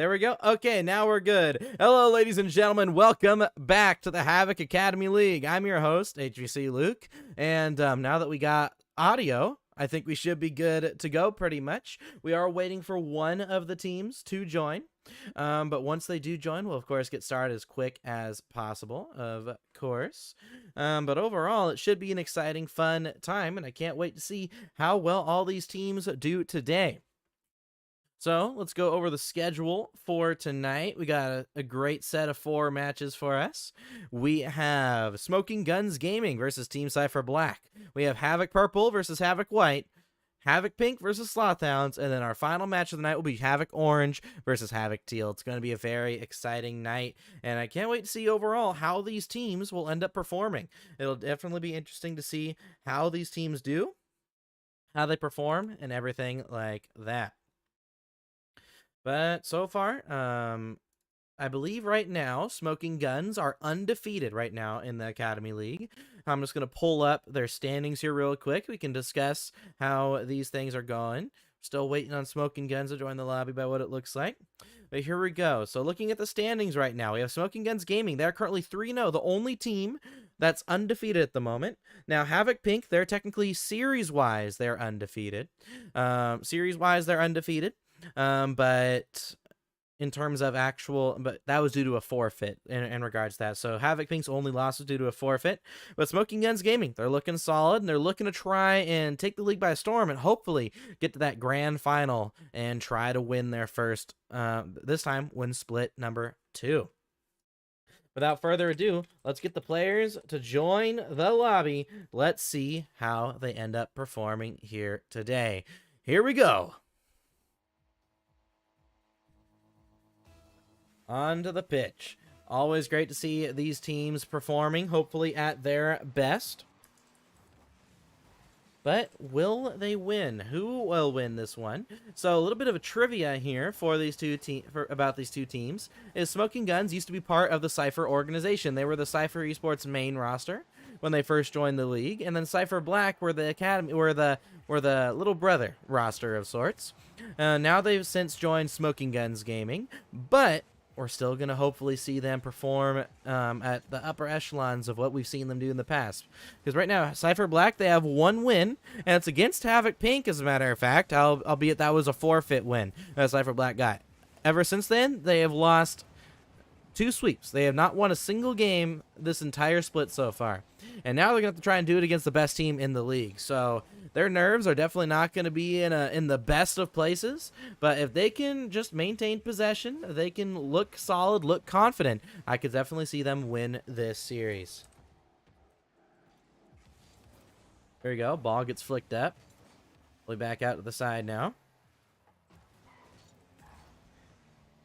There we go. Okay, now we're good. Hello, ladies and gentlemen. Welcome back to the Havoc Academy League. I'm your host, HVC Luke. And now that we got audio, I think we should be good to go pretty much. We are waiting for one of the teams to join. But once they do join, we'll, of course, get started as quick as possible, of course. But overall, it should be an exciting, fun time, and I can't wait to see how well all these teams do today. So let's go over the schedule for tonight. We got a great set of 4 matches for us. We have Smoking Guns Gaming versus Team Cypher Black. We have Havoc Purple versus Havoc White. Havoc Pink versus Slothhounds, and then our final match of the night will be Havoc Orange versus Havoc Teal. It's going to be a very exciting night, and I can't wait to see overall how these teams will end up performing. It'll definitely be interesting to see how these teams do, how they perform, and everything like that. But so far, I believe right now, Smoking Guns are undefeated right now in the Academy League. I'm just going to pull up their standings here real quick. We can discuss how these things are going. Still waiting on Smoking Guns to join the lobby by what it looks like. But here we go. So looking at the standings right now, we have Smoking Guns Gaming. They're currently 3-0, the only team that's undefeated at the moment. Now, Havoc Pink, they're technically series-wise, they're undefeated. Series-wise, they're undefeated. But in terms of but that was due to a forfeit in regards to that. So Havoc Pink's only loss was due to a forfeit. But Smoking Guns Gaming, they're looking solid, and they're looking to try and take the league by storm and hopefully get to that grand final and try to win their first, this time, win split number 2. Without further ado, let's get the players to join the lobby. Let's see how they end up performing here today. Here we go. Onto the pitch. Always great to see these teams performing, hopefully at their best. But will they win? Who will win this one? So a little bit of a trivia here for these about these two teams is Smoking Guns used to be part of the Cypher organization. They were the Cypher Esports main roster when they first joined the league, and then Cypher Black were the academy, were the little brother roster of sorts. Now they've since joined Smoking Guns Gaming, but we're still going to hopefully see them perform at the upper echelons of what we've seen them do in the past. Because right now, Cypher Black, they have 1 win, and it's against Havoc Pink, as a matter of fact, albeit that was a forfeit win that Cypher Black got. Ever since then, they have lost 2 sweeps. They have not won a single game this entire split so far. And now they're going to have to try and do it against the best team in the league. So their nerves are definitely not going to be in the best of places. But if they can just maintain possession, they can look solid, look confident, I could definitely see them win this series. There we go. Ball gets flicked up. Play back out to the side now.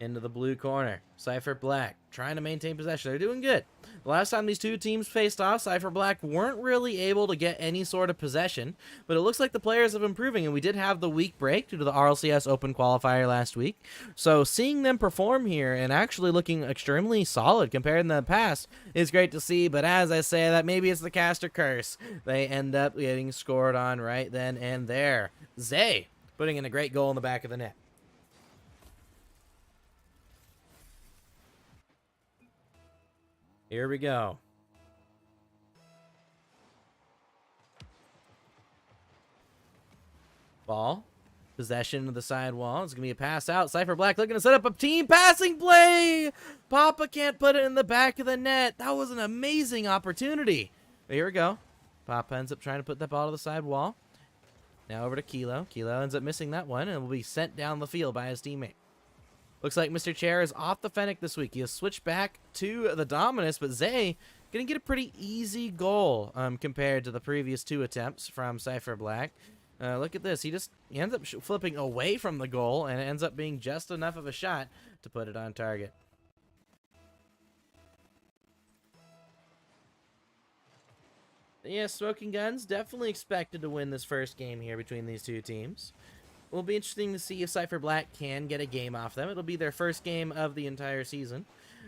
Into the blue corner. Cypher Black trying to maintain possession. They're doing good. The last time these two teams faced off, Cypher Black weren't really able to get any sort of possession, but it looks like the players have improving, and we did have the week break due to the RLCS Open qualifier last week. So seeing them perform here and actually looking extremely solid compared to the past is great to see, but as I say that, maybe it's the caster curse. They end up getting scored on right then and there. Zay putting in a great goal in the back of the net. Here we go. Ball. Possession of the side wall. It's going to be a pass out. Cypher Black looking to set up a team passing play. Papa can't put it in the back of the net. That was an amazing opportunity. But here we go. Papa ends up trying to put that ball to the side wall. Now over to Kilo. Kilo ends up missing that one and will be sent down the field by his teammate. Looks like Mr. Chair is off the Fennec this week. He has switched back to the Dominus, but Zay going to get a pretty easy goal compared to the previous 2 attempts from Cypher Black. Look at this. He ends up flipping away from the goal, and it ends up being just enough of a shot to put it on target. Yeah, Smoking Guns definitely expected to win this first game here between these two teams. It'll be interesting to see if Cypher Black can get a game off them. It'll be their first game of the entire season.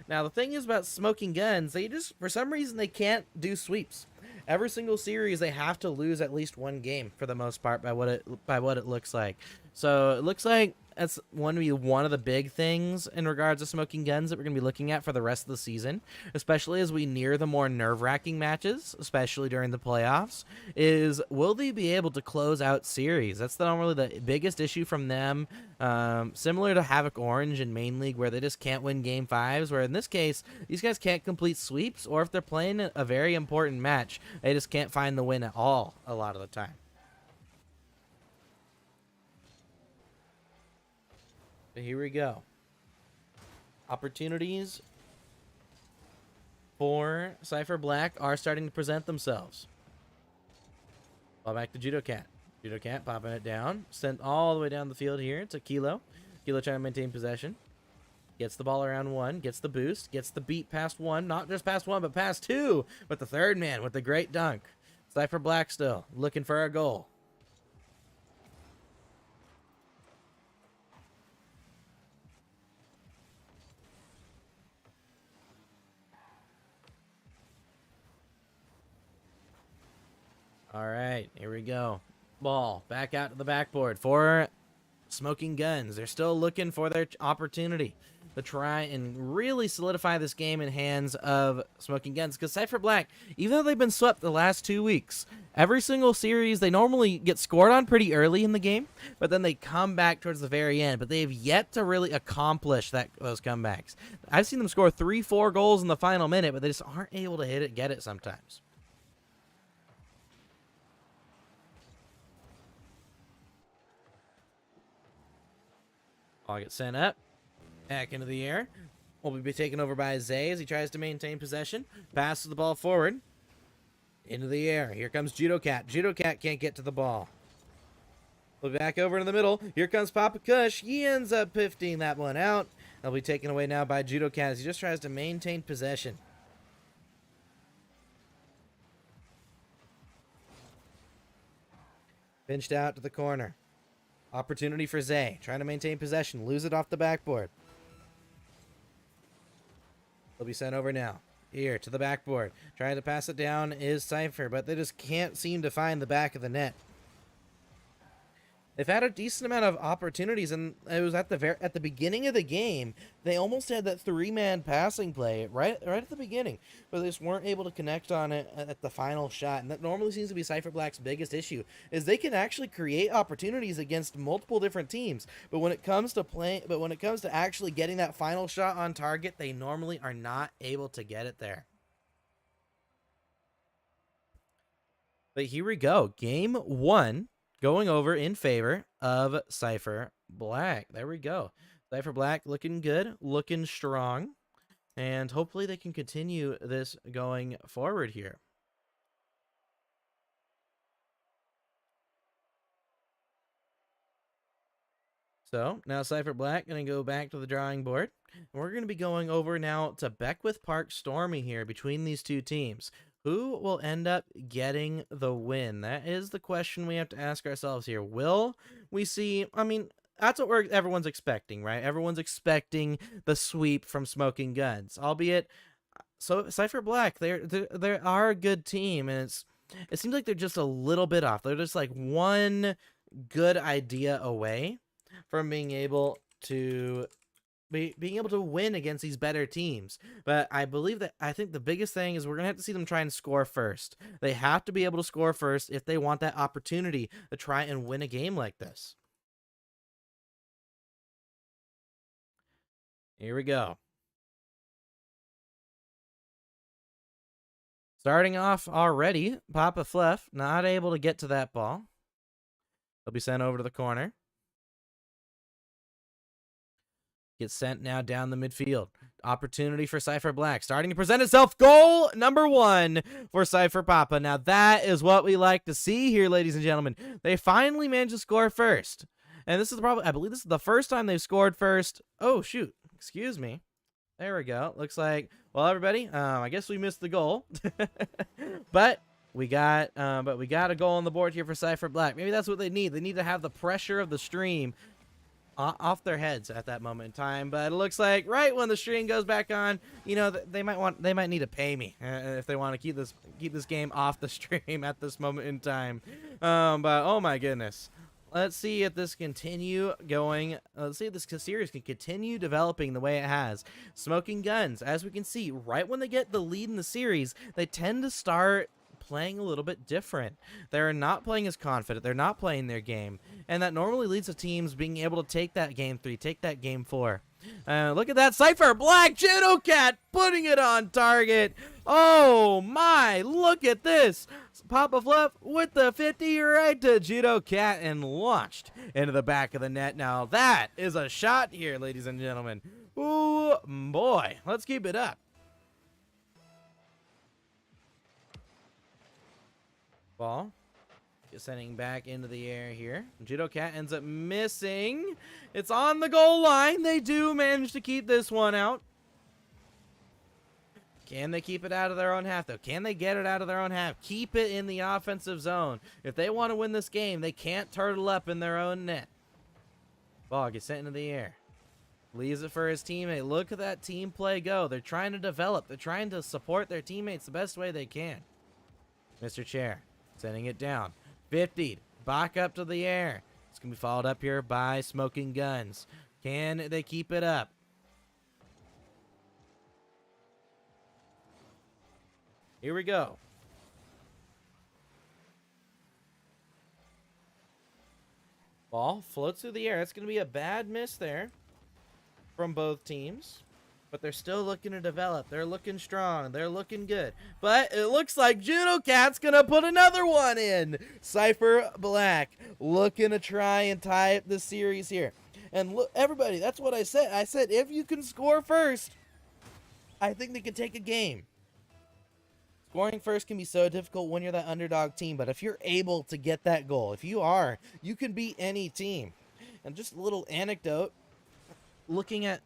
Now, the thing is about Smoking Guns, they just, for some reason, they can't do sweeps. Every single series, they have to lose at least 1 game for the most part by what it looks like. So it looks like that's going to be one of the big things in regards to Smoking Guns that we're going to be looking at for the rest of the season, especially as we near the more nerve-wracking matches, especially during the playoffs, is will they be able to close out series? That's normally the biggest issue from them, similar to Havoc Orange in Main League, where they just can't win Game 5s, where in this case, these guys can't complete sweeps, or if they're playing a very important match, they just can't find the win at all a lot of the time. But here we go. Opportunities for Cypher Black are starting to present themselves. Ball back to Judo Cat. Judo Cat popping it down. Sent all the way down the field here to Kilo. Kilo trying to maintain possession. Gets the ball around one. Gets the boost. Gets the beat past one. Not just past one, but past two. With the third man with the great dunk. Cypher Black still looking for a goal. All right, here we go. Ball back out to the backboard for Smoking Guns. They're still looking for their opportunity to try and really solidify this game in hands of Smoking Guns. Because Cypher Black, even though they've been swept the last 2 weeks, every single series they normally get scored on pretty early in the game, but then they come back towards the very end. But they have yet to really accomplish those comebacks. I've seen them score 3-4 goals in the final minute, but they just aren't able to get it sometimes. Ball gets sent up. Back into the air. Will be taken over by Zay as he tries to maintain possession. Passes the ball forward. Into the air. Here comes Judo Cat. Judo Cat can't get to the ball. We'll be back over in the middle. Here comes Papa Kush. He ends up pifting that one out. They'll be taken away now by Judo Cat as he just tries to maintain possession. Pinched out to the corner. Opportunity for Zay. Trying to maintain possession. Lose it off the backboard. They'll be sent over now. Here to the backboard. Trying to pass it down is Cypher, but they just can't seem to find the back of the net. They've had a decent amount of opportunities, and it was at the beginning of the game. They almost had that 3-man passing play right at the beginning, but they just weren't able to connect on it at the final shot. And that normally seems to be Cypher Black's biggest issue, is they can actually create opportunities against multiple different teams. But when it comes to actually getting that final shot on target, they normally are not able to get it there. But here we go, game 1. Going over in favor of Cypher Black. There we go. Cypher Black looking good, looking strong. And hopefully they can continue this going forward here. So now Cypher Black going to go back to the drawing board. We're going to be going over now to Beckwith Park Stormy here between these two teams. Who will end up getting the win? That is the question we have to ask ourselves here. Will we see, I mean, that's what everyone's expecting, right? Everyone's expecting the sweep from Smoking Guns, albeit, so Cypher Black, they are a good team, and it seems like they're just a little bit off. They're just like one good idea away from being able to win against these better teams. But I think the biggest thing is we're gonna have to see them try and score first. They have to be able to score first if they want that opportunity to try and win a game like this. Here we go. Starting off already, Papa Fluff not able to get to that ball. He'll be sent over to the corner. Gets sent now down the midfield. Opportunity for Cypher Black starting to present itself. Goal number 1 for Cypher Papa. Now that is what we like to see here, ladies and gentlemen. They finally managed to score first. And this is I believe this is the first time they've scored first. Oh, shoot. Excuse me. There we go. Looks like, well, everybody, I guess we missed the goal. But we got a goal on the board here for Cypher Black. Maybe that's what they need. They need to have the pressure of the stream off their heads at that moment in time. But it looks like right when the stream goes back on, you know, they might need to pay me if they want to keep this game off the stream at this moment in time. But oh my goodness, Let's see if this continue going. Let's see if this series can continue developing the way it has. Smoking Guns, as we can see, right when they get the lead in the series, they tend to start playing a little bit different. They're not playing as confident. They're not playing their game. And that normally leads to teams being able to take that game 3, take that game 4. Look at that. Cypher Black, Judo Cat putting it on target. Oh my, look at this. Papa Fluff with the 50 right to Judo Cat and launched into the back of the net. Now that is a shot here, ladies and gentlemen. Ooh, boy. Let's keep it up. Ball. Sending back into the air here. Judo Cat ends up missing. It's on the goal line. They do manage to keep this one out. Can they keep it out of their own half, though? Can they get it out of their own half? Keep it in the offensive zone. If they want to win this game, they can't turtle up in their own net. Ball gets sent into the air. Leaves it for his teammate. Look at that team play go. They're trying to develop. They're trying to support their teammates the best way they can. Mr. Chair sending it down. 50'd. Back up to the air. It's going to be followed up here by Smoking Guns. Can they keep it up? Here we go. Ball floats through the air. It's going to be a bad miss there from both teams. But they're still looking to develop. They're looking strong. They're looking good. But it looks like Judo Cat's going to put another one in. Cypher Black looking to try and tie up the series here. And look, everybody, that's what I said. I said if you can score first, I think they can take a game. Scoring first can be so difficult when you're that underdog team, but if you're able to get that goal, if you are, you can beat any team. And just a little anecdote, looking at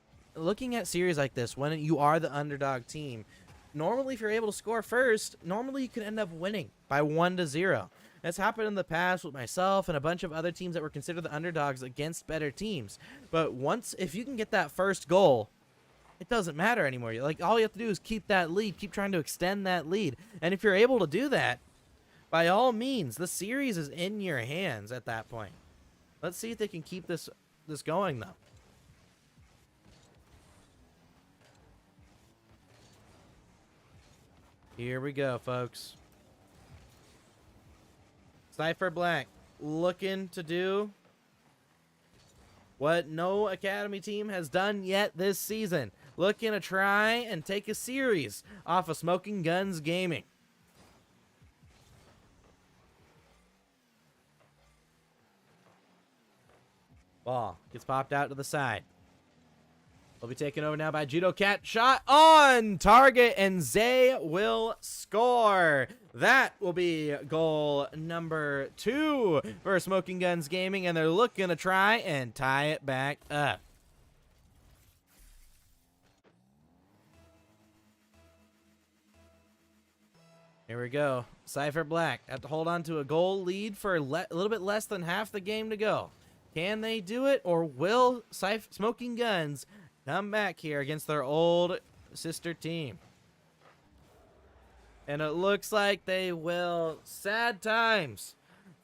series like this, when you are the underdog team, normally if you're able to score first, normally you can end up winning by 1-0. That's happened in the past with myself and a bunch of other teams that were considered the underdogs against better teams. But if you can get that first goal, it doesn't matter anymore. Like, all you have to do is keep that lead, keep trying to extend that lead. And if you're able to do that, by all means, the series is in your hands at that point. Let's see if they can keep this going, though. Here we go, folks. Cypher Black looking to do what no Academy team has done yet this season. Looking to try and take a series off of Smoking Guns Gaming. Ball gets popped out to the side. Will be taken over now by Judo Cat. Shot on target, and Zay will score. That will be goal number 2 for Smoking Guns Gaming, and they're looking to try and tie it back up. Here we go. Cypher Black have to hold on to a goal lead for a little bit less than half the game to go. Can they do it, or will Smoking Guns come back here against their old sister team? And it looks like they will. Sad times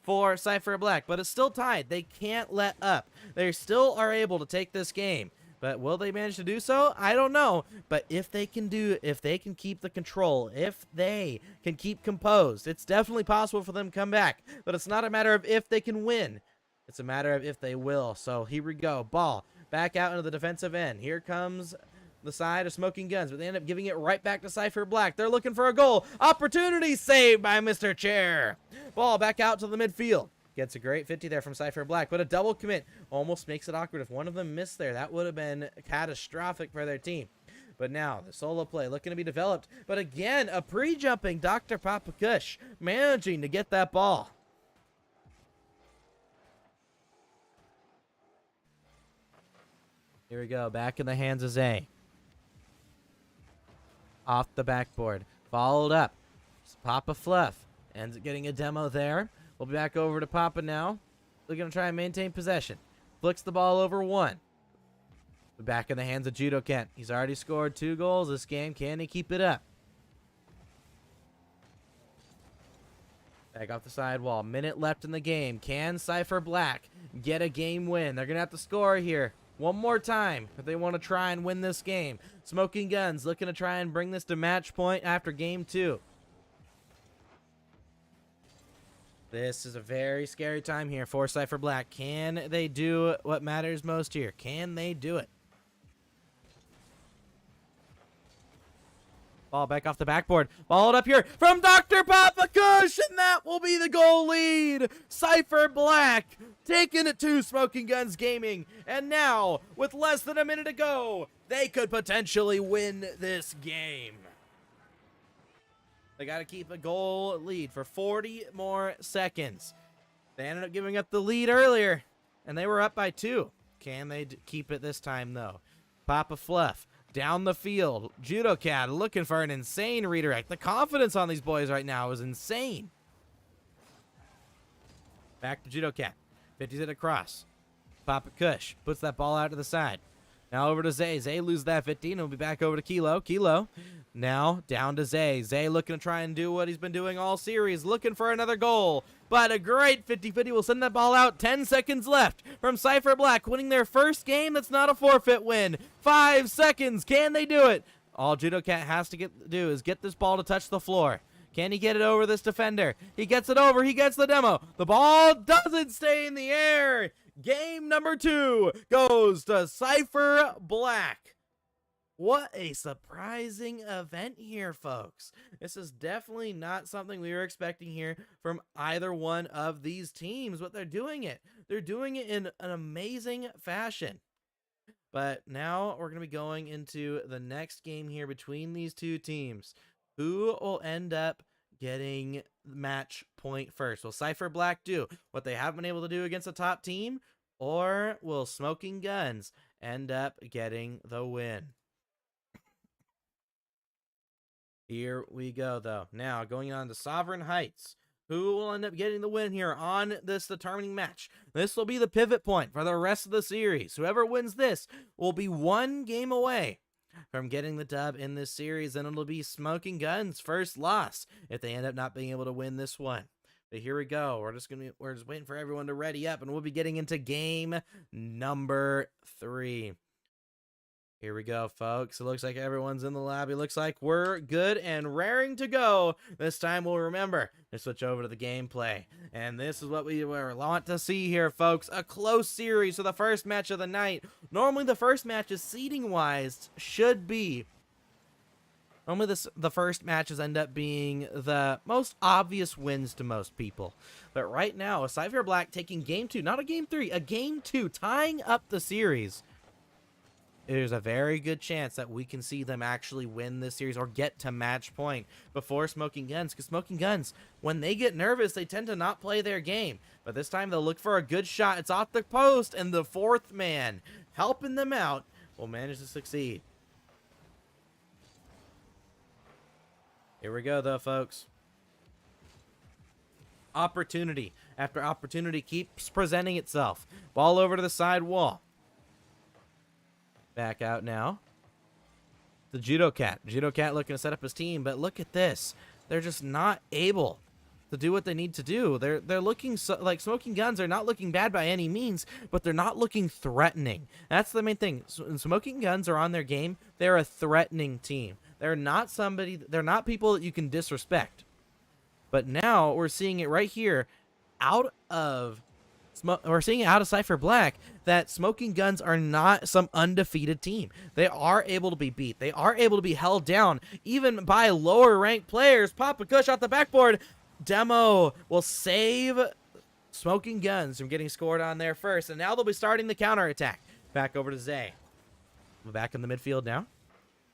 for Cypher Black, but it's still tied. They can't let up. They still are able to take this game. But will they manage to do so? I don't know. But if they can keep the control, if they can keep composed, it's definitely possible for them to come back. But it's not a matter of if they can win. It's a matter of if they will. So here we go. Ball back out into the defensive end. Here comes the side of Smoking Guns, but they end up giving it right back to Cypher Black. They're looking for a goal. Opportunity saved by Mr. Chair. Ball back out to the midfield. Gets a great 50 there from Cypher Black, but a double commit almost makes it awkward. If one of them missed there, that would have been catastrophic for their team. But now, the solo play looking to be developed. But again, a pre-jumping Dr. Papa Kush managing to get that ball. Here we go, back in the hands of Zay. Off the backboard, followed up. Papa Fluff ends up getting a demo there. We'll be back over to Papa now. They're going to try and maintain possession. Flicks the ball over 1. Back in the hands of Judo Cat. He's already scored 2 goals this game. Can he keep it up? Back off the sidewall. Minute left in the game. Can Cypher Black get a game win? They're going to have to score here one more time if they want to try and win this game. Smoking Guns looking to try and bring this to match point after game 2. This is a very scary time here for Cypher Black. Can they do what matters most here? Can they do it? Ball back off the backboard. Ball up here from Dr. Papa Kush, and that will be the goal lead. Cypher Black taking it to Smoking Guns Gaming. And now, with less than a minute to go, they could potentially win this game. They got to keep a goal lead for 40 more seconds. They ended up giving up the lead earlier, and they were up by 2. Can they keep it this time, though? Papa Fluff down the field. Judo Cat looking for an insane redirect. The confidence on these boys right now is insane. Back to Judo Cat. 50s it across. Papa Kush puts that ball out to the side. Now over to Zay. Zay loses that 15. He'll be back over to Kilo. Kilo now down to Zay. Zay looking to try and do what he's been doing all series. Looking for another goal. But a great 50-50 will send that ball out. 10 seconds left from Cypher Black, winning their first game. That's not a forfeit win. 5 seconds. Can they do it? All Judo Cat has to do is get this ball to touch the floor. Can he get it over this defender? He gets it over. He gets the demo. The ball doesn't stay in the air. Game number 2 goes to Cypher Black. What a surprising event here, folks. This is definitely not something we were expecting here from either one of these teams, but they're doing it. They're doing it in an amazing fashion. But now we're going to be going into the next game here between these two teams. Who will end up getting match point first? Will Cypher Black do what they haven't been able to do against a top team? Or will Smoking Guns end up getting the win? Here we go, though. Now, going on to Sovereign Heights. Who will end up getting the win here on this determining match? This will be the pivot point for the rest of the series. Whoever wins this will be 1 game away from getting the dub in this series, and it'll be Smoking Guns' first loss if they end up not being able to win this one. But here we go. We're just waiting for everyone to ready up, and we'll be getting into game number 3. Here we go, folks. It looks like everyone's in the lobby. Looks like we're good and raring to go. This time we'll remember to switch over to the gameplay. And this is what we want to see here, folks. A close series for the first match of the night. Normally the first matches, seeding-wise, should be... Normally the first matches end up being the most obvious wins to most people. But right now, Cypher Black taking game 2, not a game 3, a game 2, tying up the series. There's a very good chance that we can see them actually win this series or get to match point before Smoking Guns. Because Smoking Guns, when they get nervous, they tend to not play their game. But this time they'll look for a good shot. It's off the post, and the 4th man helping them out will manage to succeed. Here we go, though, folks. Opportunity after opportunity keeps presenting itself. Ball over to the side wall. Back out now. The Judo Cat. Judo Cat looking to set up his team, but look at this. They're just not able to do what they need to do. They're looking like Smoking Guns are not looking bad by any means, but they're not looking threatening. That's the main thing. When Smoking Guns are on their game, they're a threatening team. They're not people that you can disrespect. But now we're seeing it right here we're seeing it out of Cypher Black that Smoking Guns are not some undefeated team. They are able to be beat. They are able to be held down even by lower ranked players. Papa Kush off the backboard. Demo will save Smoking Guns from getting scored on there first. And now they'll be starting the counterattack. Back over to Zay. We're back in the midfield now.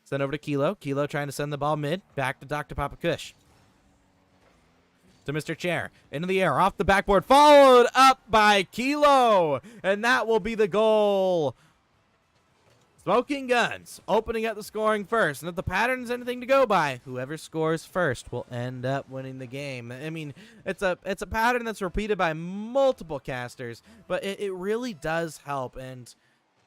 Send over to Kilo. Kilo trying to send the ball mid. Back to Dr. Papa Kush. To Mr. Chair. Into the air. Off the backboard. Followed up by Kilo. And that will be the goal. Smoking Guns opening up the scoring first. And if the pattern is anything to go by, whoever scores first will end up winning the game. I mean, it's a pattern that's repeated by multiple casters, but it really does help. And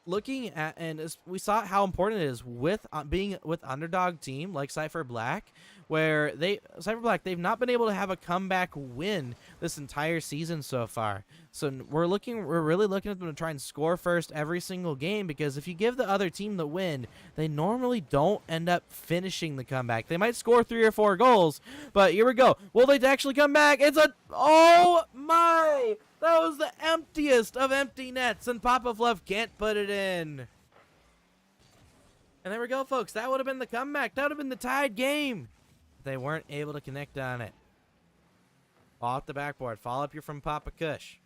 looking at, and we saw how important it is with being with underdog team like Cypher Black, where Cypher Black, they've not been able to have a comeback win this entire season so far. So we're really looking at them to try and score first every single game, because if you give the other team the win, they normally don't end up finishing the comeback. They might score 3 or 4 goals, but here we go. Will they actually come back? Oh my! That was the emptiest of empty nets, and Papa Fluff can't put it in. And there we go, folks. That would have been the comeback. That would have been the tied game. They weren't able to connect on it. Ball off the backboard. Follow up here from Papa Kush.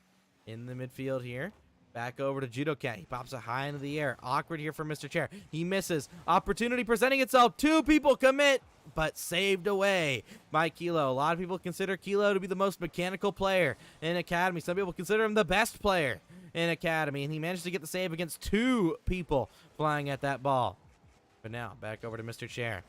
In the midfield here. Back over to Judo Cat. He pops it high into the air. Awkward here for Mr. Chair. He misses. Opportunity presenting itself. 2 people commit, but saved away by Kilo. A lot of people consider Kilo to be the most mechanical player in Academy. Some people consider him the best player in Academy, and he managed to get the save against 2 people flying at that ball. But now, back over to Mr. Chair.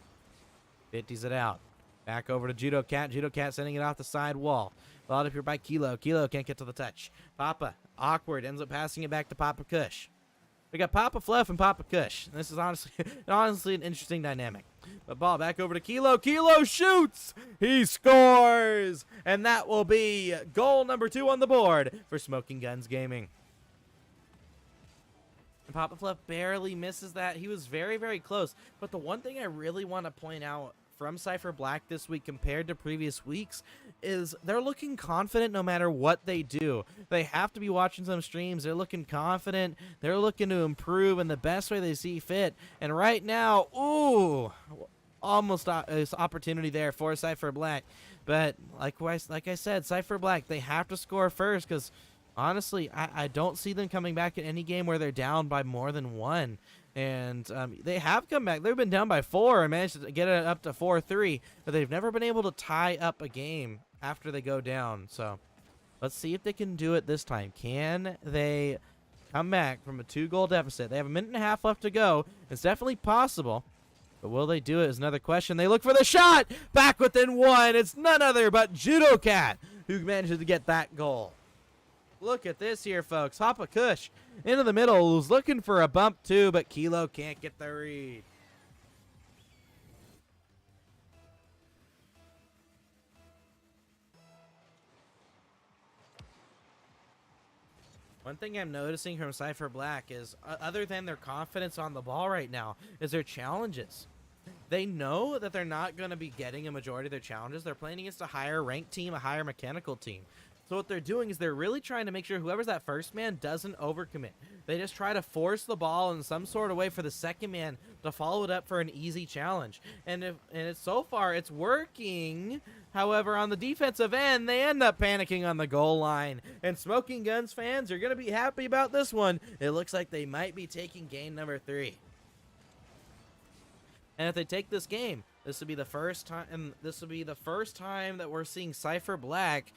50s it out. Back over to Judo Cat. Judo Cat sending it off the side wall. Followed up here by Kilo. Kilo can't get to the touch. Papa, awkward, ends up passing it back to Papa Kush. We got Papa Fluff and Papa Kush. This is honestly an interesting dynamic. But ball back over to Kilo. Kilo shoots! He scores! And that will be goal number 2 on the board for Smoking Guns Gaming. And Papa Fluff barely misses that. He was very, very close. But the one thing I really want to point out from Cypher Black this week compared to previous weeks is they're looking confident no matter what they do. They have to be watching some streams. They're looking confident. They're looking to improve in the best way they see fit. And right now, ooh, almost this opportunity there for Cypher Black. But like I said, Cypher Black, they have to score first, because honestly, I don't see them coming back in any game where they're down by more than 1. And they have come back. They've been down by 4 and managed to get it up to 4-3, but they've never been able to tie up a game after they go down. So let's see if they can do it this time. Can they come back from a 2-goal deficit? They have a minute and a half left to go. It's definitely possible, but will they do it is another question. They look for the shot. Back within 1. It's none other but Judo Cat who manages to get that goal. Look at this here, folks. Papa Kush into the middle, who's looking for a bump too, but Kilo can't get the read. One thing I'm noticing from Cypher Black is, other than their confidence on the ball right now, is their challenges. They know that they're not going to be getting a majority of their challenges. They're playing against a higher ranked team, a higher mechanical team. So what they're doing is they're really trying to make sure whoever's that first man doesn't overcommit. They just try to force the ball in some sort of way for the second man to follow it up for an easy challenge. And so far it's working. However, on the defensive end, they end up panicking on the goal line. And Smoking Guns fans are going to be happy about this one. It looks like they might be taking game number 3. And if they take this game, this will be the first time. This will be the first time that we're seeing Cypher Black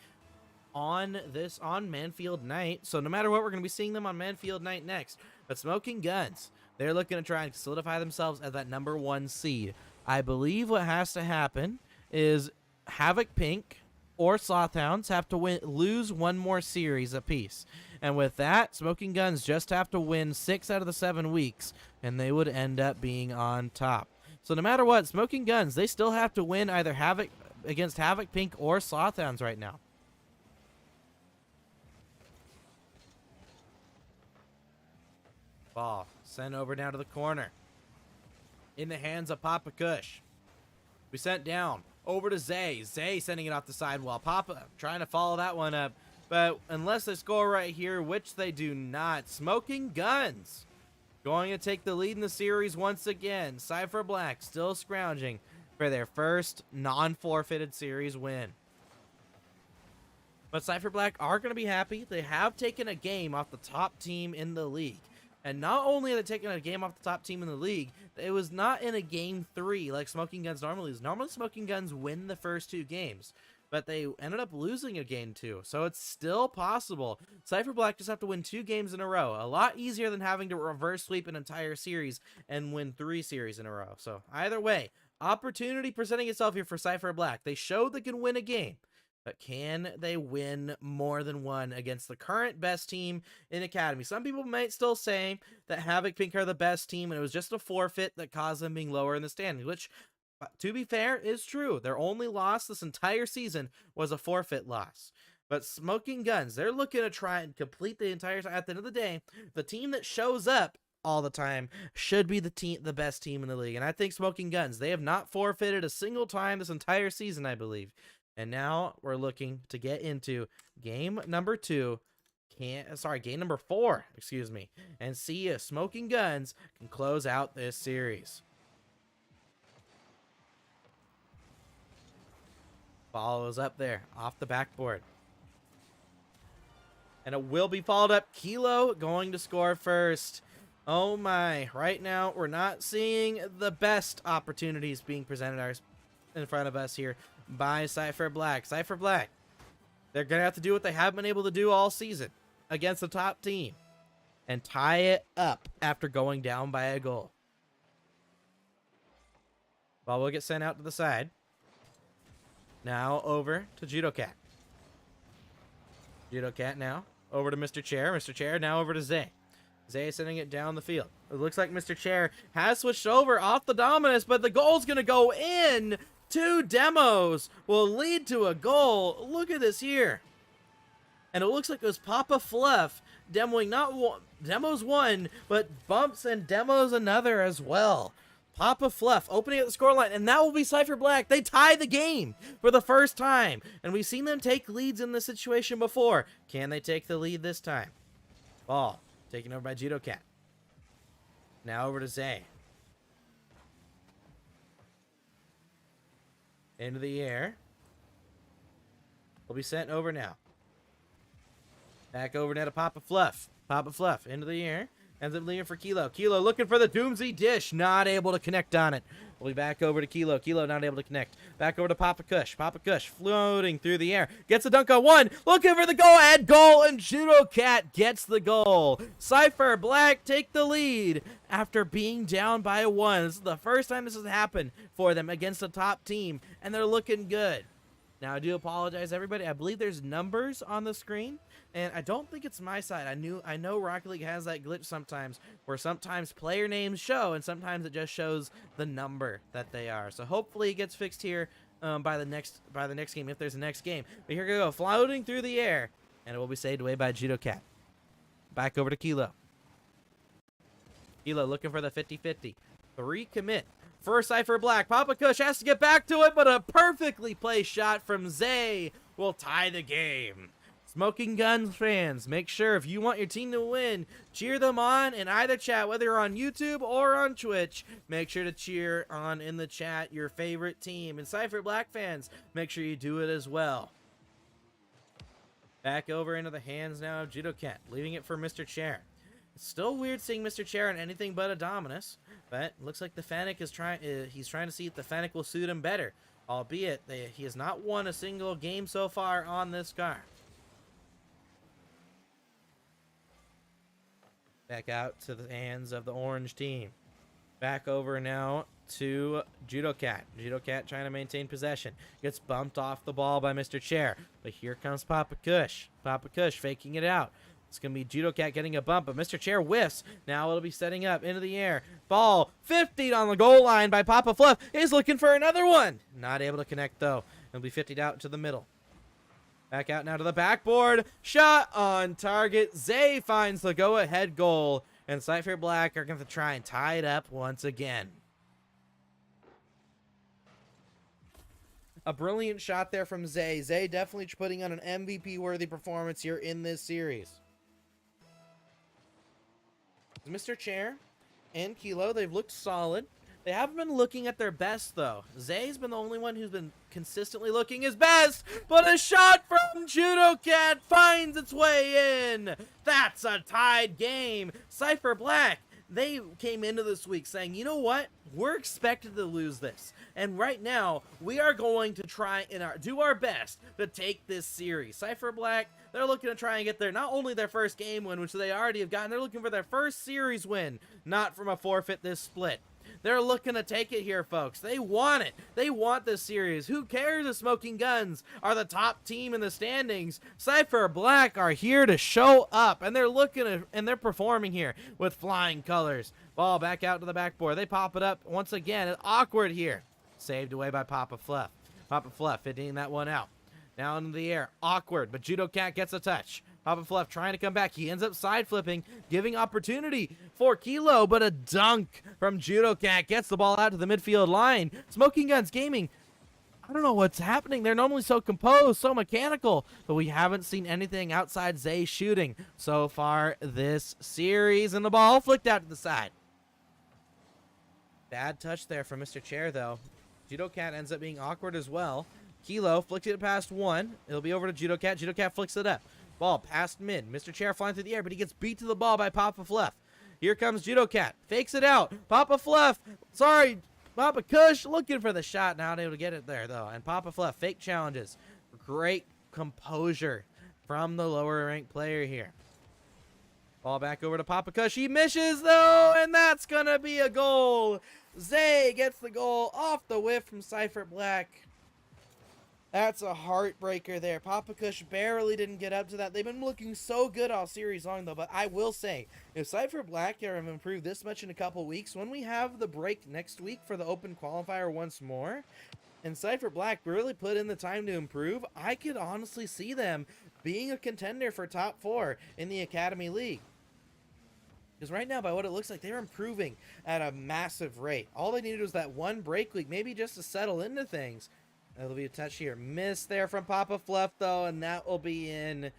on Manfield Night. So no matter what, we're going to be seeing them on Manfield Night next. But Smoking Guns, they're looking to try and solidify themselves as that number 1 seed. I believe what has to happen is Havoc Pink or Slothhounds have to lose 1 more series apiece. And with that, Smoking Guns just have to win 6 out of the 7 weeks, and they would end up being on top. So no matter what, Smoking Guns, they still have to win either against Havoc Pink or Slothhounds right now. Ball sent over down to the corner. In the hands of Papa Kush. We sent down over to Zay. Zay sending it off the sidewall. Papa trying to follow that one up. But unless they score right here, which they do not, Smoking Guns going to take the lead in the series once again. Cypher Black still scrounging for their first non-forfeited series win. But Cypher Black are going to be happy. They have taken a game off the top team in the league. And not only are they taking a game off the top team in the league, it was not in a game 3 like Smoking Guns normally is. Normally Smoking Guns win the first 2 games, but they ended up losing a game 2. So it's still possible. Cypher Black just have to win 2 games in a row. A lot easier than having to reverse sweep an entire series and win 3 series in a row. So either way, opportunity presenting itself here for Cypher Black. They showed they can win a game. But can they win more than one against the current best team in Academy? Some people might still say that Havoc Pink are the best team, and it was just a forfeit that caused them being lower in the standings, which, to be fair, is true. Their only loss this entire season was a forfeit loss. But Smoking Guns, they're looking to try and complete the entire time. At the end of the day, the team that shows up all the time should be the best team in the league. And I think Smoking Guns, they have not forfeited a single time this entire season, I believe. And now we're looking to get into game number 4, excuse me, and see if Smoking Guns can close out this series. Ball is up there off the backboard. And it will be followed up. Kilo going to score first. Oh my, right now we're not seeing the best opportunities being presented in front of us here by Cypher Black. Cypher Black, they're going to have to do what they haven't been able to do all season against the top team and tie it up after going down by a goal. Ball will get sent out to the side. Now over to Judo Cat. Judo Cat now over to Mr. Chair. Mr. Chair now over to Zay. Zay sending it down the field. It looks like Mr. Chair has switched over off the Dominus, but the goal's going to go in. 2 demos will lead to a goal. Look at this here. And it looks like it was Papa Fluff demoing not one, demos one, but bumps and demos another as well. Papa Fluff opening up the scoreline, and that will be Cypher Black. They tie the game for the first time, and we've seen them take leads in this situation before. Can they take the lead this time? Ball taken over by Judo Cat. Now over to Zay. Into the air. Will be sent over now. Back over now to Papa Fluff. Papa Fluff into the air. Ends up leaving for Kilo. Kilo looking for the Doomsday dish. Not able to connect on it. We'll be back over to Kilo. Kilo not able to connect. Back over to Papa Kush. Papa Kush floating through the air. Gets a dunk on one. Looking for the go-ahead goal. And Judo Cat gets the goal. Cypher Black take the lead after being down by 1. This is the first time this has happened for them against a top team. And they're looking good. Now, I do apologize, everybody. I believe there's numbers on the screen, and I don't think it's my side. I know Rocket League has that glitch sometimes, where sometimes player names show, and sometimes it just shows the number that they are. So hopefully it gets fixed here by the next game, if there's a next game. But here we go, floating through the air, and it will be saved away by Judo Cat. Back over to Kilo. Kilo looking for the 50-50. 3 commit. For Cypher Black, Papa Kush has to get back to it, but a perfectly placed shot from Zay will tie the game. Smoking Guns fans, make sure if you want your team to win, cheer them on in either chat, whether you're on YouTube or on Twitch. Make sure to cheer on in the chat your favorite team. And Cypher Black fans, make sure you do it as well. Back over into the hands now of Judo Cat, leaving it for Mr. Chair. It's still weird seeing Mr. Chair on anything but a Dominus, but looks like the Fennec is he's trying to see if the Fennec will suit him better, albeit he has not won a single game so far on this car. Back out to the hands of the orange team. Back over now to Judo Cat. Judo Cat trying to maintain possession. Gets bumped off the ball by Mr. Chair, but here comes Papa Kush. Papa Kush faking it out. It's going to be Judo Cat getting a bump, but Mr. Chair whiffs. Now it'll be setting up into the air. Ball 50 on the goal line by Papa Fluff. Is looking for another one. Not able to connect, though. It'll be 50'd out to the middle. Back out now to the backboard. Shot on target. Zay finds the go-ahead goal. And Cypher Black are going to try and tie it up once again. A brilliant shot there from Zay. Zay definitely putting on an MVP-worthy performance here in this series. Mr. Chair and Kilo, they've looked solid. They haven't been looking at their best, though. Zay's been the only one who's been consistently looking his best, but a shot from Judo Cat finds its way in. That's a tied game. Cypher Black, they came into this week saying, you know what? We're expected to lose this. And right now, we are going to try and do our best to take this series. Cypher Black, they're looking to try and get not only their first game win, which they already have gotten, they're looking for their first series win, not from a forfeit this split. They're looking to take it here, folks. They want it. They want this series. Who cares if Smoking Guns are the top team in the standings? Cypher Black are here to show up, and they're and they're performing here with flying colors. Ball back out to the backboard. They pop it up once again. It's awkward here. Saved away by Papa Fluff. Papa Fluff hitting that one out. Now into the air. Awkward, but Judo Cat gets a touch. Papa Fluff trying to come back. He ends up side flipping, giving opportunity for Kilo, but a dunk from Judo Cat gets the ball out to the midfield line. Smoking Guns Gaming, I don't know what's happening. They're normally so composed, so mechanical, but we haven't seen anything outside Zay shooting so far this series, and the ball flicked out to the side. Bad touch there from Mr. Chair, though. Judo Cat ends up being awkward as well. Kilo flicks it past one. It'll be over to Judo Cat. Judo Cat flicks it up. Ball past mid. Mr. Chair flying through the air, but he gets beat to the ball by Papa Fluff. Here comes Judo Cat. Fakes it out. Papa Fluff. Sorry, Papa Kush looking for the shot. Not able to get it there, though. And Papa Fluff fake challenges. Great composure from the lower ranked player here. Ball back over to Papa Kush. He misses, though, and that's going to be a goal. Zay gets the goal off the whiff from Cypher Black. That's a heartbreaker there. Papa Kush barely didn't get up to that. They've been looking so good all series long, though. But I will say, if Cypher Black have improved this much in a couple weeks, when we have the break next week for the Open Qualifier once more, and Cypher Black really put in the time to improve, I could honestly see them being a contender for top 4 in the Academy League. Because right now, by what it looks like, they're improving at a massive rate. All they needed was that one break week, maybe just to settle into things. That'll be a touch here. Miss there from Papa Fluff, though, and that will be in.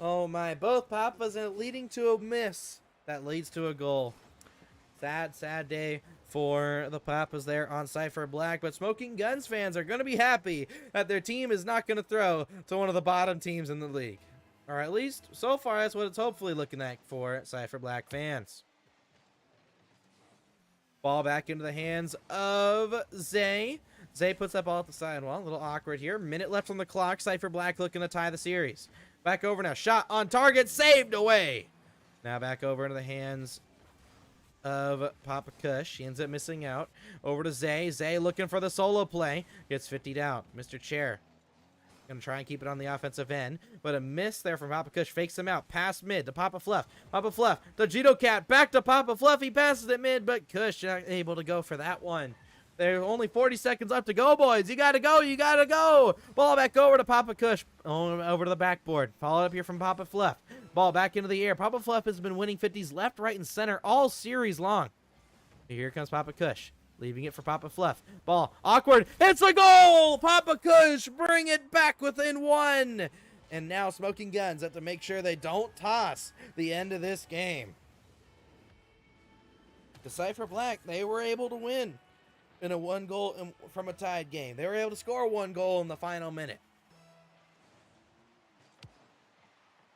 Oh, my. Both Papas leading to a miss. That leads to a goal. Sad, sad day for the Papas there on Cypher Black. But Smoking Guns fans are going to be happy that their team is not going to throw to one of the bottom teams in the league. Or at least, so far, that's what it's hopefully looking like for Cypher Black fans. Ball back into the hands of Zay. Zay puts that ball at the sidewall. A little awkward here. Minute left on the clock. Cypher Black looking to tie the series. Back over now. Shot on target. Saved away. Now back over into the hands of Papa Kush. He ends up missing out. Over to Zay. Zay looking for the solo play. Gets 50'd out. Mr. Chair going to try and keep it on the offensive end. But a miss there from Papa Kush. Fakes him out. Past mid to Papa Fluff. Papa Fluff. The Judo Cat. Back to Papa Fluff. He passes it mid, but Kush not able to go for that one. There's only 40 seconds left to go, boys. You got to go. You got to go. Ball back over to Papa Kush. Over to the backboard. Followed up here from Papa Fluff. Ball back into the air. Papa Fluff has been winning 50s left, right, and center all series long. Here comes Papa Kush. Leaving it for Papa Fluff. Ball. Awkward. It's a goal. Papa Kush bring it back within one. And now Smoking Guns have to make sure they don't toss the end of this game. The Cypher Black, they were able to win in a 1 goal from a tied game. They were able to score 1 goal in the final minute.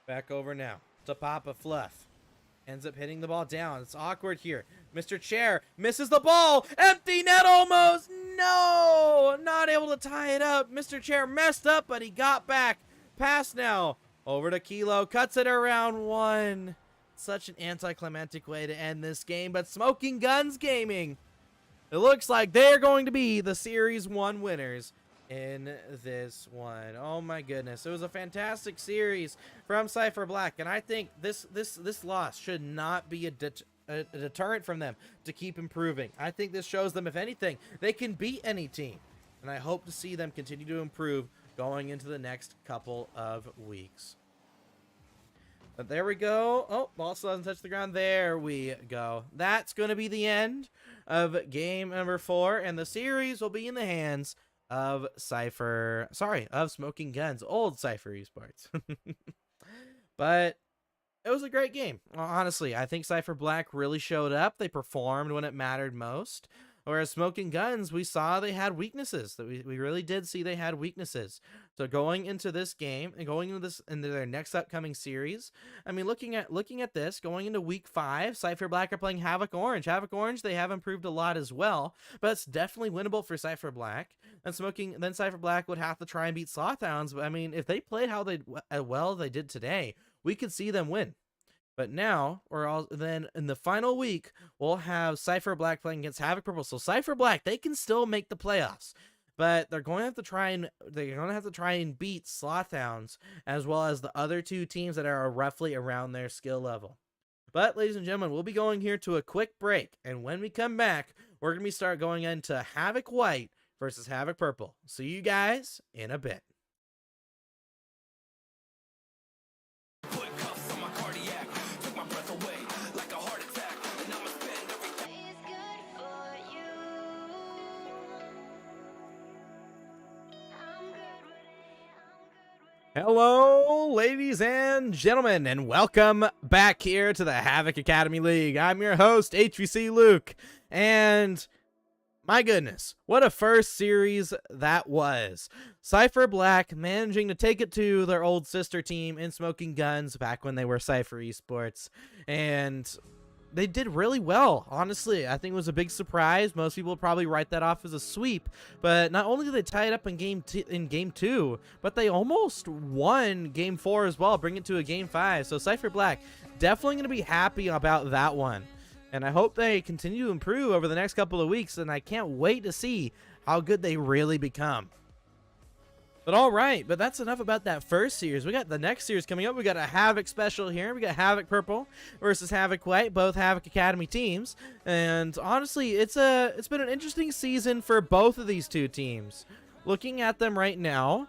Back over now to Papa Fluff. Ends up hitting the ball down. It's awkward here. Mr. Chair misses the ball. Empty net almost. No! Not able to tie it up. Mr. Chair messed up, but he got back. Pass now. Over to Kilo. Cuts it around 1. Such an anticlimactic way to end this game. But Smoking Guns Gaming, it looks like they're going to be the Series 1 winners in this one. Oh my goodness. It was a fantastic series from Cypher Black, and I think this loss should not be a deterrent from them to keep improving. I think this shows them, if anything, they can beat any team, and I hope to see them continue to improve going into the next couple of weeks. But there we go. Oh, ball still doesn't touch the ground. There we go. That's going to be the end of game number 4, and the series will be in the hands of Smoking Guns, old Cypher Esports. But it was a great game. Honestly, I think Cypher Black really showed up. They performed when it mattered most. Whereas Smoking Guns, we saw they had weaknesses. That we really did see they had weaknesses. So going into this game and going into their next upcoming series, I mean, looking at this, going into week 5, Cypher Black are playing Havoc Orange. Havoc Orange, they have improved a lot as well, but it's definitely winnable for Cypher Black. And then Cypher Black would have to try and beat Slothhounds. But I mean, if they played how well they did today, we could see them win. But now we're all then in the final week we'll have Cypher Black playing against Havoc Purple. So Cypher Black, they can still make the playoffs, but they're going to have to try and beat Slothhounds as well as the other two teams that are roughly around their skill level. But ladies and gentlemen, we'll be going here to a quick break, and when we come back, we're gonna start going into Havoc White versus Havoc Purple. See you guys in a bit. Hello, ladies and gentlemen, and welcome back here to the Havoc Academy League. I'm your host, HVC Luke, and my goodness, what a first series that was. Cypher Black managing to take it to their old sister team in Smoking Guns back when they were Cypher Esports, and they did really well, honestly. I think it was a big surprise. Most people would probably write that off as a sweep, but not only did they tie it up in game 2, but they almost won game 4 as well, bring it to a game 5. So Cypher Black definitely going to be happy about that one, and I hope they continue to improve over the next couple of weeks, and I can't wait to see how good they really become. But all right, but that's enough about that first series. We got the next series coming up. We got a Havoc special here. We got Havoc Purple versus Havoc White, both Havoc Academy teams. And honestly, it's been an interesting season for both of these two teams. Looking at them right now,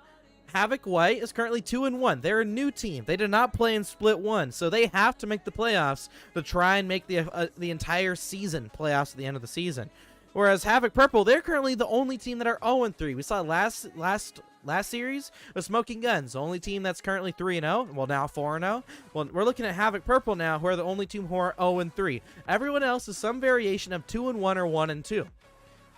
Havoc White is currently 2-1. They're a new team. They did not play in Split 1, so they have to make the playoffs to try and make the entire season playoffs at the end of the season. Whereas Havoc Purple, they're currently the only team that are 0-3. We saw last series with Smoking Guns, the only team that's currently 3-0, well now 4-0. Well, we're looking at Havoc Purple now, who are the only team who are 0-3. Everyone else is some variation of 2-1 or 1-2.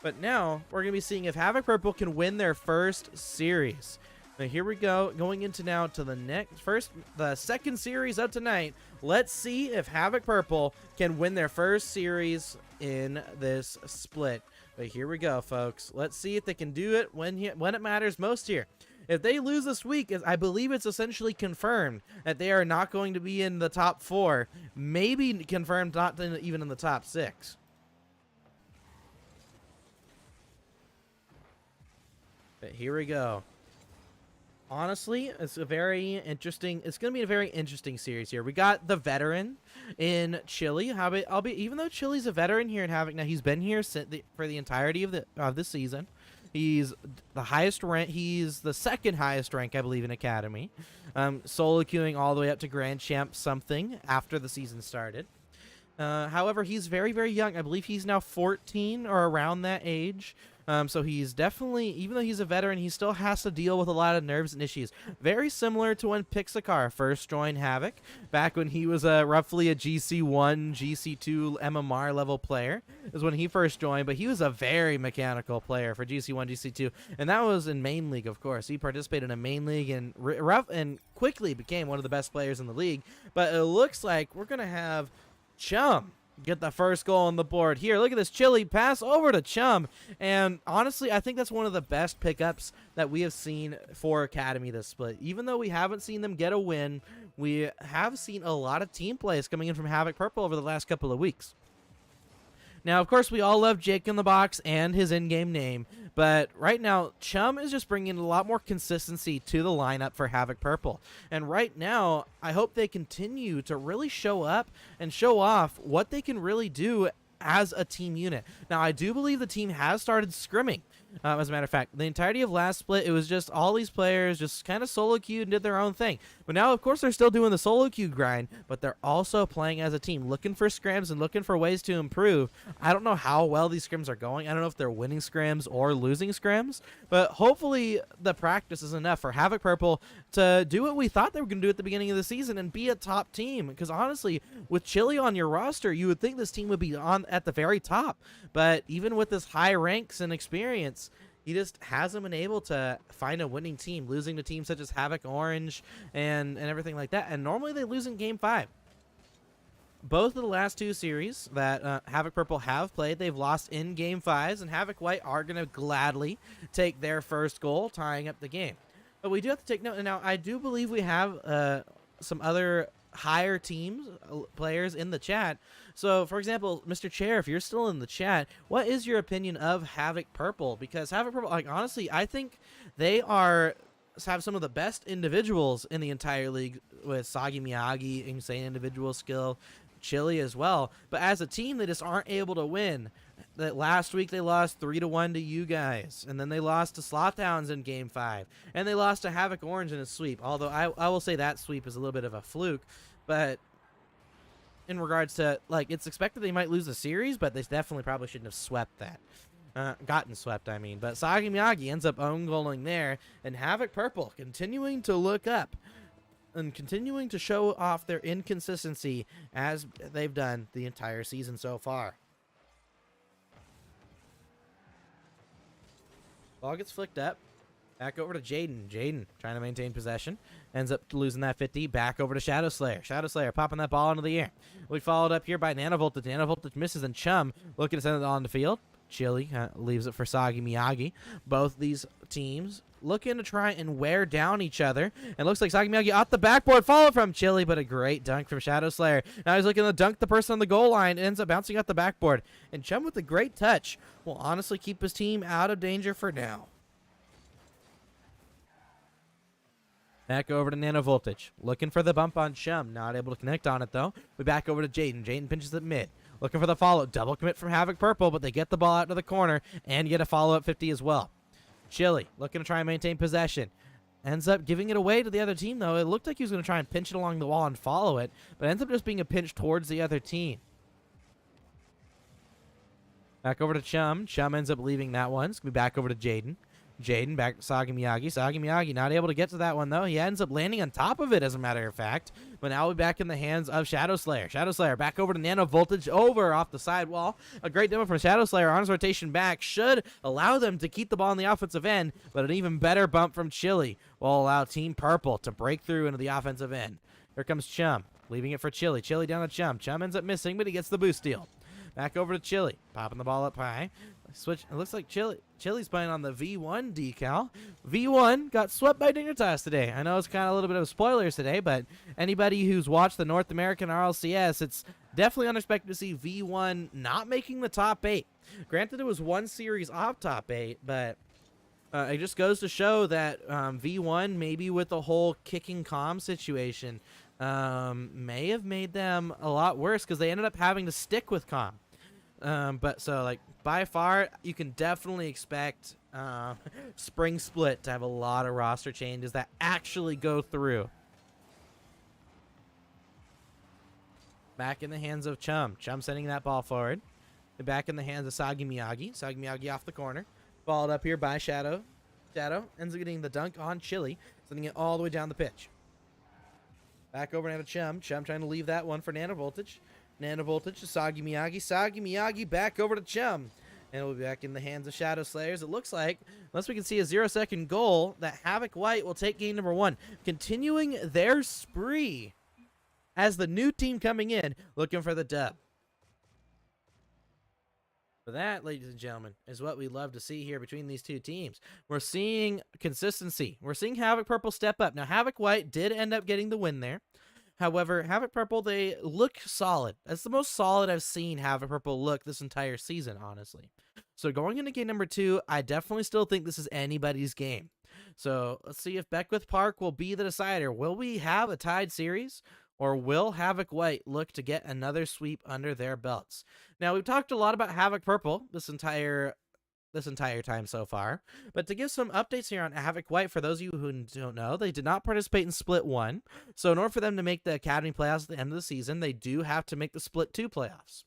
But now we're going to be seeing if Havoc Purple can win their first series. Now here we go, going into now to the second series of tonight. Let's see if Havoc Purple can win their first series in this split. But here we go, folks. Let's see if they can do it when it matters most here. If they lose this week, I believe it's essentially confirmed that they are not going to be in the top 4. Maybe confirmed not even in the top 6. But here we go. Honestly, it's going to be a very interesting series here. We got the veteran in Chili. Even though Chili's a veteran here in Havoc, now he's been here for the entirety of the season. He's the highest rank. He's the second highest rank, I believe, in Academy. Solo queuing all the way up to Grand Champ something after the season started. However, he's very, very young. I believe he's now 14 or around that age. So he's definitely, even though he's a veteran, he still has to deal with a lot of nerves and issues. Very similar to when Pixakar first joined Havoc, back when he was roughly a GC1, GC2 MMR level player, is when he first joined, but he was a very mechanical player for GC1, GC2, and that was in Main League, of course. He participated in a Main League and quickly became one of the best players in the league, but it looks like we're going to have Chum get the first goal on the board. Here, look at this Chili pass over to Chum. And honestly, I think that's one of the best pickups that we have seen for Academy this split. Even though we haven't seen them get a win, we have seen a lot of team plays coming in from Havoc Purple over the last couple of weeks. Now, of course, we all love Jake in the Box and his in-game name, but right now, Chum is just bringing a lot more consistency to the lineup for Havoc Purple. And right now, I hope they continue to really show up and show off what they can really do as a team unit. Now, I do believe the team has started scrimming. As a matter of fact, the entirety of last split, it was just all these players just kind of solo queued and did their own thing. But now, of course, they're still doing the solo queue grind, but they're also playing as a team, looking for scrims and looking for ways to improve. I don't know how well these scrims are going. I don't know if they're winning scrims or losing scrims, but hopefully the practice is enough for Havoc Purple to do what we thought they were going to do at the beginning of the season and be a top team. Because honestly, with Chili on your roster, you would think this team would be at the very top. But even with this high ranks and experience, he just hasn't been able to find a winning team, losing to teams such as Havoc Orange and everything like that. And normally they lose in Game 5. Both of the last two series that Havoc Purple have played, they've lost in Game 5s, and Havoc White are going to gladly take their first goal, tying up the game. But we do have to take note. And now, I do believe we have some other higher teams, players in the chat. So, for example, Mr. Chair, if you're still in the chat, what is your opinion of Havoc Purple? Because Havoc Purple, like, honestly, I think they have some of the best individuals in the entire league, with Sagi Miyagi, insane individual skill, Chili as well. But as a team, they just aren't able to win. That last week they lost 3-1 to you guys, and then they lost to Slothhounds in Game 5, and they lost to Havoc Orange in a sweep. Although I will say that sweep is a little bit of a fluke, but in regards to, like, it's expected they might lose the series, but they definitely probably shouldn't have swept that. Gotten swept, I mean. But Sagi Miyagi ends up own goaling there, and Havoc Purple continuing to look up and continuing to show off their inconsistency as they've done the entire season so far. Ball gets flicked up. Back over to Jaden. Jaden trying to maintain possession. Ends up losing that 50. Back over to Shadow Slayer. Shadow Slayer popping that ball into the air. We followed up here by Nanovoltage. Nanovoltage misses, and Chum looking to send it on the field. Chili leaves it for Sagi Miyagi. Both these teams looking to try and wear down each other. And looks like Sagi Miyagi off the backboard. Followed from Chili, but a great dunk from Shadow Slayer. Now he's looking to dunk the person on the goal line. It ends up bouncing off the backboard. And Chum with a great touch will honestly keep his team out of danger for now. Back over to Nanovoltage. Looking for the bump on Chum. Not able to connect on it, though. We back over to Jaden. Jaden pinches it mid. Looking for the follow. Double commit from Havoc Purple, but they get the ball out to the corner and get a follow-up 50 as well. Chili looking to try and maintain possession. Ends up giving it away to the other team, though. It looked like he was going to try and pinch it along the wall and follow it, but ends up just being a pinch towards the other team. Back over to Chum. Chum ends up leaving that one. It's going to be back over to Jaden. Jaden back to Sagi Miyagi. Sagi Miyagi not able to get to that one, though. He ends up landing on top of it, as a matter of fact. But now we're back in the hands of Shadow Slayer. Shadow Slayer back over to Nanovoltage, over off the sidewall. A great demo from Shadow Slayer on his rotation back should allow them to keep the ball on the offensive end, but an even better bump from Chili will allow Team Purple to break through into the offensive end. Here comes Chum, leaving it for Chili. Chili down to Chum. Chum ends up missing, but he gets the boost steal. Back over to Chili, popping the ball up high. Switch. It looks like Chili's playing on the V1 decal. V1 got swept by Dignitas today. I know it's kind of a little bit of spoilers today, but anybody who's watched the North American RLCS, it's definitely unexpected to see V1 not making the top 8. Granted, it was one series off top 8, but it just goes to show that V1, maybe with the whole kicking comm situation, may have made them a lot worse because they ended up having to stick with comm. But so, like, by far, you can definitely expect Spring Split to have a lot of roster changes that actually go through. Back in the hands of Chum. Chum sending that ball forward. Back in the hands of Sagi Miyagi. Sagi Miyagi off the corner. Followed up here by Shadow. Shadow ends up getting the dunk on Chili, sending it all the way down the pitch. Back over now to Chum. Chum trying to leave that one for Nanovoltage. Nanovoltage to Sagi Miyagi. Sagi Miyagi back over to Chum. And we'll be back in the hands of Shadow Slayers. It looks like, unless we can see a 0-second goal, that Havoc White will take game number 1. Continuing their spree as the new team coming in, looking for the dub. For that, ladies and gentlemen, is what we love to see here between these two teams. We're seeing consistency. We're seeing Havoc Purple step up. Now, Havoc White did end up getting the win there. However, Havoc Purple, they look solid. That's the most solid I've seen Havoc Purple look this entire season, honestly. So going into game number 2, I definitely still think this is anybody's game. So let's see if Beckwith Park will be the decider. Will we have a tied series, or will Havoc White look to get another sweep under their belts? Now, we've talked a lot about Havoc Purple this entire time so far, but to give some updates here on Havoc White, for those of you who don't know, they did not participate in Split 1, so in order for them to make the Academy playoffs at the end of the season, they do have to make the Split 2 playoffs.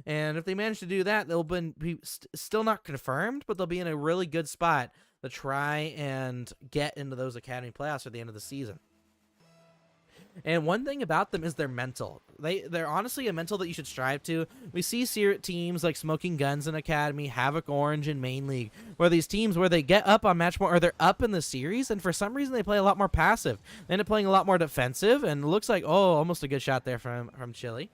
And if they manage to do that, they'll be still not confirmed, but they'll be in a really good spot to try and get into those Academy playoffs at the end of the season. And one thing about them is their mental. They're honestly a mental that you should strive to. We see teams like Smoking Guns in Academy, Havoc Orange in Main League, where these teams where they get up on match point, or they're up in the series, and for some reason they play a lot more passive. They end up playing a lot more defensive, and it looks like, oh, almost a good shot there from Chili.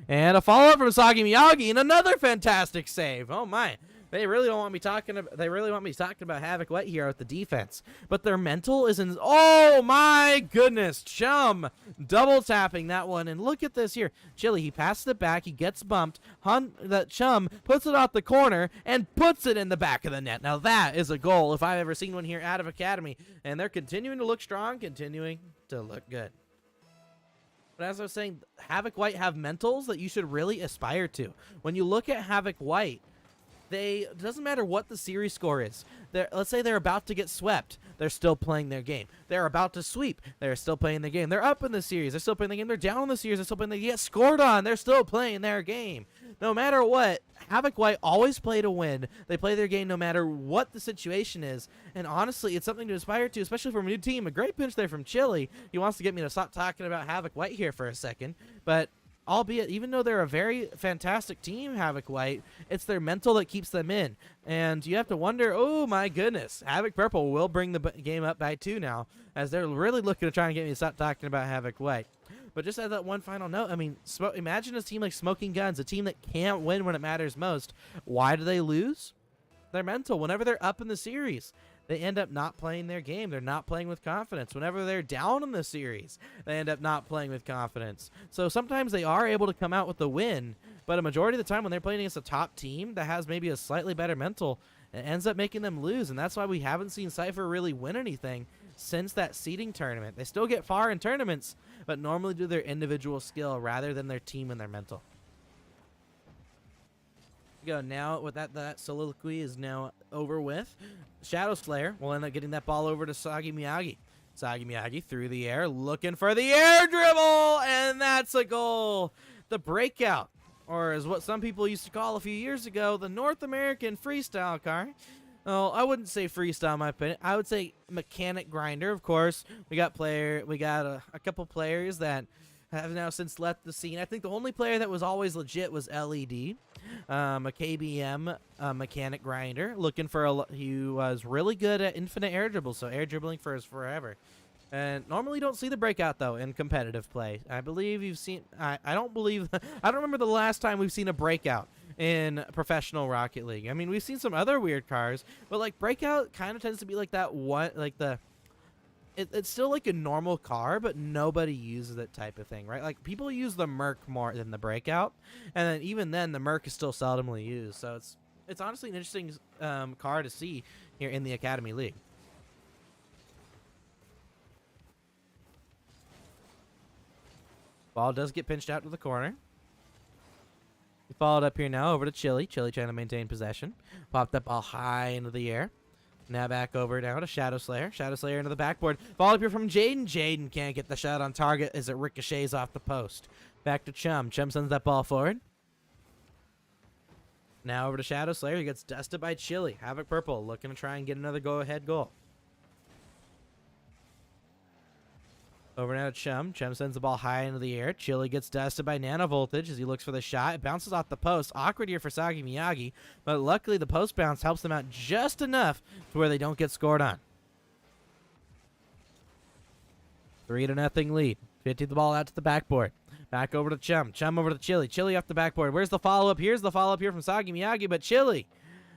And a follow-up from Sagi Miyagi, and another fantastic save. Oh, my. They really don't want me talking about. They really want me talking about Havoc White here with the defense, but their mental is in. Oh my goodness, Chum double tapping that one, and look at this here. Chili, he passes it back, he gets bumped. That Chum puts it off the corner and puts it in the back of the net. Now that is a goal if I've ever seen one here out of Academy, and they're continuing to look strong, continuing to look good. But as I was saying, Havoc White have mentals that you should really aspire to. When you look at Havoc White, it doesn't matter what the series score is. Let's say they're about to get swept. They're still playing their game. They're about to sweep. They're still playing their game. They're up in the series. They're still playing the game. They're down in the series. They're still playing the game. They get scored on. They're still playing their game. No matter what, Havoc White always play to win. They play their game no matter what the situation is. And honestly, it's something to aspire to, especially from a new team. A great pinch there from Chili. He wants to get me to stop talking about Havoc White here for a second. But albeit, even though they're a very fantastic team, Havoc White, it's their mental that keeps them in. And you have to wonder, oh my goodness, Havoc Purple will bring the game up by 2 now, as they're really looking to try and get me to stop talking about Havoc White. But just as that one final note, I mean, imagine a team like Smoking Guns, a team that can't win when it matters most. Why do they lose? Their mental. Whenever they're up in the series, they end up not playing their game. They're not playing with confidence. Whenever they're down in the series, they end up not playing with confidence. So sometimes they are able to come out with the win, but a majority of the time when they're playing against a top team that has maybe a slightly better mental, it ends up making them lose, and that's why we haven't seen Cypher really win anything since that seeding tournament. They still get far in tournaments, but normally do their individual skill rather than their team and their mental. Go now with that soliloquy is now over with. Shadow Slayer will end up getting that ball over to Sagi Miyagi. Sagi Miyagi through the air, looking for the air dribble, and that's a goal. The breakout, or as what some people used to call a few years ago, the North American freestyle car. Oh, I wouldn't say freestyle in my opinion. I would say mechanic grinder. Of course, we got a couple players that have now since left the scene. I think the only player that was always legit was LED, a KBM mechanic grinder, looking for he was really good at infinite air dribble, so air dribbling for his forever. And normally don't see the breakout though in competitive play. I believe you've seen. I don't remember the last time we've seen a breakout in professional Rocket League. I mean, we've seen some other weird cars, but like breakout kind of tends to be like that one, like it's still like a normal car, but nobody uses that type of thing, right? Like people use the Merc more than the breakout, and then even then the Merc is still seldomly used. So it's honestly an interesting car to see here in the Academy League. Ball does get pinched out to the corner. We followed up here now over to Chili. Chili trying to maintain possession. Popped that ball high into the air. Now back over now to Shadow Slayer. Shadow Slayer into the backboard. Ball up here from Jaden. Jaden can't get the shot on target as it ricochets off the post. Back to Chum. Chum sends that ball forward. Now over to Shadow Slayer. He gets dusted by Chili. Havoc Purple looking to try and get another go-ahead goal. Over now to Chum. Chum sends the ball high into the air. Chili gets dusted by Nano Voltage as he looks for the shot. It bounces off the post. Awkward here for Sagi Miyagi, but luckily the post bounce helps them out just enough to where they don't get scored on. 3-0 lead. 50 the ball out to the backboard. Back over to Chum. Chum over to Chili. Chili off the backboard. Where's the follow-up? Here's the follow-up here from Sagi Miyagi, but Chili.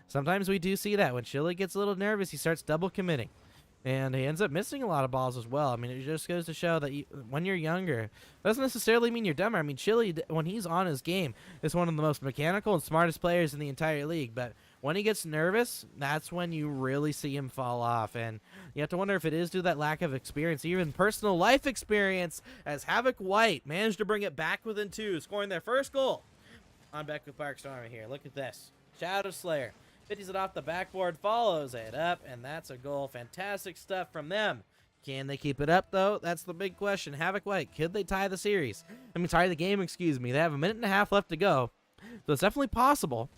Sometimes we do see that. When Chili gets a little nervous, he starts double committing. And he ends up missing a lot of balls as well. I mean, it just goes to show that when you're younger, doesn't necessarily mean you're dumber. I mean, Chili, when he's on his game, is one of the most mechanical and smartest players in the entire league. But when he gets nervous, that's when you really see him fall off. And you have to wonder if it is due to that lack of experience, even personal life experience, as Havoc White managed to bring it back within 2, scoring their first goal on Beck with Park Stormy here. Look at this. Shadow Slayer. 50s it off the backboard, follows it up, and that's a goal. Fantastic stuff from them. Can they keep it up, though? That's the big question. Havoc White, could they tie the series? Tie the game, excuse me. They have a minute and a half left to go, so it's definitely possible,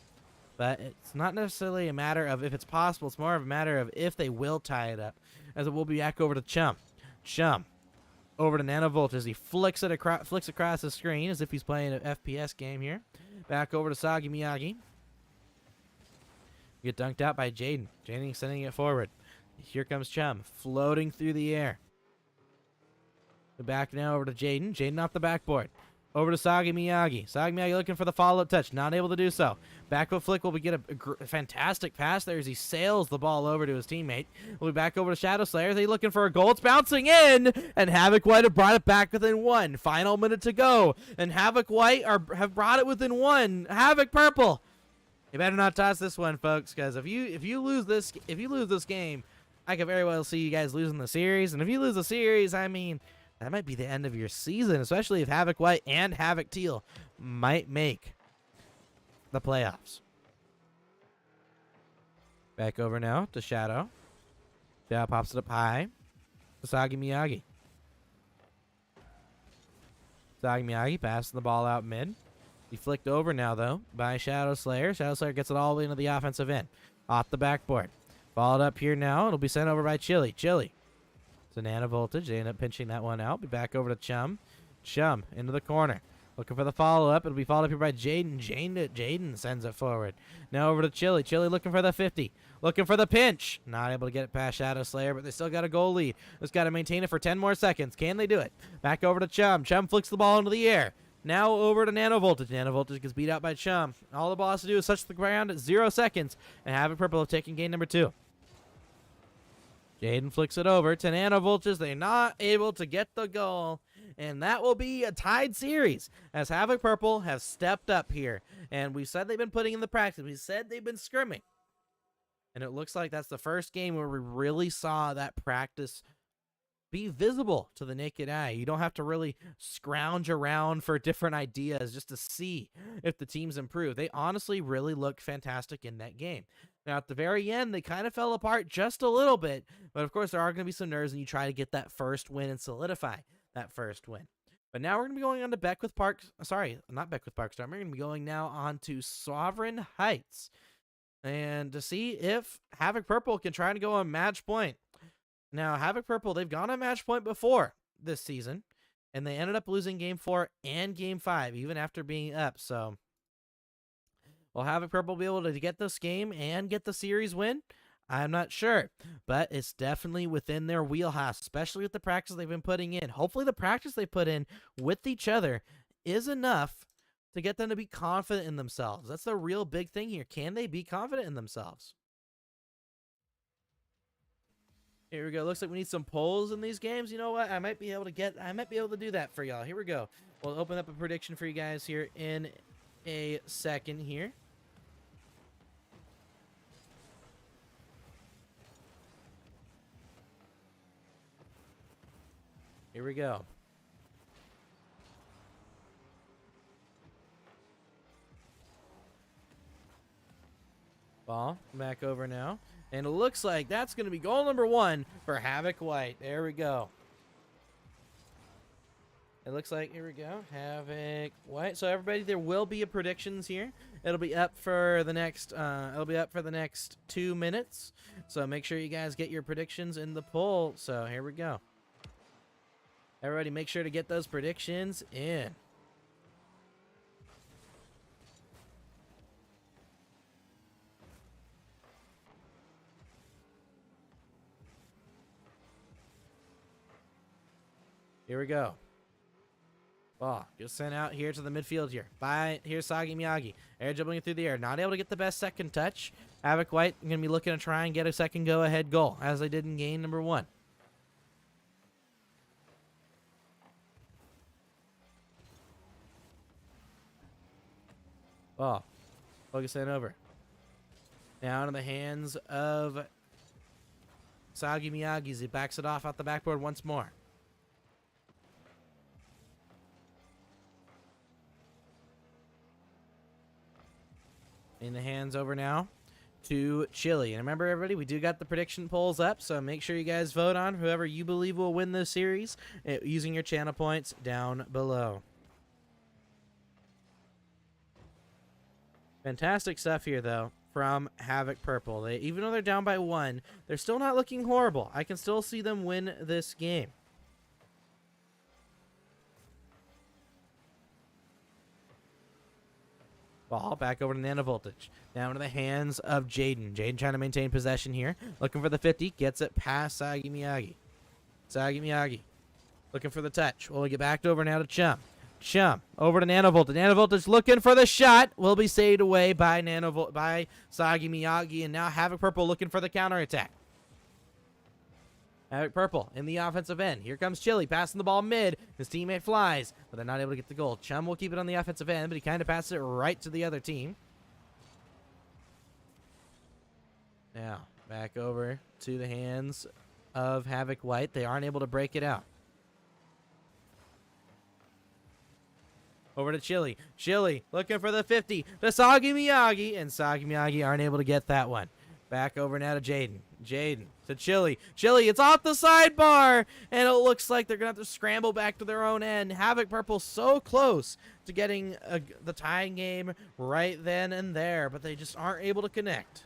but it's not necessarily a matter of if it's possible. It's more of a matter of if they will tie it up, as it will be back over to Chum. Chum over to Nano Voltage as he flicks across the screen as if he's playing an FPS game here. Back over to Sagi Miyagi. Get dunked out by Jaden. Jaden sending it forward. Here comes Chum, floating through the air. Back now over to Jaden. Jaden off the backboard. Over to Sagi Miyagi. Sagi Miyagi looking for the follow-up touch. Not able to do so. Back foot flick will get a fantastic pass there as he sails the ball over to his teammate. We'll be back over to Shadow Slayer. They looking for a goal. It's bouncing in, and Havoc White have brought it back within one. Final minute to go, and Havoc White have brought it within one. Havoc Purple, you better not toss this one, folks, because if you lose this game, I could very well see you guys losing the series. And if you lose the series, I mean, that might be the end of your season, especially if Havoc White and Havoc Teal might make the playoffs. Back over now to Shadow. Shadow pops it up high to Sagi Miyagi. Sagi Miyagi passing the ball out mid. He flicked over now, though, by Shadow Slayer. Shadow Slayer gets it all the way into the offensive end. Off the backboard. Followed up here now. It'll be sent over by Chili. Chili. It's a Nano Voltage. They end up pinching that one out. Be back over to Chum. Chum into the corner. Looking for the follow-up. It'll be followed up here by Jaden. Jaden sends it forward. Now over to Chili. Chili looking for the 50. Looking for the pinch. Not able to get it past Shadow Slayer, but they still got a goal lead. Just got to maintain it for 10 more seconds. Can they do it? Back over to Chum. Chum flicks the ball into the air. Now over to Nano Voltage. Nano Voltage gets beat out by Chum. All the ball has to do is touch the ground at 0 seconds, and Havoc Purple have taken game number 2. Jaden flicks it over to Nano Voltage. They're not able to get the goal, and that will be a tied series as Havoc Purple have stepped up here. And we said they've been putting in the practice. We said they've been scrimming. And it looks like that's the first game where we really saw that practice be visible to the naked eye. You don't have to really scrounge around for different ideas just to see if the team's improved. They honestly really looked fantastic in that game. Now, at the very end, they kind of fell apart just a little bit, but of course, there are going to be some nerves, and you try to get that first win and solidify that first win. But now we're going to be going on to Beckwith Park. Sorry, not Beckwith Park Storm. We're going to be going now on to Sovereign Heights, and to see if Havoc Purple can try to go on match point. Now, Havoc Purple, they've gone on match point before this season, and they ended up losing Game 4 and Game 5, even after being up. So, will Havoc Purple be able to get this game and get the series win? I'm not sure, but it's definitely within their wheelhouse, especially with the practice they've been putting in. Hopefully, the practice they put in with each other is enough to get them to be confident in themselves. That's the real big thing here. Can they be confident in themselves? Here we go. Looks like we need some polls in these games. You know what? I might be able to do that for y'all. Here we go. We'll open up a prediction for you guys here in a second here. Here we go. Ball back over now. And it looks like that's going to be goal number 1 for Havoc White. There we go. It looks like, here we go, Havoc White. So everybody, there will be a predictions here. It'll be up for the next 2 minutes. So make sure you guys get your predictions in the poll. So here we go. Everybody make sure to get those predictions in. Here we go. Ball just sent out here to the midfield here. Here's Sagi Miyagi. Air dribbling it through the air. Not able to get the best second touch. Havoc White going to be looking to try and get a second go-ahead goal, as they did in game number 1. Ball. Focus in over. Now into the hands of Sagi Miyagi as he backs it off out the backboard once more. In the hands over now to Chili. And remember, everybody, we do got the prediction polls up, so make sure you guys vote on whoever you believe will win this series using your channel points down below. Fantastic stuff here, though, from Havoc Purple. Even though they're down by 1, they're still not looking horrible. I can still see them win this game. Ball back over to Nano Voltage. Down to the hands of Jaden. Jaden trying to maintain possession here. Looking for the 50. Gets it past Sagi Miyagi. Sagi Miyagi looking for the touch. Well, we get back over now to Chum. Chum over to Nanovoltage. Nanovoltage looking for the shot. Will be saved away by by Sagi Miyagi. And now Havoc Purple looking for the counterattack. Havoc Purple in the offensive end. Here comes Chili passing the ball mid. His teammate flies, but they're not able to get the goal. Chum will keep it on the offensive end, but he kind of passes it right to the other team. Now, back over to the hands of Havoc White. They aren't able to break it out. Over to Chili. Chili looking for the 50 to Sagi Miyagi, and Sagi Miyagi aren't able to get that one. Back over now to Jaden. Jaden to Chili. Chili, it's off the sidebar, and it looks like they're going to have to scramble back to their own end. Havoc Purple so close to getting the tying game right then and there, but they just aren't able to connect.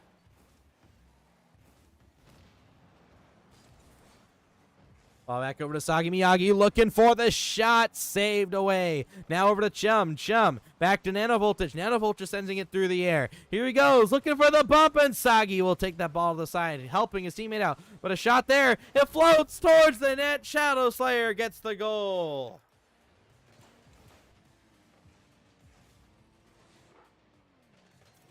Ball back over to Sagi Miyagi, looking for the shot, saved away. Now over to Chum. Chum back to Nanovoltage. Nanovoltage sending it through the air. Here he goes, looking for the bump, and Sagi will take that ball to the side, helping his teammate out. But a shot there, it floats towards the net. Shadow Slayer gets the goal.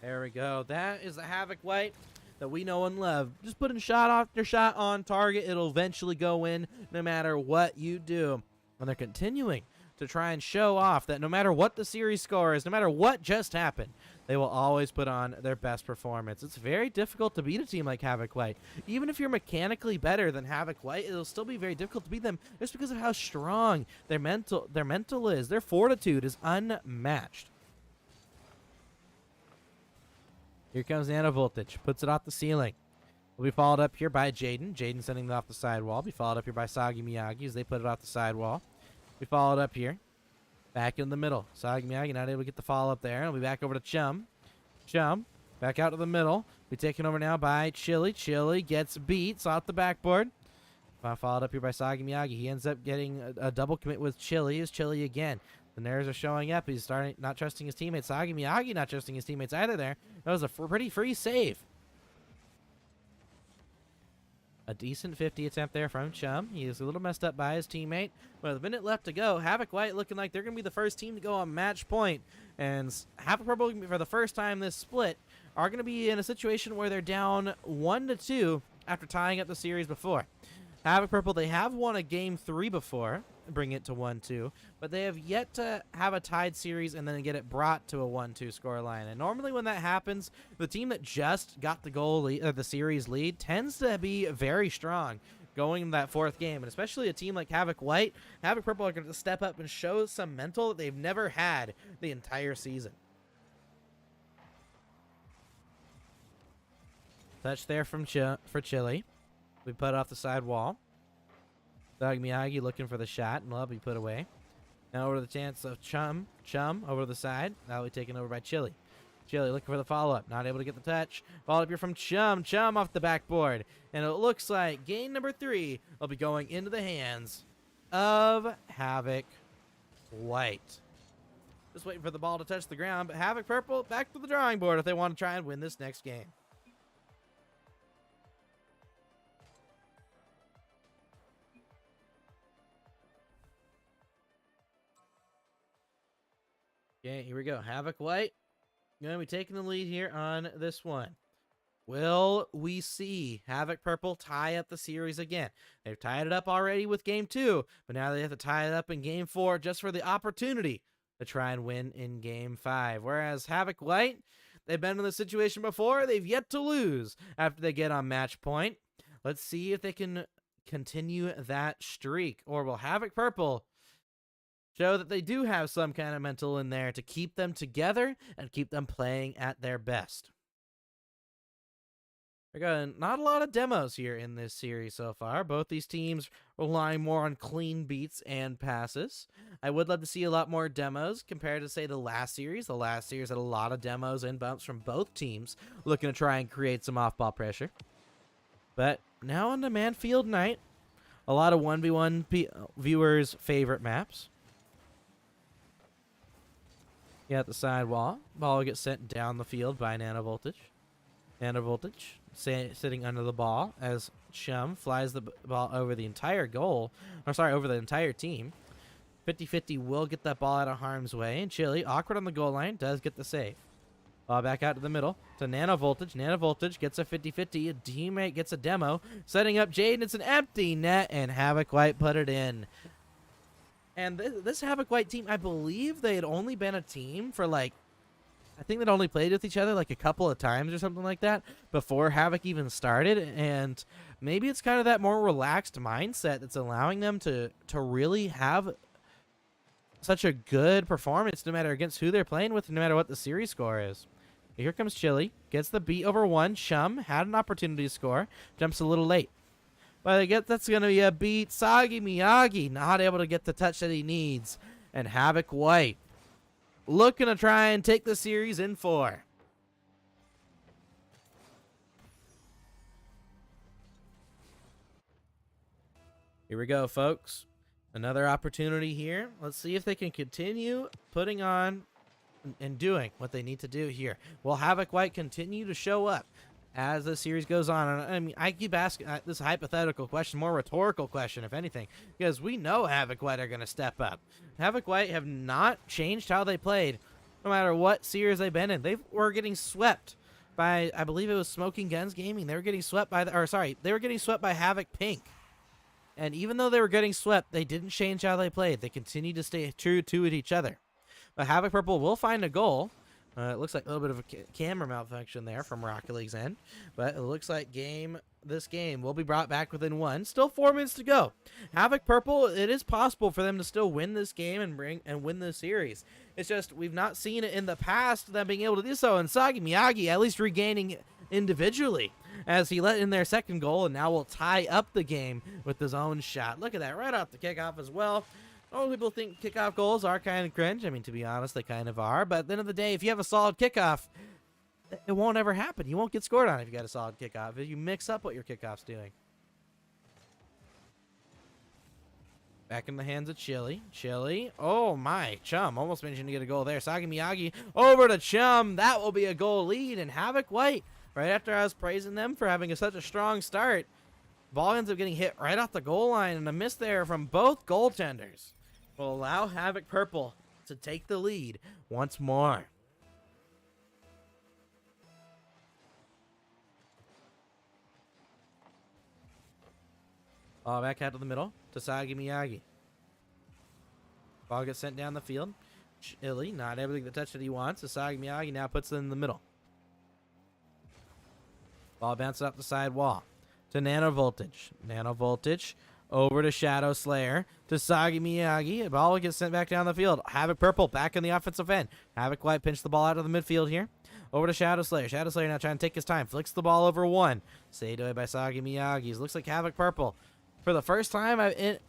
There we go. That is the Havoc White that we know and love. Just putting shot after shot on target. It'll eventually go in no matter what you do. And they're continuing to try and show off that no matter what the series score is, no matter what just happened, they will always put on their best performance. It's very difficult to beat a team like Havoc White. Even if you're mechanically better than Havoc White, it'll still be very difficult to beat them just because of how strong their mental is. Their fortitude is unmatched. Here comes Nanovoltage. Puts it off the ceiling. Will be followed up here by Jaden. Jaden sending it off the sidewall. Be followed up here by Sagi Miyagi as they put it off the sidewall. Be followed up here. Back in the middle. Sagi Miyagi not able to get the follow up there. We'll be back over to Chum. Chum. Back out to the middle. Be taken over now by Chili. Chili gets beat. Off the backboard. Followed up here by Sagi Miyagi. He ends up getting a double commit with Chili. Is Chili again. The Nares are showing up. He's starting not trusting his teammates. Sagi Miyagi not trusting his teammates either there. That was a pretty free save. A decent 50 attempt there from Chum. He is a little messed up by his teammate. But with a minute left to go, Havoc White looking like they're going to be the first team to go on match point. And Havoc Purple, for the first time this split, are going to be in a situation where they're down 1-2 after tying up the series before. Havoc Purple, they have won a game 3 before, bring it to 1-2, but they have yet to have a tied series and then get it brought to a 1-2 scoreline. And normally when that happens, the team that just got the goal lead, the series lead tends to be very strong going in that fourth game, and especially a team like Havoc White. Havoc Purple are going to step up and show some mental that they've never had the entire season. Touch there from for Chili. We put it off the side wall. Sagi Miyagi looking for the shot, and will be put away. Now over to the chance of Chum. Chum over the side. Now we taken over by Chili. Chili looking for the follow-up. Not able to get the touch. Ball up here from Chum. Chum off the backboard. And it looks like game number 3 will be going into the hands of Havoc White. Just waiting for the ball to touch the ground, but Havoc Purple back to the drawing board if they want to try and win this next game. Okay, here we go. Havoc White going to be taking the lead here on this one. Will we see Havoc Purple tie up the series again? They've tied it up already with game 2, but now they have to tie it up in game 4 just for the opportunity to try and win in game 5. Whereas Havoc White, they've been in this situation before. They've yet to lose after they get on match point. Let's see if they can continue that streak. Or will Havoc Purple show that they do have some kind of mental in there to keep them together and keep them playing at their best? Again, not a lot of demos here in this series so far. Both these teams relying more on clean beats and passes. I would love to see a lot more demos compared to, say, the last series. The last series had a lot of demos and bumps from both teams looking to try and create some off-ball pressure. But now on the Manfield night, a lot of 1v1 viewers' favorite maps. At the sidewall. Ball gets sent down the field by Nanovoltage. Nanovoltage sitting under the ball as Chum flies the ball over the entire goal. Or sorry, over the entire team. 50-50 will get that ball out of harm's way. And Chili, awkward on the goal line, does get the save. Ball back out to the middle to Nano Voltage. Nano Voltage gets a 50-50. A teammate gets a demo. Setting up Jaden. It's an empty net, and Havoc White put it in. And this Havoc White team, I believe they had only been a team for like, I think they'd only played with each other like a couple of times or something like that before Havoc even started. And maybe it's kind of that more relaxed mindset that's allowing them to really have such a good performance no matter against who they're playing with, no matter what the series score is. Here comes Chili. Gets the beat over one. Chum had an opportunity to score. Jumps a little late. But I guess that's going to be a beat. Sagi Miyagi not able to get the touch that he needs. And Havoc White looking to try and take the series in 4. Here we go, folks. Another opportunity here. Let's see if they can continue putting on and doing what they need to do here. Will Havoc White continue to show up as the series goes on? And I mean, I keep asking this hypothetical question, more rhetorical question, if anything, because we know Havoc White are going to step up. Havoc White have not changed how they played, no matter what series they've been in. They were getting swept by, I believe it was Smoking Guns Gaming. They were getting swept by, they were getting swept by Havoc Pink. And even though they were getting swept, they didn't change how they played. They continued to stay true to each other. But Havoc Purple will find a goal. It looks like a little bit of a camera malfunction there from Rocket League's end. But it looks like this game will be brought back within 1. Still 4 minutes to go. Havoc Purple, it is possible for them to still win this game and win this series. It's just we've not seen it in the past, them being able to do so. And Sagi Miyagi at least regaining individually as he let in their second goal, and now will tie up the game with his own shot. Look at that, right off the kickoff as well. Most people think kickoff goals are kind of cringe. I mean, to be honest, they kind of are. But at the end of the day, if you have a solid kickoff, it won't ever happen. You won't get scored on if you got a solid kickoff. If you mix up what your kickoff's doing. Back in the hands of Chili. Chili. Oh, my. Chum almost managed to get a goal there. Sagi Miyagi over to Chum. That will be a goal lead. And Havoc White, right after I was praising them for having such a strong start, ball ends up getting hit right off the goal line. And a miss there from both goaltenders will allow Havoc Purple to take the lead once more. Ball back out to the middle to Sagi Miyagi. Ball gets sent down the field. Chili not able to get the touch that he wants. So Sagi Miyagi now puts it in the middle. Ball bounces up the side wall to Nano Voltage. Nano Voltage over to Shadow Slayer to Sagi Miyagi. The ball gets sent back down the field. Havoc Purple back in the offensive end. Havoc White pinched the ball out of the midfield here. Over to Shadow Slayer. Shadow Slayer now trying to take his time. Flicks the ball over one. Saved away by Sagi Miyagi. Looks like Havoc Purple, for the first time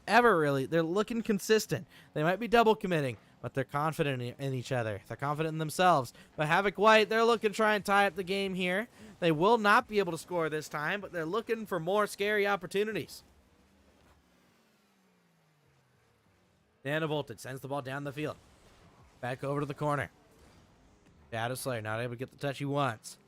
ever, really, they're looking consistent. They might be double committing, but they're confident in each other. They're confident in themselves. But Havoc White, they're looking to try and tie up the game here. They will not be able to score this time, but they're looking for more scary opportunities. Nano Voltage sends the ball down the field. Back over to the corner. Shadow Slayer not able to get the touch he wants.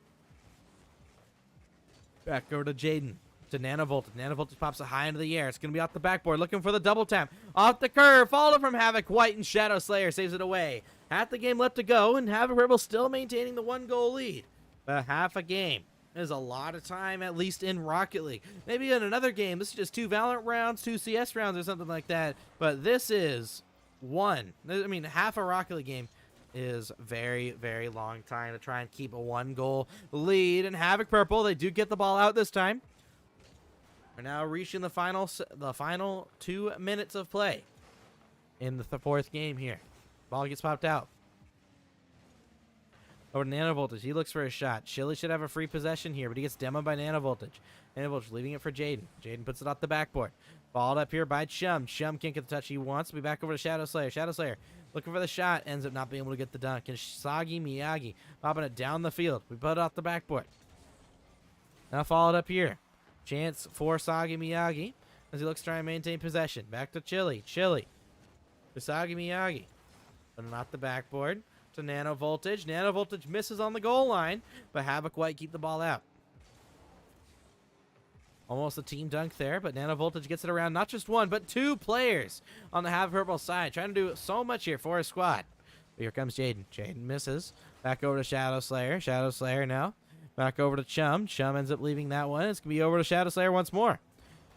Back over to Jaden. To Nano Voltage. Nano Voltage pops it high into the air. It's going to be off the backboard. Looking for the double tap. Off the curve. Followed from Havoc White, and Shadow Slayer saves it away. Half the game left to go, and Havoc Purple still maintaining the 1-goal lead. But half a game is a lot of time, at least in Rocket League. Maybe in another game, this is just 2 Valorant rounds, 2 CS rounds, or something like that. But this is 1. I mean, half a Rocket League game is very, very long time to try and keep a 1-goal lead. And Havoc Purple, they do get the ball out this time. We're now reaching the final 2 minutes of play in the 4th game here. Ball gets popped out. Over to Nano Voltage. He looks for a shot. Chili should have a free possession here, but he gets demoed by Nano Voltage. Nano Voltage leaving it for Jaden. Jaden puts it off the backboard. Balled up here by Chum. Chum can't get the touch he wants. Be back over to Shadow Slayer. Shadow Slayer looking for the shot. Ends up not being able to get the dunk. And Sagi Miyagi popping it down the field. We put it off the backboard. Now followed up here. Chance for Sagi Miyagi as he looks to try and maintain possession. Back to Chili. Chili to Sagi Miyagi. But not the backboard. To Nano Voltage. Nano Voltage misses on the goal line, but Havoc White keep the ball out. Almost a team dunk there, but Nano Voltage gets it around not just one, but two players on the Havoc Purple side, trying to do so much here for his squad. But here comes Jaden. Jaden misses. Back over to Shadow Slayer. Shadow Slayer now. Back over to Chum. Chum ends up leaving that one. It's going to be over to Shadow Slayer once more.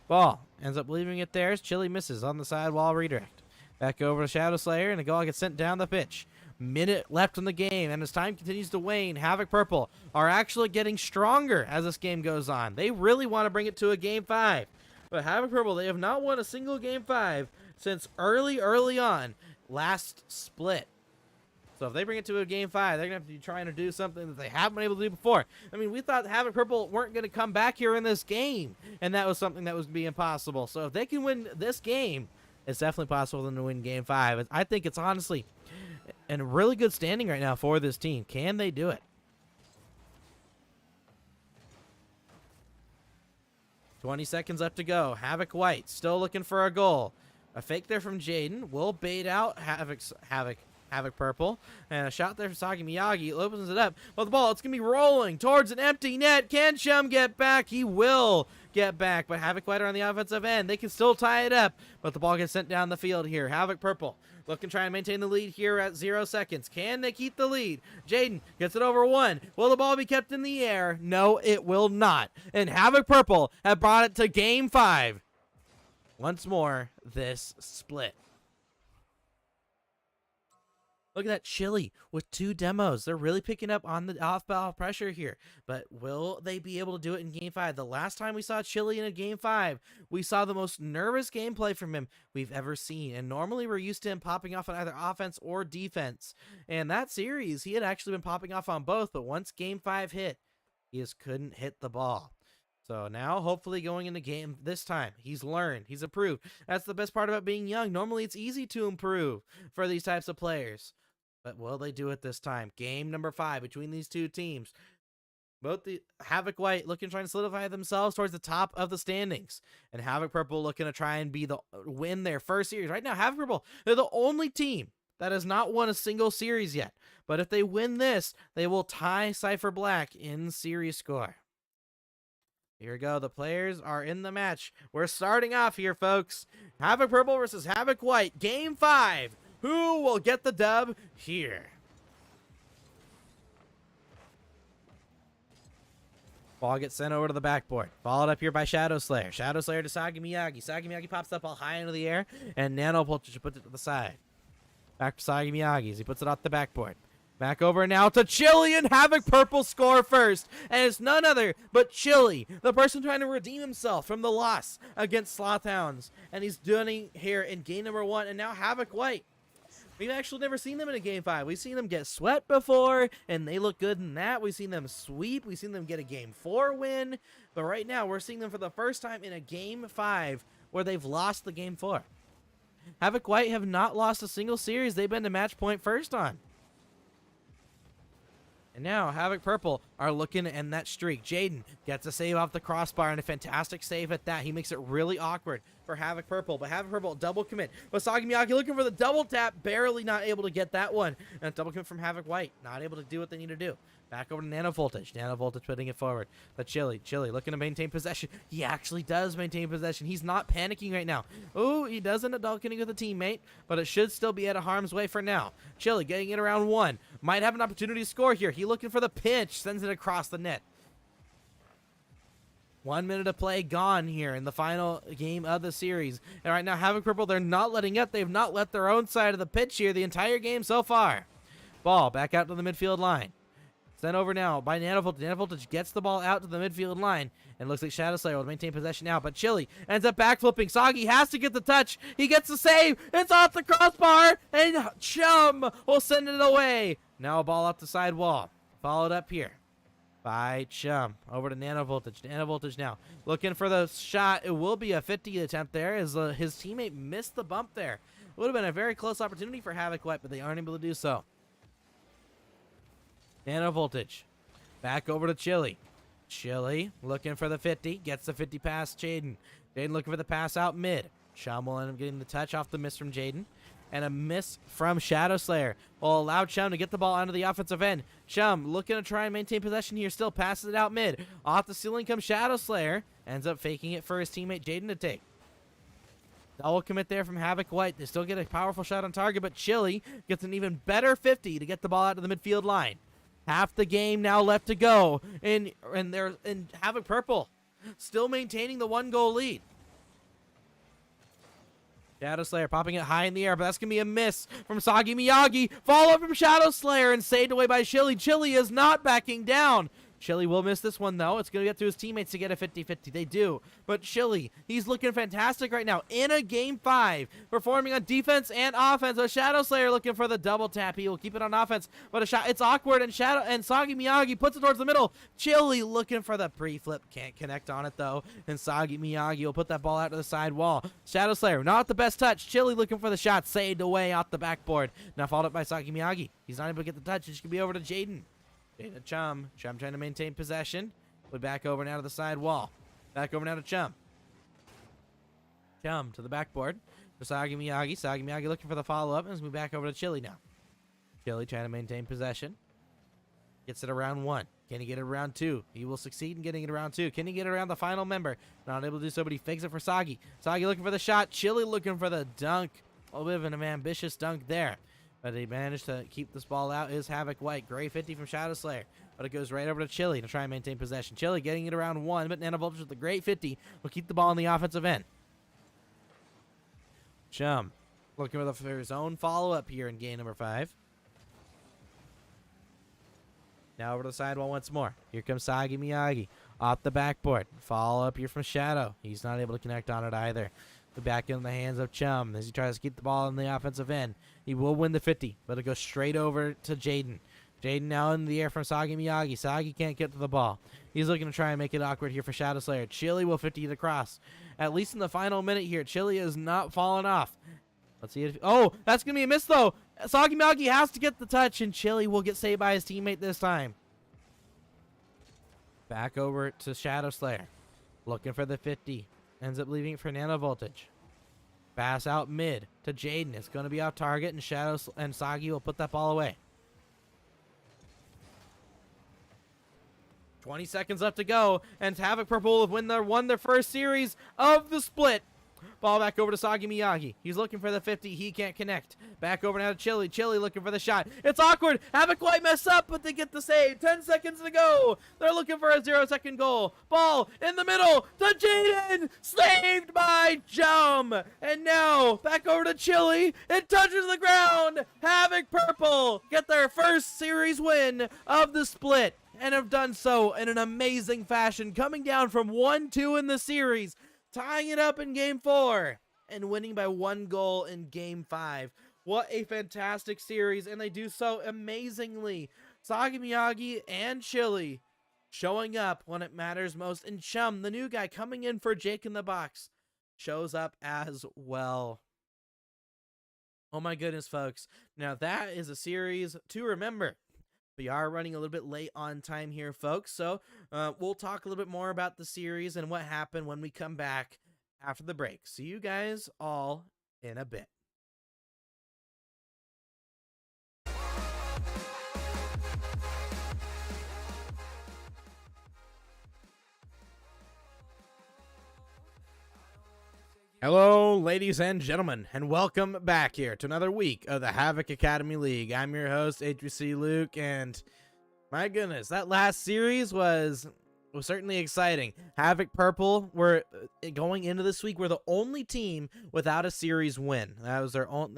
Ball ends up leaving it there as Chili misses on the sidewall redirect. Back over to Shadow Slayer, and the ball gets sent down the pitch. Minute left in the game, and as time continues to wane, Havoc Purple are actually getting stronger as this game goes on. They really want to bring it to a Game 5. But Havoc Purple, they have not won a single Game 5 since early on last split. So if they bring it to a Game 5, they're going to have to be trying to do something that they haven't been able to do before. I mean, we thought Havoc Purple weren't going to come back here in this game, and that was something that was going to be impossible. So if they can win this game, it's definitely possible for them to win Game 5. I think it's honestly in a really good standing right now for this team. Can they do it? 20 seconds left to go. Havoc White still looking for a goal. A fake there from Jaden will bait out Havoc Purple, and a shot there from Sagi Miyagi opens it up. Well, the ball, it's going to be rolling towards an empty net. Can Chum get back? He will get back, but Havoc White are on the offensive end. They can still tie it up, but the ball gets sent down the field here. Havoc Purple looking to try and maintain the lead here at 0 seconds. Can they keep the lead? Jaden gets it over one. Will the ball be kept in the air? No, it will not. And Havoc Purple have brought it to Game 5. Once more, this split. Look at that Chili with 2 demos. They're really picking up on the off-ball pressure here. But will they be able to do it in Game 5? The last time we saw Chili in a Game 5, we saw the most nervous gameplay from him we've ever seen. And normally we're used to him popping off on either offense or defense. And that series, he had actually been popping off on both. But once Game 5 hit, he just couldn't hit the ball. So now, hopefully going into game this time, he's learned, he's improved. That's the best part about being young. Normally it's easy to improve for these types of players. But will they do it this time? Game number 5 between these two teams. Both the Havoc White looking to try and solidify themselves towards the top of the standings. And Havoc Purple looking to try and win their first series. Right now, Havoc Purple, they're the only team that has not won a single series yet. But if they win this, they will tie Cypher Black in series score. Here we go. The players are in the match. We're starting off here, folks. Havoc Purple versus Havoc White. Game 5. Who will get the dub here? Ball gets sent over to the backboard. Followed up here by Shadow Slayer. Shadow Slayer to Sagi Miyagi. Sagi Miyagi pops up all high into the air, and Nano Voltage puts it to the side. Back to Sagi Miyagi as he puts it off the backboard. Back over now to Chili, and Havoc Purple score first. And it's none other but Chili, the person trying to redeem himself from the loss against Slothhounds. And he's doing it here in game number 1, and now Havoc White. We've actually never seen them in a Game 5. We've seen them get swept before, and they look good in that. We've seen them sweep. We've seen them get a Game 4 win. But right now, we're seeing them for the first time in a Game 5 where they've lost the Game 4. Havoc White have not lost a single series they've been to match point first on. And now, Havoc Purple are looking to end that streak. Jaden gets a save off the crossbar, and a fantastic save at that. He makes it really awkward for Havoc Purple, but Havoc Purple double commit. Wasagi Miyagi looking for the double tap, barely not able to get that one. And a double commit from Havoc White, not able to do what they need to do. Back over to Nano Voltage. Nano Voltage putting it forward. But Chili looking to maintain possession. He actually does maintain possession. He's not panicking right now. Oh, he does end up ducking with a teammate, but it should still be out of harm's way for now. Chili getting it around 1. Might have an opportunity to score here. He looking for the pinch. Sends it across the net. 1 minute of play gone here in the final game of the series. And right now, Havoc Purple, they're not letting up. They've not let their own side of the pitch here the entire game so far. Ball back out to the midfield line. Sent over now by Nano Voltage. Nano Voltage gets the ball out to the midfield line. And looks like Shadow Slayer will maintain possession now. But Chili ends up backflipping. Sagi has to get the touch. He gets the save. It's off the crossbar. And Chum will send it away. Now a ball off the side wall. Followed up here by Chum. Over to Nano Voltage. Nano Voltage now looking for the shot. It will be a 50 attempt there as his teammate missed the bump there. Would have been a very close opportunity for Havoc White, but they aren't able to do so. Nano Voltage. Back over to Chili. Chili looking for the 50. Gets the 50 past Jaden. Jaden looking for the pass out mid. Chum will end up getting the touch off the miss from Jaden. and a miss from Shadow Slayer will allow Chum to get the ball onto the offensive end. Chum looking to try and maintain possession here, still passes it out mid. Off the ceiling comes Shadow Slayer, ends up faking it for his teammate Jaden to take. Double commit there from Havoc White. They still get a powerful shot on target, but Chili gets an even better 50 to get the ball out to the midfield line. Half the game now left to go, and Havoc Purple still maintaining the 1-goal lead. Shadow Slayer popping it high in the air, but that's going to be a miss from Sagi Miyagi. Follow up from Shadow Slayer and saved away by Chili. Chili is not backing down. Chili will miss this one, though. It's going to get to his teammates to get a 50-50. They do. But Chili, he's looking fantastic right now in a Game 5, performing on defense and offense. A Shadow Slayer looking for the double tap. He will keep it on offense, but a shot, it's awkward, and Sagi Miyagi puts it towards the middle. Chili looking for the pre-flip. Can't connect on it, though, and Sagi Miyagi will put that ball out to the side wall. Shadow Slayer, not the best touch. Chili looking for the shot, saved away off the backboard. Now followed up by Sagi Miyagi. He's not able to get the touch. It's going to be over to Jaden. Chum trying to maintain possession. We're back over now to the side wall. Back over now to Chum. Chum to the backboard for Sagi Miyagi. Sagi Miyagi looking for the follow-up, and let's move back over to Chili now. Chili trying to maintain possession. Gets it around 1. Can he get it around 2? He will succeed in getting it around 2. Can he get it around the final member? Not able to do so, but he fakes it for Sagi. Sagi looking for the shot. Chili looking for the dunk. A little bit of an ambitious dunk there. But he managed to keep this ball out is Havoc White. Gray 50 from Shadow Slayer. But it goes right over to Chili to try and maintain possession. Chili getting it around 1, but Nano Voltage with the great 50 will keep the ball on the offensive end. Chum looking for his own follow-up here in game number 5. Now over to the sidewall once more. Here comes Sagi Miyagi off the backboard. Follow-up here from Shadow. He's not able to connect on it either. Back in the hands of Chum as he tries to keep the ball on the offensive end. He will win the 50, but it goes straight over to Jaden. Jaden now in the air from Sagi Miyagi. Sagi can't get to the ball. He's looking to try and make it awkward here for Shadow Slayer. Chili will 50 it across. At least in the final minute here, Chili is not falling off. Let's see if... Oh, that's going to be a miss, though. Sagi Miyagi has to get the touch, and Chili will get saved by his teammate this time. Back over to Shadow Slayer. Looking for the 50. Ends up leaving it for Nano Voltage. Pass out mid to Jaden. It's going to be off target, and Shadow and Sagi will put that ball away. 20 seconds left to go, and Havoc Purple have won their first series of the split. Ball back over to Sagi Miyagi. He's looking for the 50. He can't connect. Back over now to Chili. Chili looking for the shot. It's awkward. Havoc White mess up, but they get the save. 10 seconds to go. They're looking for a 0-second goal. Ball in the middle to Jaden. Saved by Chum. And now back over to Chili. It touches the ground. Havoc Purple get their first series win of the split, and have done so in an amazing fashion, coming down from 1-2 in the series, tying it up in game 4, and winning by 1 goal in game 5. What a fantastic series, and they do so amazingly. Sagi Miyagi and Chili showing up when it matters most, and Chum, the new guy coming in for Jake in the Box, shows up as well. Oh my goodness, folks. Now that is a series to remember. We are running a little bit late on time here, folks, so we'll talk a little bit more about the series and what happened when we come back after the break. See you guys all in a bit. Hello, ladies and gentlemen, and welcome back here to another week of the Havoc Academy League. I'm your host, HBC Luke, and my goodness, that last series was certainly exciting. Havoc Purple were going into this week. We're the only team without a series win. That was their own.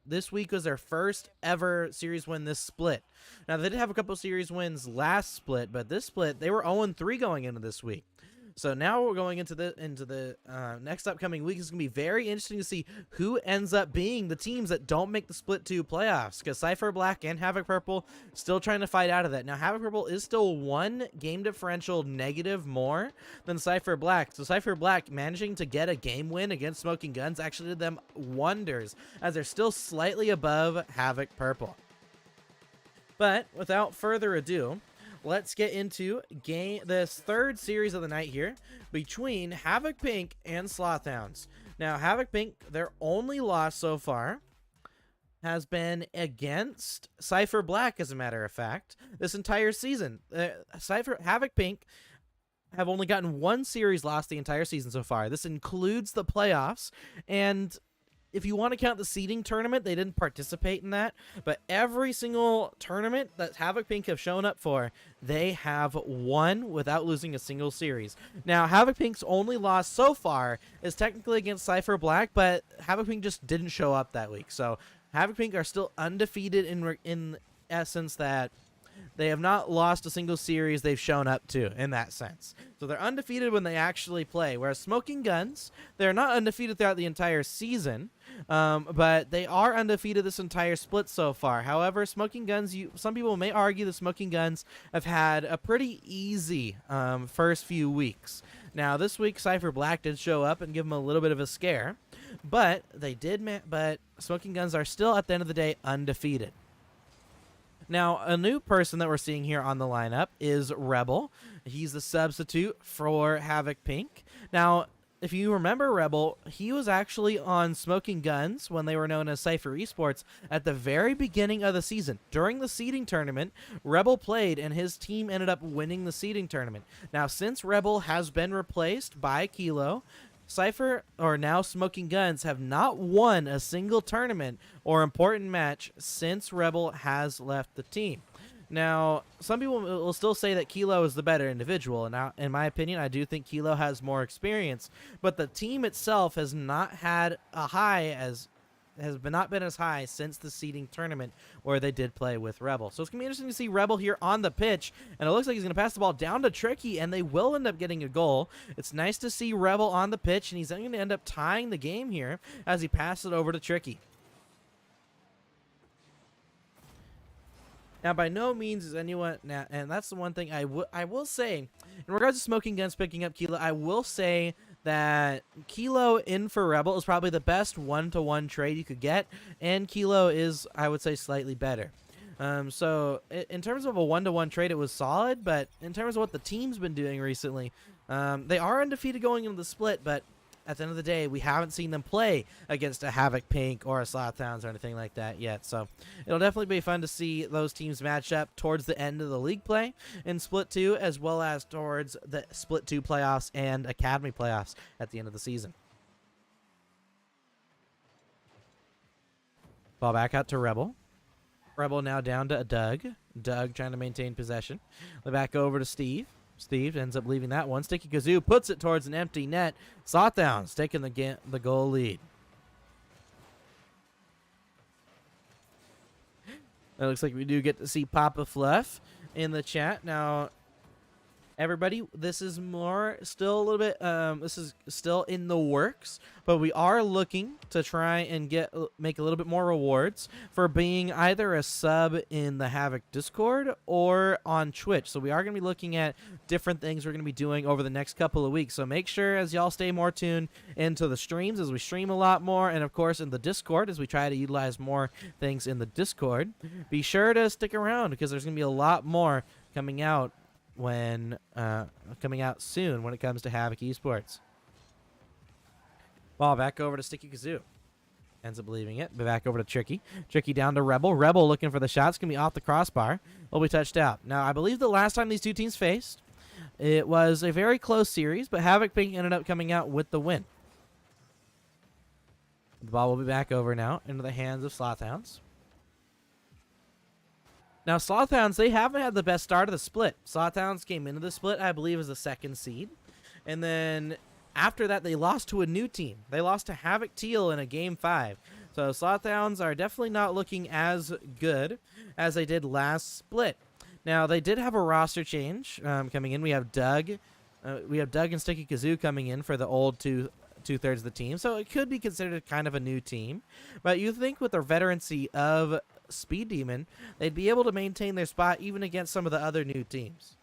This week was their first ever series win this split. Now they did have a couple series wins last split, but this split they were 0-3 going into this week. So now we're going into the next upcoming week. It's going to be very interesting to see who ends up being the teams that don't make the Split 2 playoffs, because Cypher Black and Havoc Purple still trying to fight out of that. Now, Havoc Purple is still 1 game differential negative more than Cypher Black. So Cypher Black managing to get a game win against Smoking Guns actually did them wonders, as they're still slightly above Havoc Purple. But without further ado, let's get into this third series of the night here between Havoc Pink and Slothhounds. Now, Havoc Pink, their only loss so far has been against Cypher Black, as a matter of fact, this entire season. Havoc Pink have only gotten one series loss the entire season so far. This includes the playoffs, and if you want to count the seeding tournament, they didn't participate in that, but every single tournament that Havoc Pink have shown up for, they have won without losing a single series. Now, Havoc Pink's only loss so far is technically against Cypher Black, but Havoc Pink just didn't show up that week, so Havoc Pink are still undefeated in essence that they have not lost a single series they've shown up to in that sense. So they're undefeated when they actually play. Whereas Smoking Guns, they're not undefeated throughout the entire season, but they are undefeated this entire split so far. However, Smoking Guns, some people may argue the Smoking Guns have had a pretty easy first few weeks. Now, this week, Cypher Black did show up and give them a little bit of a scare, but but Smoking Guns are still, at the end of the day, undefeated. Now, a new person that we're seeing here on the lineup is Rebel. He's the substitute for Havoc Pink. Now, if you remember Rebel, he was actually on Smoking Guns when they were known as Cypher Esports at the very beginning of the season. During the seeding tournament, Rebel played and his team ended up winning the seeding tournament. Now, since Rebel has been replaced by Kilo, Cypher, or now Smoking Guns, have not won a single tournament or important match since Rebel has left the team. Now, some people will still say that Kilo is the better individual, and now, in my opinion, I do think Kilo has more experience, but the team itself has not had a high not been as high since the seeding tournament where they did play with Rebel. So it's going to be interesting to see Rebel here on the pitch, and it looks like he's going to pass the ball down to Tricky, and they will end up getting a goal. It's nice to see Rebel on the pitch, and he's going to end up tying the game here as he passes it over to Tricky. Now, by no means is anyone now, and that's the one thing I will say in regards to Smoking Guns picking up Kilo. I will say that Kilo in for Rebel is probably the best one-to-one trade you could get, and Kilo is, I would say, slightly better. So in terms of a one-to-one trade, it was solid, but in terms of what the team's been doing recently, they are undefeated going into the split, but at the end of the day, we haven't seen them play against a Havoc Pink or a Slothhounds or anything like that yet. So it'll definitely be fun to see those teams match up towards the end of the league play in Split 2, as well as towards the Split 2 playoffs and Academy playoffs at the end of the season. Ball back out to Rebel. Rebel now down to Doug. Doug trying to maintain possession. Back over to Steve. Steve ends up leaving that one. Sticky Kazoo puts it towards an empty net. Sawdowns taking the goal lead. It looks like we do get to see Papa Fluff in the chat. Now, everybody, this is still a little bit, this is still in the works, but we are looking to try and make a little bit more rewards for being either a sub in the Havoc Discord or on Twitch. So we are going to be looking at different things we're going to be doing over the next couple of weeks. So make sure as y'all stay more tuned into the streams as we stream a lot more, and of course in the Discord as we try to utilize more things in the Discord. Be sure to stick around because there's going to be a lot more coming out coming out soon when it comes to Havoc Esports. Ball back over to Sticky Kazoo. Ends up leaving it. Back over to Tricky. Tricky down to Rebel. Rebel looking for the shot. It's going to be off the crossbar. Will be touched out. Now, I believe the last time these two teams faced, it was a very close series, but Havoc Pink ended up coming out with the win. The ball will be back over now into the hands of Slothhounds. Now, Slothhounds, they haven't had the best start of the split. Slothhounds came into the split, I believe, as the second seed. And then after that, they lost to a new team. They lost to Havoc Teal in a Game 5. So Slothhounds are definitely not looking as good as they did last split. Now, they did have a roster change coming in. We have Doug. And Sticky Kazoo coming in for the old two-thirds of the team. So it could be considered kind of a new team. But you think with the veterancy of Speed Demon, they'd be able to maintain their spot even against some of the other new teams.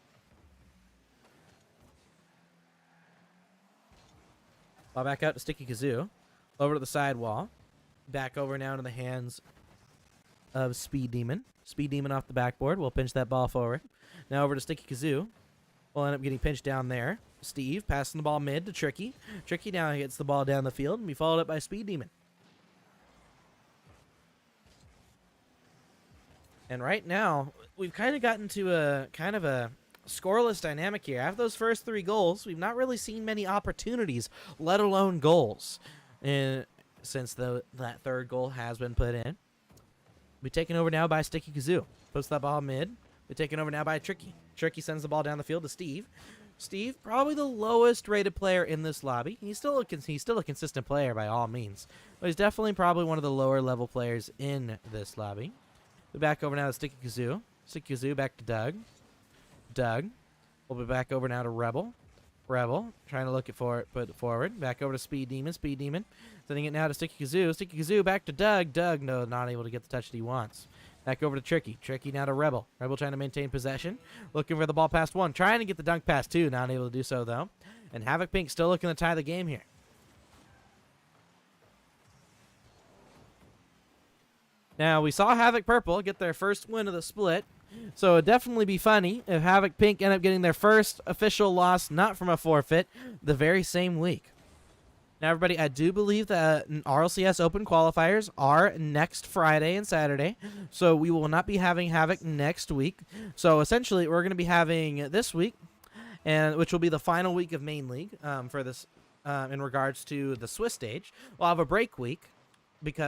Ball back out to Sticky Kazoo. Over to the sidewall. Back over now into the hands of Speed Demon. Speed Demon off the backboard. We'll pinch that ball forward. Now over to Sticky Kazoo. will end up getting pinched down there. Steve passing the ball mid to Tricky. Tricky now gets the ball down the field and be followed up by Speed Demon. And right now, we've kind of gotten to a kind of a scoreless dynamic here. After those first 3 goals, we've not really seen many opportunities, let alone goals, since that third goal has been put in. We're taken over now by Sticky Kazoo. Puts that ball mid. We're taken over now by Tricky. Tricky sends the ball down the field to Steve. Steve, probably the lowest rated player in this lobby. He's still a consistent player by all means, but he's definitely probably one of the lower level players in this lobby. We're back over now to Sticky Kazoo. Sticky Kazoo back to Doug. Doug. We'll be back over now to Rebel. Rebel trying to look it for it, put it forward. Back over to Speed Demon. Speed Demon sending it now to Sticky Kazoo. Sticky Kazoo back to Doug. Doug, no, not able to get the touch that he wants. Back over to Tricky. Tricky now to Rebel. Rebel trying to maintain possession. Looking for the ball past 1. Trying to get the dunk pass 2. Not able to do so, though. And Havoc Pink still looking to tie the game here. Now, we saw Havoc Purple get their first win of the split. So it'd definitely be funny if Havoc Pink end up getting their first official loss, not from a forfeit, the very same week. Now, everybody, I do believe that RLCS Open qualifiers are next Friday and Saturday, so we will not be having Havoc next week. So, essentially, we're going to be having this week, and which will be the final week of Main League for this in regards to the Swiss stage. We'll have a break week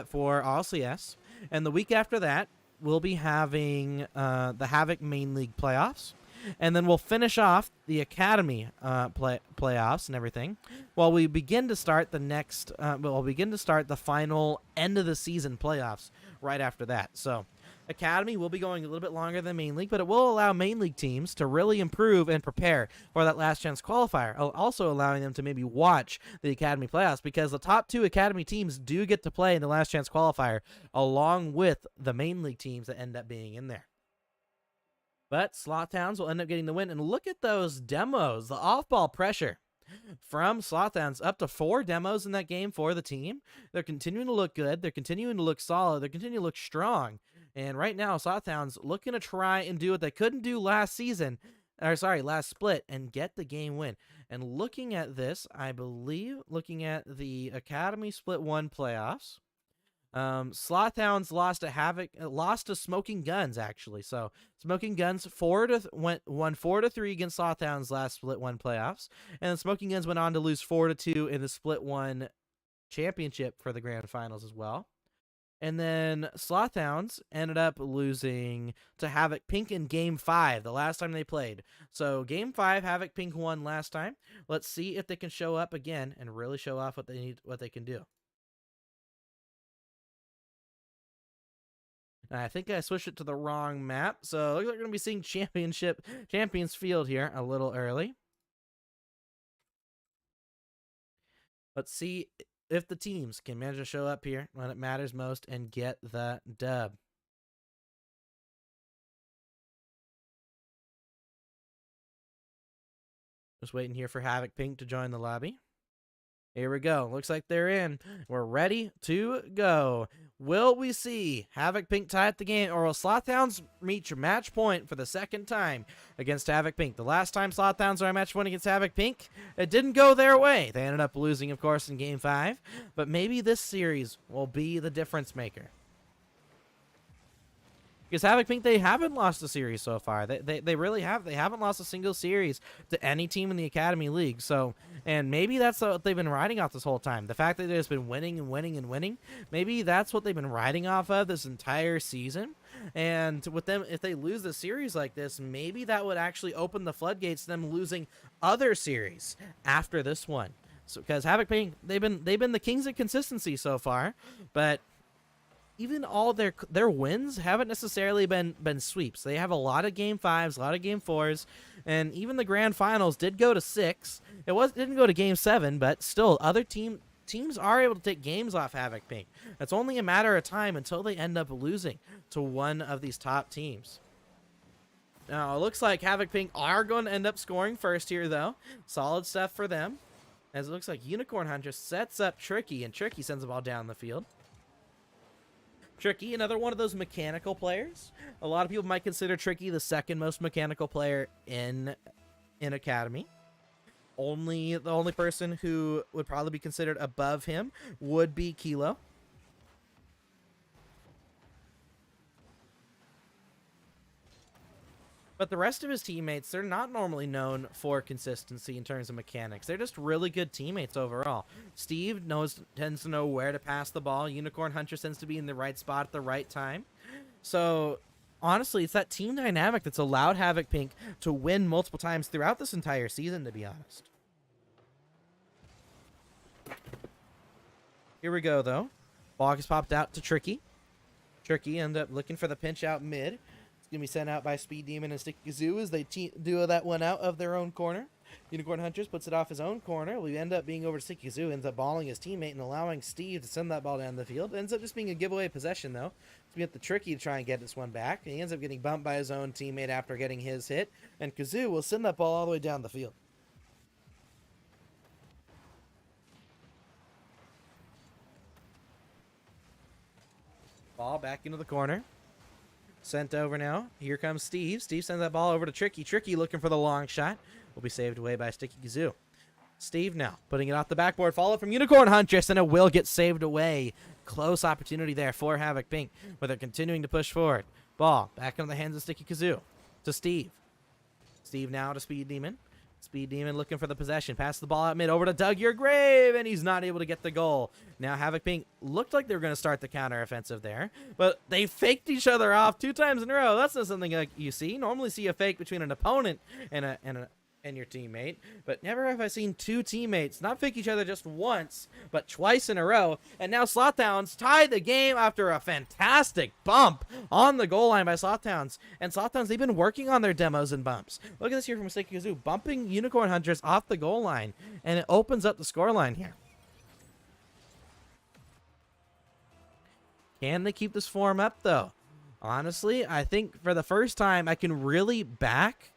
for RLCS, and the week after that, we'll be having the Havoc Main League playoffs. And then we'll finish off the Academy playoffs and everything while we begin to start the next the final end of the season playoffs right after that. So Academy will be going a little bit longer than Main League, but it will allow Main League teams to really improve and prepare for that last chance qualifier, also allowing them to maybe watch the Academy playoffs, because the top 2 Academy teams do get to play in the last chance qualifier along with the Main League teams that end up being in there. But Slothhounds will end up getting the win. And look at those demos. The off-ball pressure from Slothhounds. Up to 4 demos in that game for the team. They're continuing to look good. They're continuing to look solid. They're continuing to look strong. And right now, Slothhounds looking to try and do what they couldn't do last split, and get the game win. And looking at this, I believe, looking at the Academy Split 1 playoffs, Slothhounds lost to Smoking Guns, actually. So Smoking Guns won 4-3 against Slothhounds last Split 1 playoffs, and then Smoking Guns went on to lose 4-2 in the Split 1 championship for the grand finals as well. And then Slothhounds ended up losing to Havoc Pink in Game 5, the last time they played. So Game 5, Havoc Pink won last time. Let's see if they can show up again and really show off what they can do. I think I switched it to the wrong map, so it looks like we're going to be seeing Champions Field here a little early. Let's see if the teams can manage to show up here when it matters most and get the dub. Just waiting here for Havoc Pink to join the lobby. Here we go. Looks like they're in. We're ready to go. Will we see Havoc Pink tie up the game, or will Slothhounds reach match point for the second time against Havoc Pink? The last time Slothhounds were a match point against Havoc Pink, it didn't go their way. They ended up losing, of course, in Game 5. But maybe this series will be the difference maker. Because Havoc Pink, they haven't lost a series so far. They really have. They haven't lost a single series to any team in the Academy League. So, and maybe that's what they've been riding off this whole time. The fact that they've just been winning and winning and winning. Maybe that's what they've been riding off of this entire season. And with them, if they lose the series like this, maybe that would actually open the floodgates to them losing other series after this one. So, because Havoc Pink, they've been the kings of consistency so far, but even all their wins haven't necessarily been sweeps. They have a lot of Game 5s, a lot of Game 4s, and even the Grand Finals did go to 6. It didn't go to Game 7, but still, other teams are able to take games off Havoc Pink. It's only a matter of time until they end up losing to one of these top teams. Now, it looks like Havoc Pink are going to end up scoring first here, though. Solid stuff for them, as it looks like Unicorn Hunter sets up Tricky, and Tricky sends the ball down the field. Tricky, another one of those mechanical players. A lot of people might consider Tricky the second most mechanical player in in Academy. The only person who would probably be considered above him would be Kilo. But the rest of his teammates, they're not normally known for consistency in terms of mechanics. They're just really good teammates overall. Steve tends to know where to pass the ball. Unicorn Hunter tends to be in the right spot at the right time. So, honestly, it's that team dynamic that's allowed Havoc Pink to win multiple times throughout this entire season, to be honest. Here we go, though. Ball gets popped out to Tricky. Tricky ended up looking for the pinch out mid. It's going to be sent out by Speed Demon and Sticky Kazoo as they duo that one out of their own corner. Unicorn Hunters puts it off his own corner. We end up being over to Sticky Kazoo, ends up balling his teammate and allowing Steve to send that ball down the field. It ends up just being a giveaway possession, though. So we have the Tricky to try and get this one back. He ends up getting bumped by his own teammate after getting his hit. And Kazoo will send that ball all the way down the field. Ball back into the corner. Sent over now. Here comes Steve. Steve sends that ball over to Tricky. Tricky looking for the long shot. Will be saved away by Sticky Kazoo. Steve now putting it off the backboard. Follow from Unicorn Huntress, and it will get saved away. Close opportunity there for Havoc Pink, but they're continuing to push forward. Ball back into the hands of Sticky Kazoo. To Steve. Steve now to Speed Demon. Speed Demon looking for the possession. Pass the ball out mid over to Doug Your Grave, and he's not able to get the goal. Now Havoc Pink looked like they were going to start the counter offensive there, but they faked each other off 2 times in a row. That's not something like you see. Normally see a fake between an opponent and your teammate, but never have I seen 2 teammates not fake each other just once, but twice in a row. And now Slothhounds tied the game after a fantastic bump on the goal line by Slothhounds. And Slothhounds, they've been working on their demos and bumps. Look at this here from Sticky Kazoo, bumping Unicorn Hunters off the goal line, and it opens up the scoreline here. Can they keep this form up, though? Honestly, I think for the first time I can really back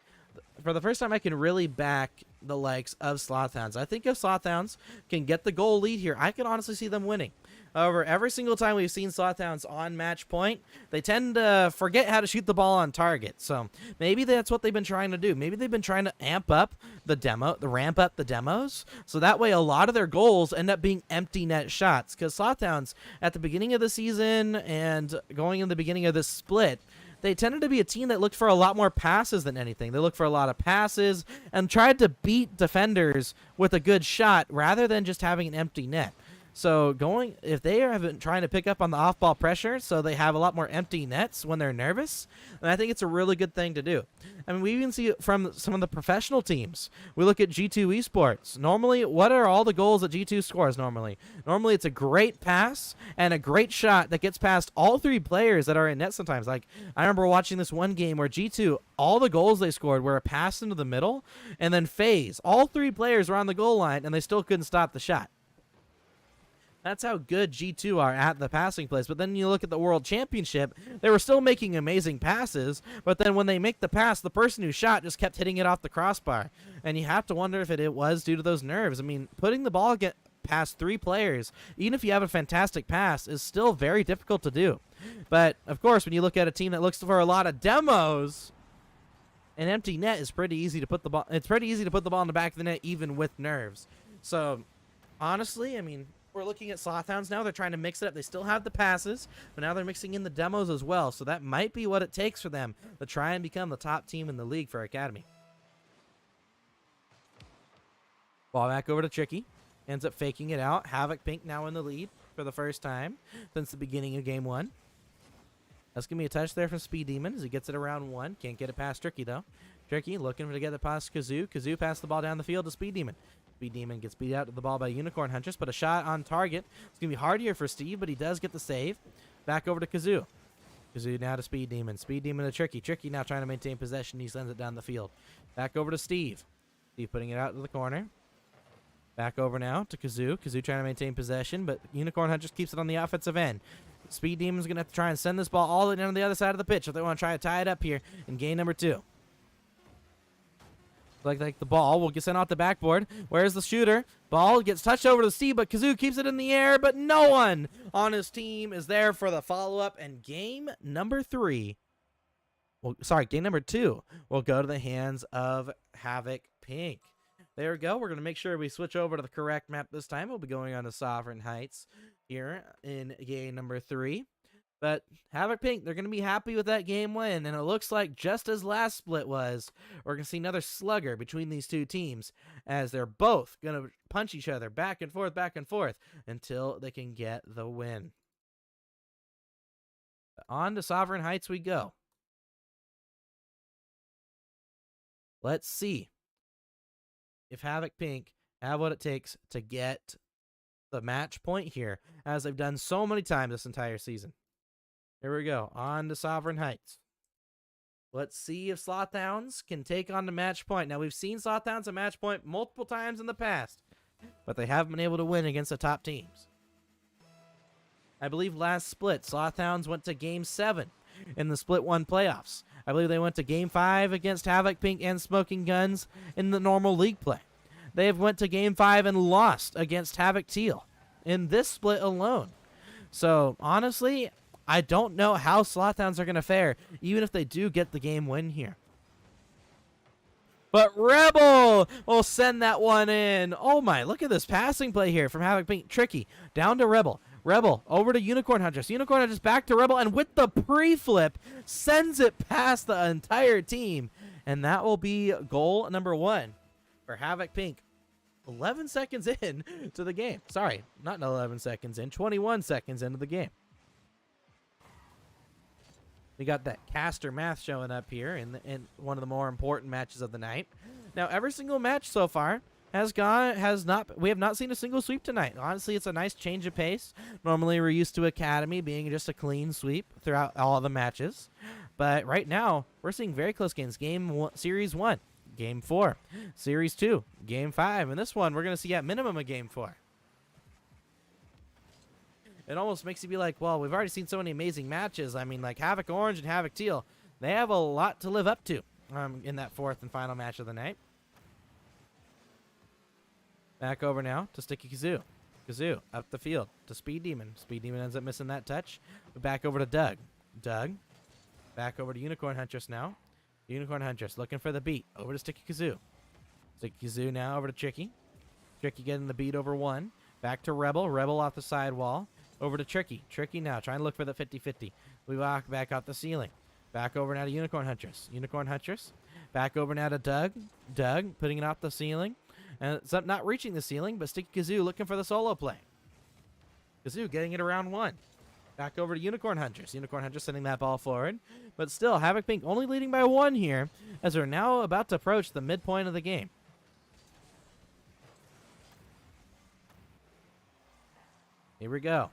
the likes of Slothhounds. I think if Slothhounds can get the goal lead here, I can honestly see them winning. However, every single time we've seen Slothhounds on match point, they tend to forget how to shoot the ball on target. So maybe that's what they've been trying to do. Maybe they've been trying to ramp up the demos. So that way a lot of their goals end up being empty net shots. Because Slothhounds, at the beginning of the season and going in the beginning of this split, they tended to be a team that looked for a lot more passes than anything. They looked for a lot of passes and tried to beat defenders with a good shot rather than just having an empty net. So if they have been trying to pick up on the off-ball pressure, so they have a lot more empty nets when they're nervous, then I think it's a really good thing to do. I mean, we even see it from some of the professional teams. We look at G2 Esports. Normally, what are all the goals that G2 scores normally? Normally, it's a great pass and a great shot that gets past all 3 players that are in net sometimes. Like, I remember watching this one game where G2, all the goals they scored were a pass into the middle and then phase. All 3 players were on the goal line, and they still couldn't stop the shot. That's how good G2 are at the passing plays. But then you look at the World Championship, they were still making amazing passes, but then when they make the pass, the person who shot just kept hitting it off the crossbar. And you have to wonder if it was due to those nerves. I mean, putting the ball past 3 players, even if you have a fantastic pass, is still very difficult to do. But, of course, when you look at a team that looks for a lot of demos, an empty net is pretty easy to put the ball. It's pretty easy to put the ball in the back of the net, even with nerves. So, honestly, I mean, we're looking at Slothhounds now. They're trying to mix it up. They still have the passes, but now they're mixing in the demos as well. So that might be what it takes for them to try and become the top team in the league for Academy. Ball back over to Tricky. Ends up faking it out. Havoc Pink now in the lead for the first time since the beginning of Game 1. That's going to be a touch there from Speed Demon as he gets it around 1. Can't get it past Tricky, though. Tricky looking to get it past Kazoo. Kazoo passed the ball down the field to Speed Demon. Speed Demon gets beat out to the ball by Unicorn Huntress, but a shot on target. It's going to be hard here for Steve, but he does get the save. Back over to Kazoo. Kazoo now to Speed Demon. Speed Demon to Tricky. Tricky now trying to maintain possession. He sends it down the field. Back over to Steve. Steve putting it out to the corner. Back over now to Kazoo. Kazoo trying to maintain possession, but Unicorn Huntress keeps it on the offensive end. Speed Demon's going to have to try and send this ball all the way down to the other side of the pitch if they want to try to tie it up here in game number 2. Like the ball will get sent off the backboard. Where's the shooter? Ball gets touched over to Steve, but Kazoo keeps it in the air, but no one on his team is there for the follow-up, and game number 3 well, sorry, game number 2 will go to the hands of Havoc Pink. There we go. We're going to make sure we switch over to the correct map this time. We'll be going on to Sovereign Heights here in game number 3. But Havoc Pink, they're going to be happy with that game win, and it looks like just as last split was, we're going to see another slugger between these two teams as they're both going to punch each other back and forth until they can get the win. On to Sovereign Heights we go. Let's see if Havoc Pink have what it takes to get the match point here, as they've done so many times this entire season. Here we go, on to Sovereign Heights. Let's see if Slothhounds can take on the match point. Now, we've seen Slothhounds at match point multiple times in the past, but they haven't been able to win against the top teams. I believe last split, Slothhounds went to Game 7 in the Split 1 playoffs. I believe they went to Game 5 against Havoc Pink and Smoking Guns in the normal league play. They have went to Game 5 and lost against Havoc Teal in this split alone. So, honestly, I don't know how Slothhounds are going to fare, even if they do get the game win here. But Rebel will send that one in. Oh my, look at this passing play here from Havoc Pink. Tricky, down to Rebel. Rebel over to Unicorn Huntress. Unicorn Huntress back to Rebel, and with the pre-flip, sends it past the entire team. And that will be goal number 1 for Havoc Pink. 11 seconds in to the game. Sorry, not 11 seconds in, 21 seconds into the game. We got that caster math showing up here in one of the more important matches of the night. Now, every single match so far we have not seen a single sweep tonight. Honestly, it's a nice change of pace. Normally, we're used to Academy being just a clean sweep throughout all the matches. But right now, we're seeing very close games. Series 1, Game 4. Series 2, Game 5. And this one, we're going to see at minimum a Game 4. It almost makes you be like, well, we've already seen so many amazing matches. I mean, like Havoc Orange and Havoc Teal, they have a lot to live up to in that 4th and final match of the night. Back over now to Sticky Kazoo. Kazoo up the field to Speed Demon. Speed Demon ends up missing that touch. Back over to Doug. Doug. Back over to Unicorn Huntress now. Unicorn Huntress looking for the beat. Over to Sticky Kazoo. Sticky Kazoo now over to Tricky. Tricky getting the beat over 1. Back to Rebel. Rebel off the sidewall. Over to Tricky. Tricky now trying to look for the 50-50. We walk back off the ceiling. Back over now to Unicorn Huntress. Unicorn Huntress. Back over now to Doug. Doug putting it off the ceiling. And it's up, not reaching the ceiling, but Sticky Kazoo looking for the solo play. Kazoo getting it around 1. Back over to Unicorn Huntress. Unicorn Huntress sending that ball forward. But still, Havoc Pink only leading by 1 here, as we're now about to approach the midpoint of the game. Here we go.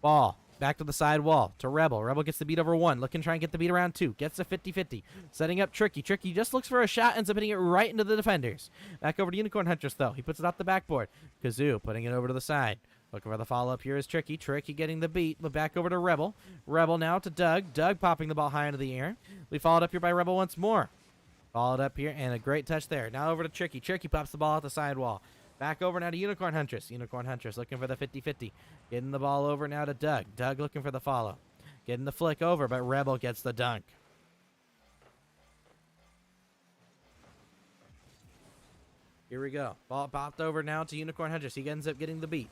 Ball. Back to the side wall. To Rebel. Rebel gets the beat over 1. Looking to try and get the beat around 2. Gets the 50-50. Setting up Tricky. Tricky just looks for a shot. Ends up hitting it right into the defenders. Back over to Unicorn Huntress, though. He puts it off the backboard. Kazoo putting it over to the side. Looking for the follow-up here is Tricky. Tricky getting the beat. But back over to Rebel. Rebel now to Doug. Doug popping the ball high into the air. We followed up here by Rebel once more. Followed up here, and a great touch there. Now over to Tricky. Tricky pops the ball off the sidewall. Back over now to Unicorn Huntress. Unicorn Huntress looking for the 50-50. Getting the ball over now to Doug. Doug looking for the follow. Getting the flick over, but Rebel gets the dunk. Here we go. Ball popped over now to Unicorn Huntress. He ends up getting the beat.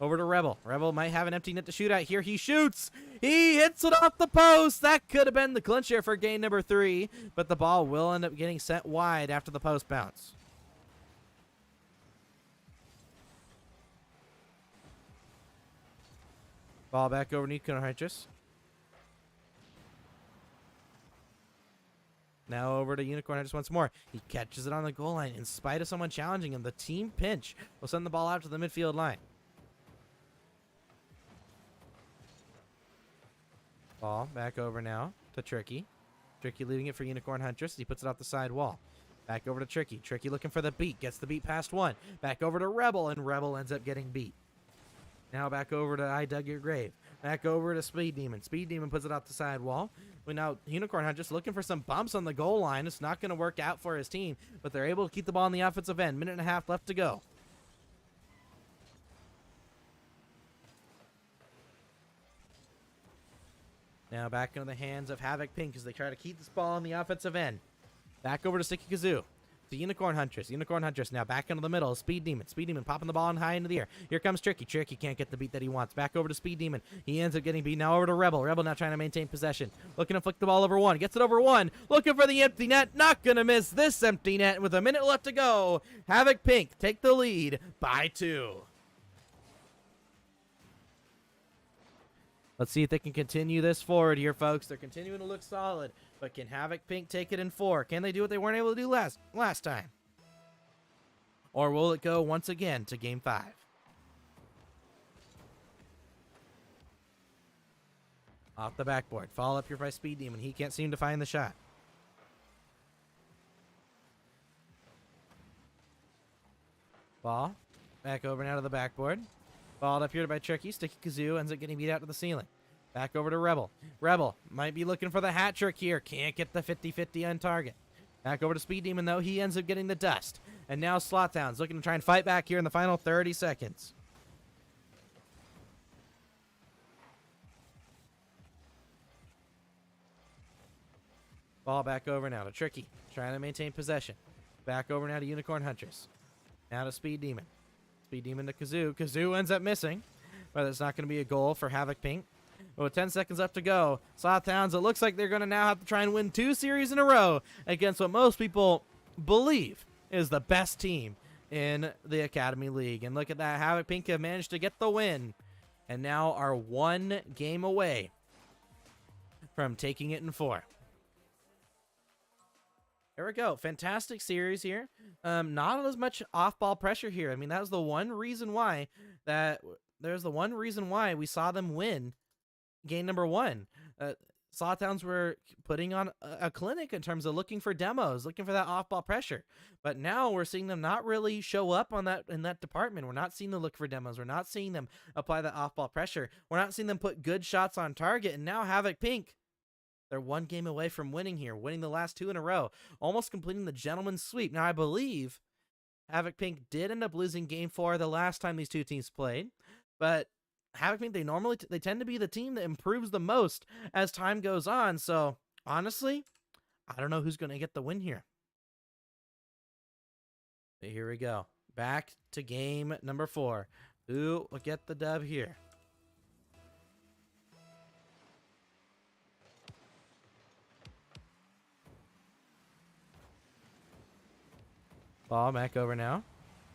Over to Rebel. Rebel might have an empty net to shoot at here. He shoots. He hits it off the post. That could have been the clincher for game number 3, but the ball will end up getting sent wide after the post bounce. Ball back over to Unicorn Huntress. Now over to Unicorn Huntress once more. He catches it on the goal line in spite of someone challenging him. The team pinch will send the ball out to the midfield line. Ball back over now to Tricky. Tricky leaving it for Unicorn Huntress. He puts it off the side wall. Back over to Tricky. Tricky looking for the beat. Gets the beat past 1. Back over to Rebel, and Rebel ends up getting beat. Now back over to I Dug Your Grave. Back over to Speed Demon. Speed Demon puts it off the side wall. But now Unicorn Hunt just looking for some bumps on the goal line. It's not going to work out for his team, but they're able to keep the ball on the offensive end. 1.5 minutes left to go. Now back into the hands of Havoc Pink as they try to keep this ball on the offensive end. Back over to Sticky Kazoo. The Unicorn Huntress. Unicorn Huntress now back into the middle. Speed Demon. Speed Demon popping the ball in high into the air. Here comes Tricky. Tricky can't get the beat that he wants. Back over to Speed Demon. He ends up getting beat. Now over to Rebel. Rebel now trying to maintain possession. Looking to flick the ball over one. Gets it over one. Looking for the empty net. Not going to miss this empty net with a minute left to go. Havoc Pink take the lead by 2. Let's see if they can continue this forward here, folks. They're continuing to look solid. But can Havoc Pink take it in 4? Can they do what they weren't able to do last time? Or will it go once again to Game 5? Off the backboard. Follow up here by Speed Demon. He can't seem to find the shot. Ball. Back over now to the backboard. Balled up here by Tricky. Sticky Kazoo ends up getting beat out to the ceiling. Back over to Rebel. Rebel might be looking for the hat trick here. Can't get the 50-50 on target. Back over to Speed Demon, though. He ends up getting the dust. And now Slothhound's looking to try and fight back here in the final 30 seconds. Ball back over now to Tricky. Trying to maintain possession. Back over now to Unicorn Huntress. Now to Speed Demon. Speed Demon to Kazoo. Kazoo ends up missing. But it's not going to be a goal for Havoc Pink. With 10 seconds left to go, Slothhounds, it looks like they're going to now have to try and win 2 series in a row against what most people believe is the best team in the Academy League. And look at that. Havoc Pink have managed to get the win and now are 1 game away from taking it in 4. There we go. Fantastic series here. Not as much off-ball pressure here. I mean, that was the one reason why we saw them win game number 1. Slothhounds were putting on a clinic in terms of looking for demos, looking for that off-ball pressure. But now we're seeing them not really show up on that in that department. We're not seeing them look for demos. We're not seeing them apply that off-ball pressure. We're not seeing them put good shots on target. And now Havoc Pink, they're 1 game away from winning here, winning the last 2 in a row, almost completing the gentleman's sweep. Now I believe Havoc Pink did end up losing game 4 the last time these two teams played, but Havoc Pink, they tend to be the team that improves the most as time goes on. So honestly, I don't know who's going to get the win here. But here we go. Back to game number 4. Who will get the dub here? Ball back over now.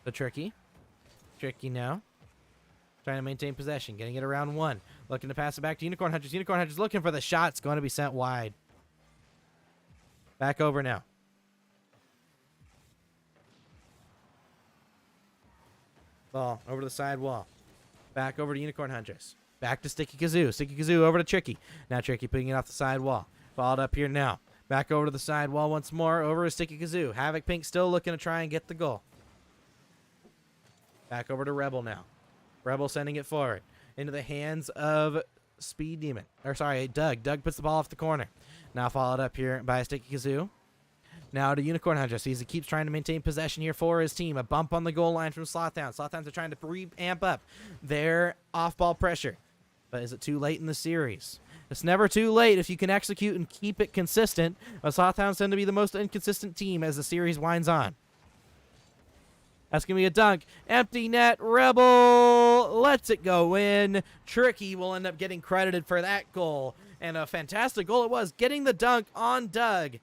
The Tricky. Tricky now. Trying to maintain possession, getting it around 1. Looking to pass it back to Unicorn Hunters. Unicorn Hunters looking for the shot. It's going to be sent wide. Back over now. Ball over to the side wall. Back over to Unicorn Hunters. Back to Sticky Kazoo. Sticky Kazoo over to Tricky. Now Tricky putting it off the side wall. Followed up here now. Back over to the side wall once more. Over to Sticky Kazoo. Havoc Pink still looking to try and get the goal. Back over to Rebel now. Rebel sending it forward into the hands of Speed Demon. Or sorry, Doug. Doug puts the ball off the corner. Now followed up here by Sticky Kazoo. Now to Unicorn Hunter. He keeps trying to maintain possession here for his team. A bump on the goal line from Slothhounds. Slothhounds are trying to amp up their off-ball pressure. But is it too late in the series? It's never too late if you can execute and keep it consistent. But Slothhounds tend to be the most inconsistent team as the series winds on. That's going to be a dunk. Empty net. Rebel lets it go in. Tricky will end up getting credited for that goal. And a fantastic goal it was, getting the dunk on Doug.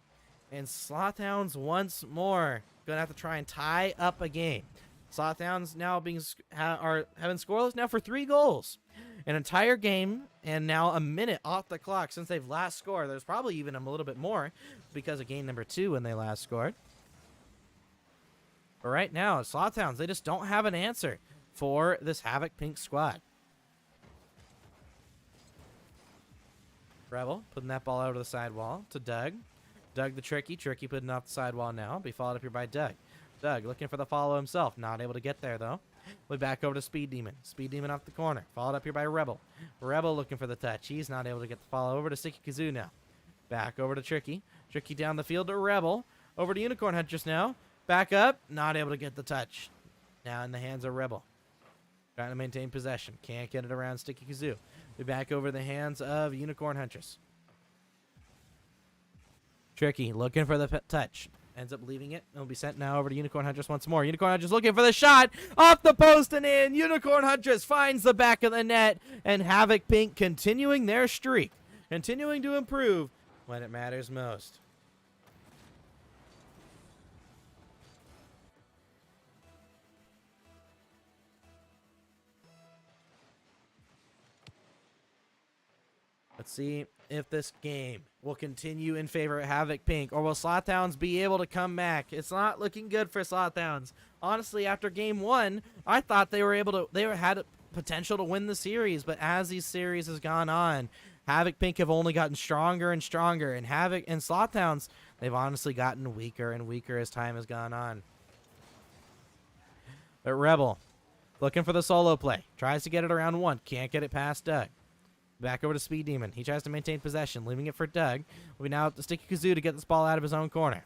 And Slothhounds once more going to have to try and tie up a game. Slothhounds now having scoreless now for 3 goals. An entire game and now a minute off the clock since they've last scored. There's probably even a little bit more because of game number 2 when they last scored. But right now, Slothhounds, they just don't have an answer for this Havoc Pink squad. Rebel putting that ball out of the sidewall to Doug. Doug the Tricky. Tricky putting off the sidewall now. Be followed up here by Doug. Doug looking for the follow himself. Not able to get there, though. We're back over to Speed Demon. Speed Demon off the corner. Followed up here by Rebel. Rebel looking for the touch. He's not able to get the follow. Over to Sticky Kazoo now. Back over to Tricky. Tricky down the field to Rebel. Over to Unicorn Hunt just now. Back up. Not able to get the touch. Now in the hands of Rebel. Trying to maintain possession. Can't get it around Sticky Kazoo. Be back over the hands of Unicorn Huntress. Tricky, looking for the touch. Ends up leaving it. It'll be sent now over to Unicorn Huntress once more. Unicorn Huntress looking for the shot. Off the post and in. Unicorn Huntress finds the back of the net. And Havoc Pink continuing their streak. Continuing to improve when it matters most. Let's see if this game will continue in favor of Havoc Pink, or will Slothhounds be able to come back? It's not looking good for Slothhounds. Honestly, after game 1, I thought they had potential to win the series, but as these series has gone on, Havoc Pink have only gotten stronger and stronger, and Havoc and Slothhounds, they've honestly gotten weaker and weaker as time has gone on. But Rebel, looking for the solo play, tries to get it around 1, can't get it past Doug. Back over to Speed Demon. He tries to maintain possession, leaving it for Doug. Will be now up to Sticky Kazoo to get this ball out of his own corner.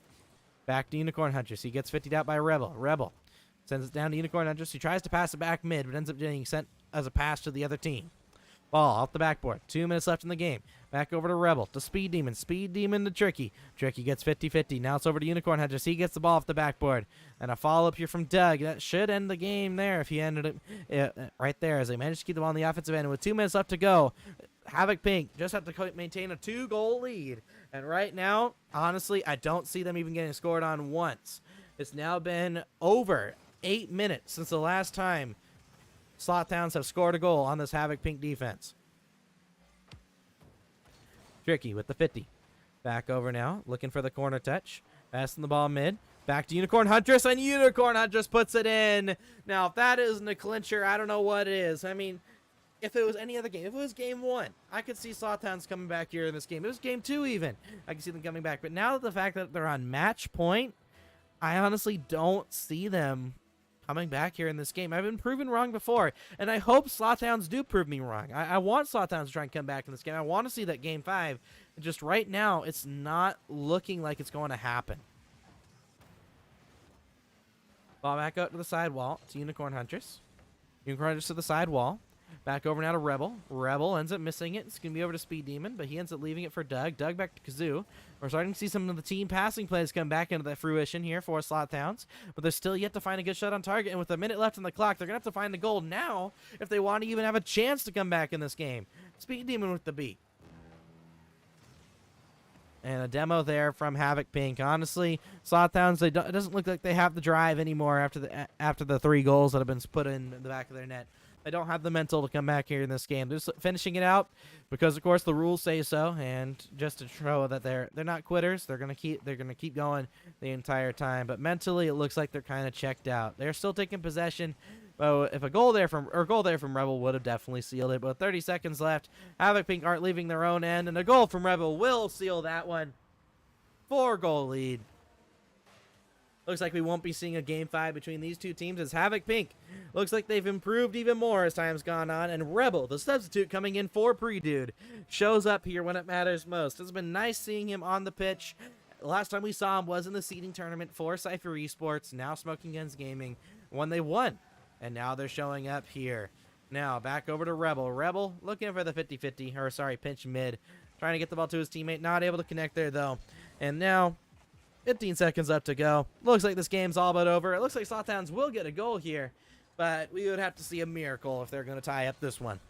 Back to Unicorn Huntress. He gets 50'd out by Rebel. Rebel sends it down to Unicorn Huntress. He tries to pass it back mid, but ends up getting sent as a pass to the other team. Ball off the backboard. 2 minutes left in the game. Back over to Rebel, to Speed Demon. Speed Demon to Tricky. Tricky gets 50-50. Now it's over to Unicorn Huntress. He gets the ball off the backboard. And a follow-up here from Doug. That should end the game there if he ended it right there as they managed to keep the ball on the offensive end. And with 2 minutes left to go, Havoc Pink just have to maintain a 2-goal lead. And right now, honestly, I don't see them even getting scored on once. It's now been over 8 minutes since the last time Slothhounds have scored a goal on this Havoc Pink defense. Tricky with the 50. Back over now, looking for the corner touch. Passing the ball mid. Back to Unicorn Huntress, and Unicorn Huntress puts it in. Now, if that isn't a clincher, I don't know what is. I mean, if it was any other game, if it was game 1, I could see Slothhounds coming back here in this game. If it was game 2 even, I could see them coming back. But now that the fact that they're on match point, I honestly don't see them coming back here in this game. I've been proven wrong before, and I hope Slothhounds do prove me wrong. I want Slothhounds to try and come back in this game. I want to see that game 5. And just right now, it's not looking like it's going to happen. Ball back out to the sidewall. It's Unicorn Huntress. Unicorn Huntress to the sidewall. Back over now to Rebel. Rebel ends up missing it. It's going to be over to Speed Demon, but he ends up leaving it for Doug. Doug back to Kazoo. We're starting to see some of the team passing plays come back into that fruition here for Slothhounds, but they're still yet to find a good shot on target, and with a minute left on the clock, they're going to have to find the goal now if they want to even have a chance to come back in this game. Speed Demon with the beat. And a demo there from Havoc Pink. Honestly, Slothhounds, it doesn't look like they have the drive anymore after the 3 goals that have been put in the back of their net. They don't have the mental to come back here in this game. They're just finishing it out because, of course, the rules say so, and just to show that they're not quitters. They're gonna keep going the entire time. But mentally, it looks like they're kind of checked out. They're still taking possession. But if a goal there from Rebel would have definitely sealed it. But 30 seconds left. Havoc Pink aren't leaving their own end, and a goal from Rebel will seal that one. 4-goal lead. Looks like we won't be seeing a game 5 between these two teams as Havoc Pink looks like they've improved even more as time's gone on. And Rebel, the substitute coming in for Pre-Dude, shows up here when it matters most. It's been nice seeing him on the pitch. Last time we saw him was in the seeding tournament for Cypher Esports, now Smoking Guns Gaming, when they won. And now they're showing up here. Now back over to Rebel. Rebel looking for the 50-50, or sorry, pinch mid. Trying to get the ball to his teammate. Not able to connect there though. And now 15 seconds left to go. Looks like this game's all but over. It looks like Slothhounds will get a goal here, but we would have to see a miracle if they're going to tie up this one.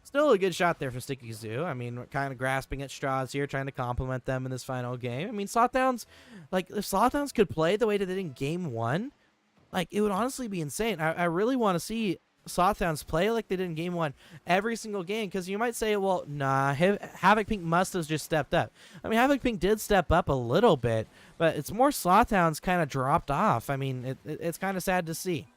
Still a good shot there from Sticky Zoo. I mean, we're kind of grasping at straws here, trying to compliment them in this final game. I mean, Slothhounds, like, if Slothhounds could play the way they did in game 1, like, it would honestly be insane. I really want to see Slothhounds play like they did in game 1 every single game, because you might say, well, nah, Havoc Pink must have just stepped up. I mean, Havoc Pink did step up a little bit, but it's more Slothhounds kind of dropped off. I mean, it's kind of sad to see.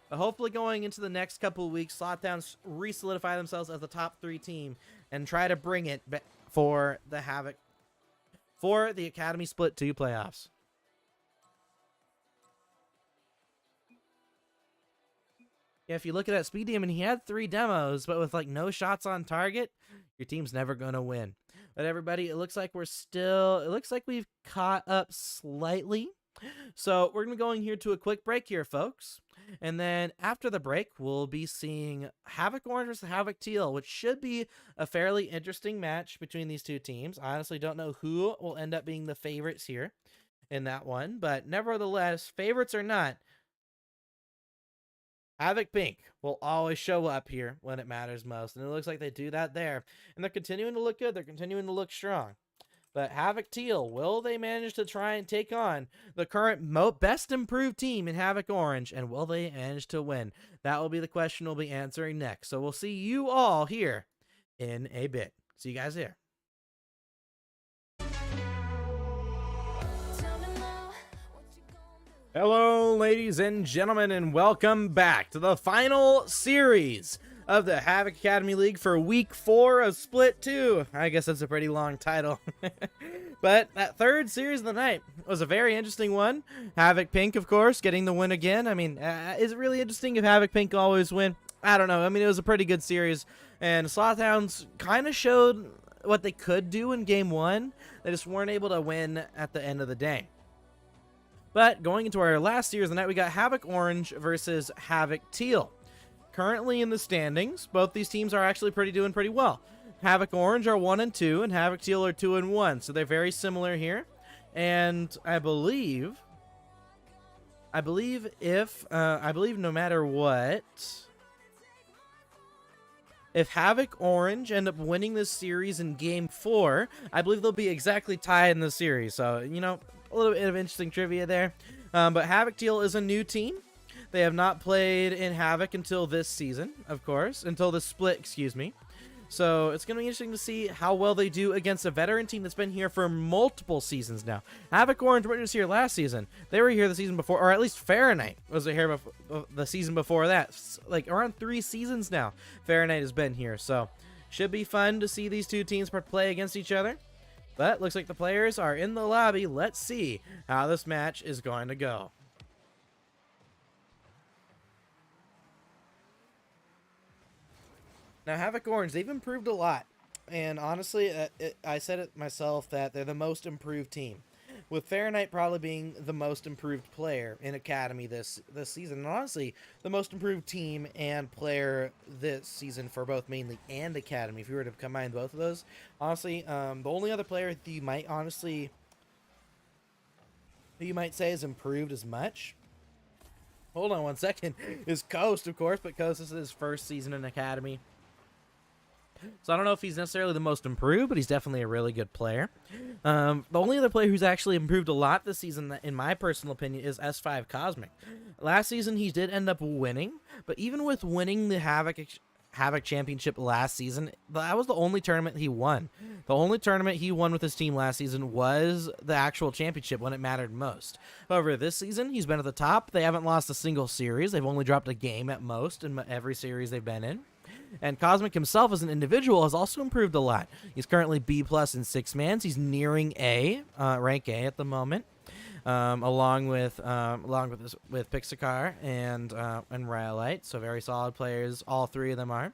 But hopefully going into the next couple of weeks, Slothhounds re-solidify themselves as the top 3 team and try to bring it for the Havoc, for the Academy Split 2 playoffs. Yeah, if you look at that Speed Demon, he had 3 demos, but with like no shots on target, your team's never going to win. But everybody, it looks like we've caught up slightly So we're going to be going here to a quick break here, folks. And then after the break, we'll be seeing Havoc Orange versus Havoc Teal, which should be a fairly interesting match between these two teams. I honestly don't know who will end up being the favorites here in that one, but nevertheless, favorites or not, Havoc Pink will always show up here when it matters most, and it looks like they do that there. And they're continuing to look good. They're continuing to look strong. But Havoc Teal, will they manage to try and take on the current best improved team in Havoc Orange, and will they manage to win? That will be the question we'll be answering next. So we'll see you all here in a bit. See you guys there. Hello, ladies and gentlemen, and welcome back to the final series of the Havoc Academy League for Week 4 of Split 2. I guess that's a pretty long title. But that third series of the night was a very interesting one. Havoc Pink, of course, getting the win again. I mean, is it really interesting if Havoc Pink always win? I don't know. I mean, it was a pretty good series, and Slothhounds kind of showed what they could do in Game 1. They just weren't able to win at the end of the day. But going into our last series of the night, we got Havoc Orange versus Havoc Teal. Currently in the standings, both these teams are actually doing pretty well. Havoc Orange are 1-2, and Havoc Teal are 2-1, so they're very similar here. And I believe no matter what, if Havoc Orange end up winning this series in Game 4, I believe they'll be exactly tied in the series. So, you know, a little bit of interesting trivia there. But Havoc Teal is a new team. They have not played in Havoc until this season, of course. Until the split, excuse me. So it's going to be interesting to see how well they do against a veteran team that's been here for multiple seasons now. Havoc Orange were just here last season. They were here the season before, or at least Fahrenheit was here before, the season before that. Like around 3 seasons now, Fahrenheit has been here. So should be fun to see these two teams play against each other. But looks like the players are in the lobby. Let's see how this match is going to go. Now, Havoc Orange, they've improved a lot. And honestly, I said it myself that they're the most improved team. With Fahrenheit probably being the most improved player in Academy this season. And honestly, the most improved team and player this season for both mainly and Academy. If you were to combine both of those. Honestly, the only other player that you might say has improved as much. Hold on one second. Is Coast, of course. But Coast is his first season in Academy. So I don't know if he's necessarily the most improved, but he's definitely a really good player. The only other player who's actually improved a lot this season, in my personal opinion, is S5 Cosmic. Last season, he did end up winning, but even with winning the Havoc Championship last season, that was the only tournament he won. The only tournament he won with his team last season was the actual championship when it mattered most. However, this season, he's been at the top. They haven't lost a single series. They've only dropped a game at most in every series they've been in. And Cosmic himself as an individual has also improved a lot. He's currently B+ in 6-mans. He's nearing A, rank A at the moment, along with Pixacar and Rhyolite. So very solid players, all three of them are.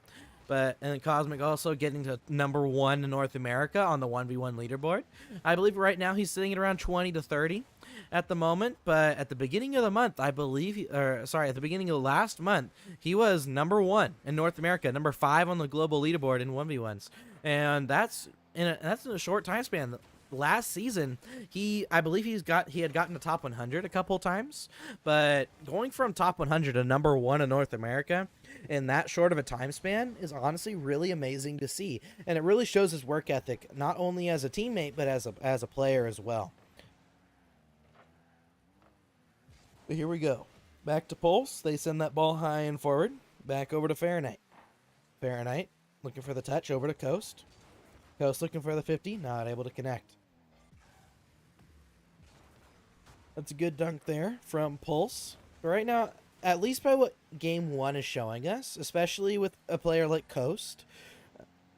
And then Cosmic also getting to number 1 in North America on the 1v1 leaderboard. I believe right now he's sitting at around 20 to 30 at the moment, but at the beginning of the month, at the beginning of last month, he was number 1 in North America, number 5 on the global leaderboard in 1v1s. And that's in a short time span. Last season, I believe he had gotten to top 100 a couple times, but going from top 100 to number 1 in North America in that short of a time span is honestly really amazing to see, and it really shows his work ethic, not only as a teammate but as a player as well. But here we go. Back to Pulse. They send that ball high and forward. Back over to Fahrenheit. Fahrenheit looking for the touch over to Coast. Coast looking for the 50. Not able to connect. That's a good dunk there from Pulse. But right now, at least by what Game 1 is showing us, especially with a player like Coast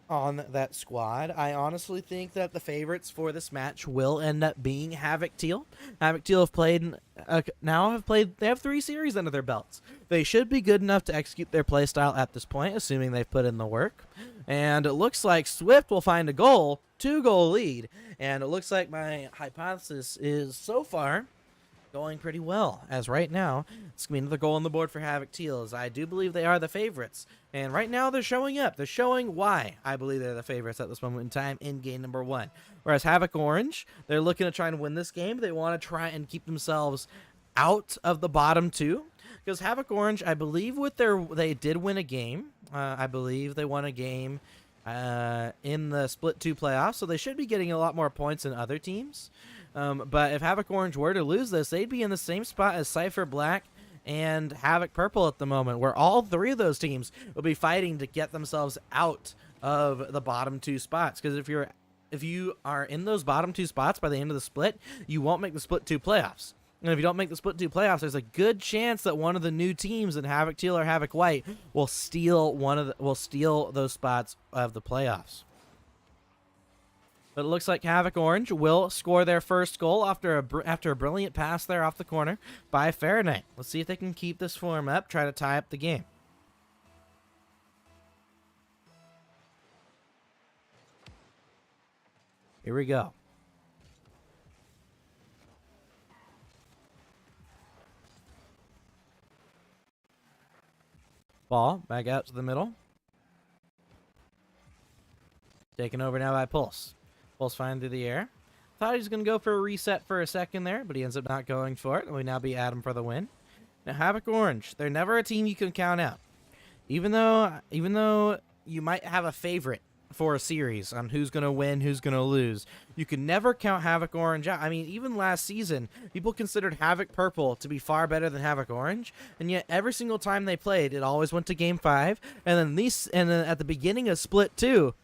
on that squad, I honestly think that the favorites for this match will end up being Havoc Teal. Havoc Teal they have 3 series under their belts. They should be good enough to execute their playstyle at this point, assuming they've put in the work. And it looks like Swift will find a goal, 2-goal lead. And it looks like my hypothesis is so far going pretty well, as right now it's gonna be another goal on the board for Havoc Teals. I do believe they are the favorites, and right now they're showing up. They're showing why I believe they're the favorites at this moment in time in game number 1. Whereas Havoc Orange, they're looking to try and win this game. They want to try and keep themselves out of the bottom 2, because Havoc Orange, I believe they did win a game. I believe they won a game in the split 2 playoffs, so they should be getting a lot more points than other teams. But if Havoc Orange were to lose this, they'd be in the same spot as Cypher Black and Havoc Purple at the moment, where all 3 of those teams will be fighting to get themselves out of the bottom 2 spots. Because if you are in those bottom 2 spots by the end of the split, you won't make the split 2 playoffs. And if you don't make the split 2 playoffs, there's a good chance that one of the new teams in Havoc Teal or Havoc White will steal those spots of the playoffs. But it looks like Havoc Orange will score their first goal after a brilliant pass there off the corner by Fahrenheit. Let's see if they can keep this form up, try to tie up the game. Here we go. Ball back out to the middle. Taken over now by Pulse. Pulse flying through the air. Thought he was going to go for a reset for a second there, but he ends up not going for it. And we now beat Adam for the win. Now Havoc Orange, they're never a team you can count out. Even though you might have a favorite for a series on who's going to win, who's going to lose, you can never count Havoc Orange out. I mean, even last season, people considered Havoc Purple to be far better than Havoc Orange, and yet every single time they played, it always went to Game 5, and then at the beginning of Split 2,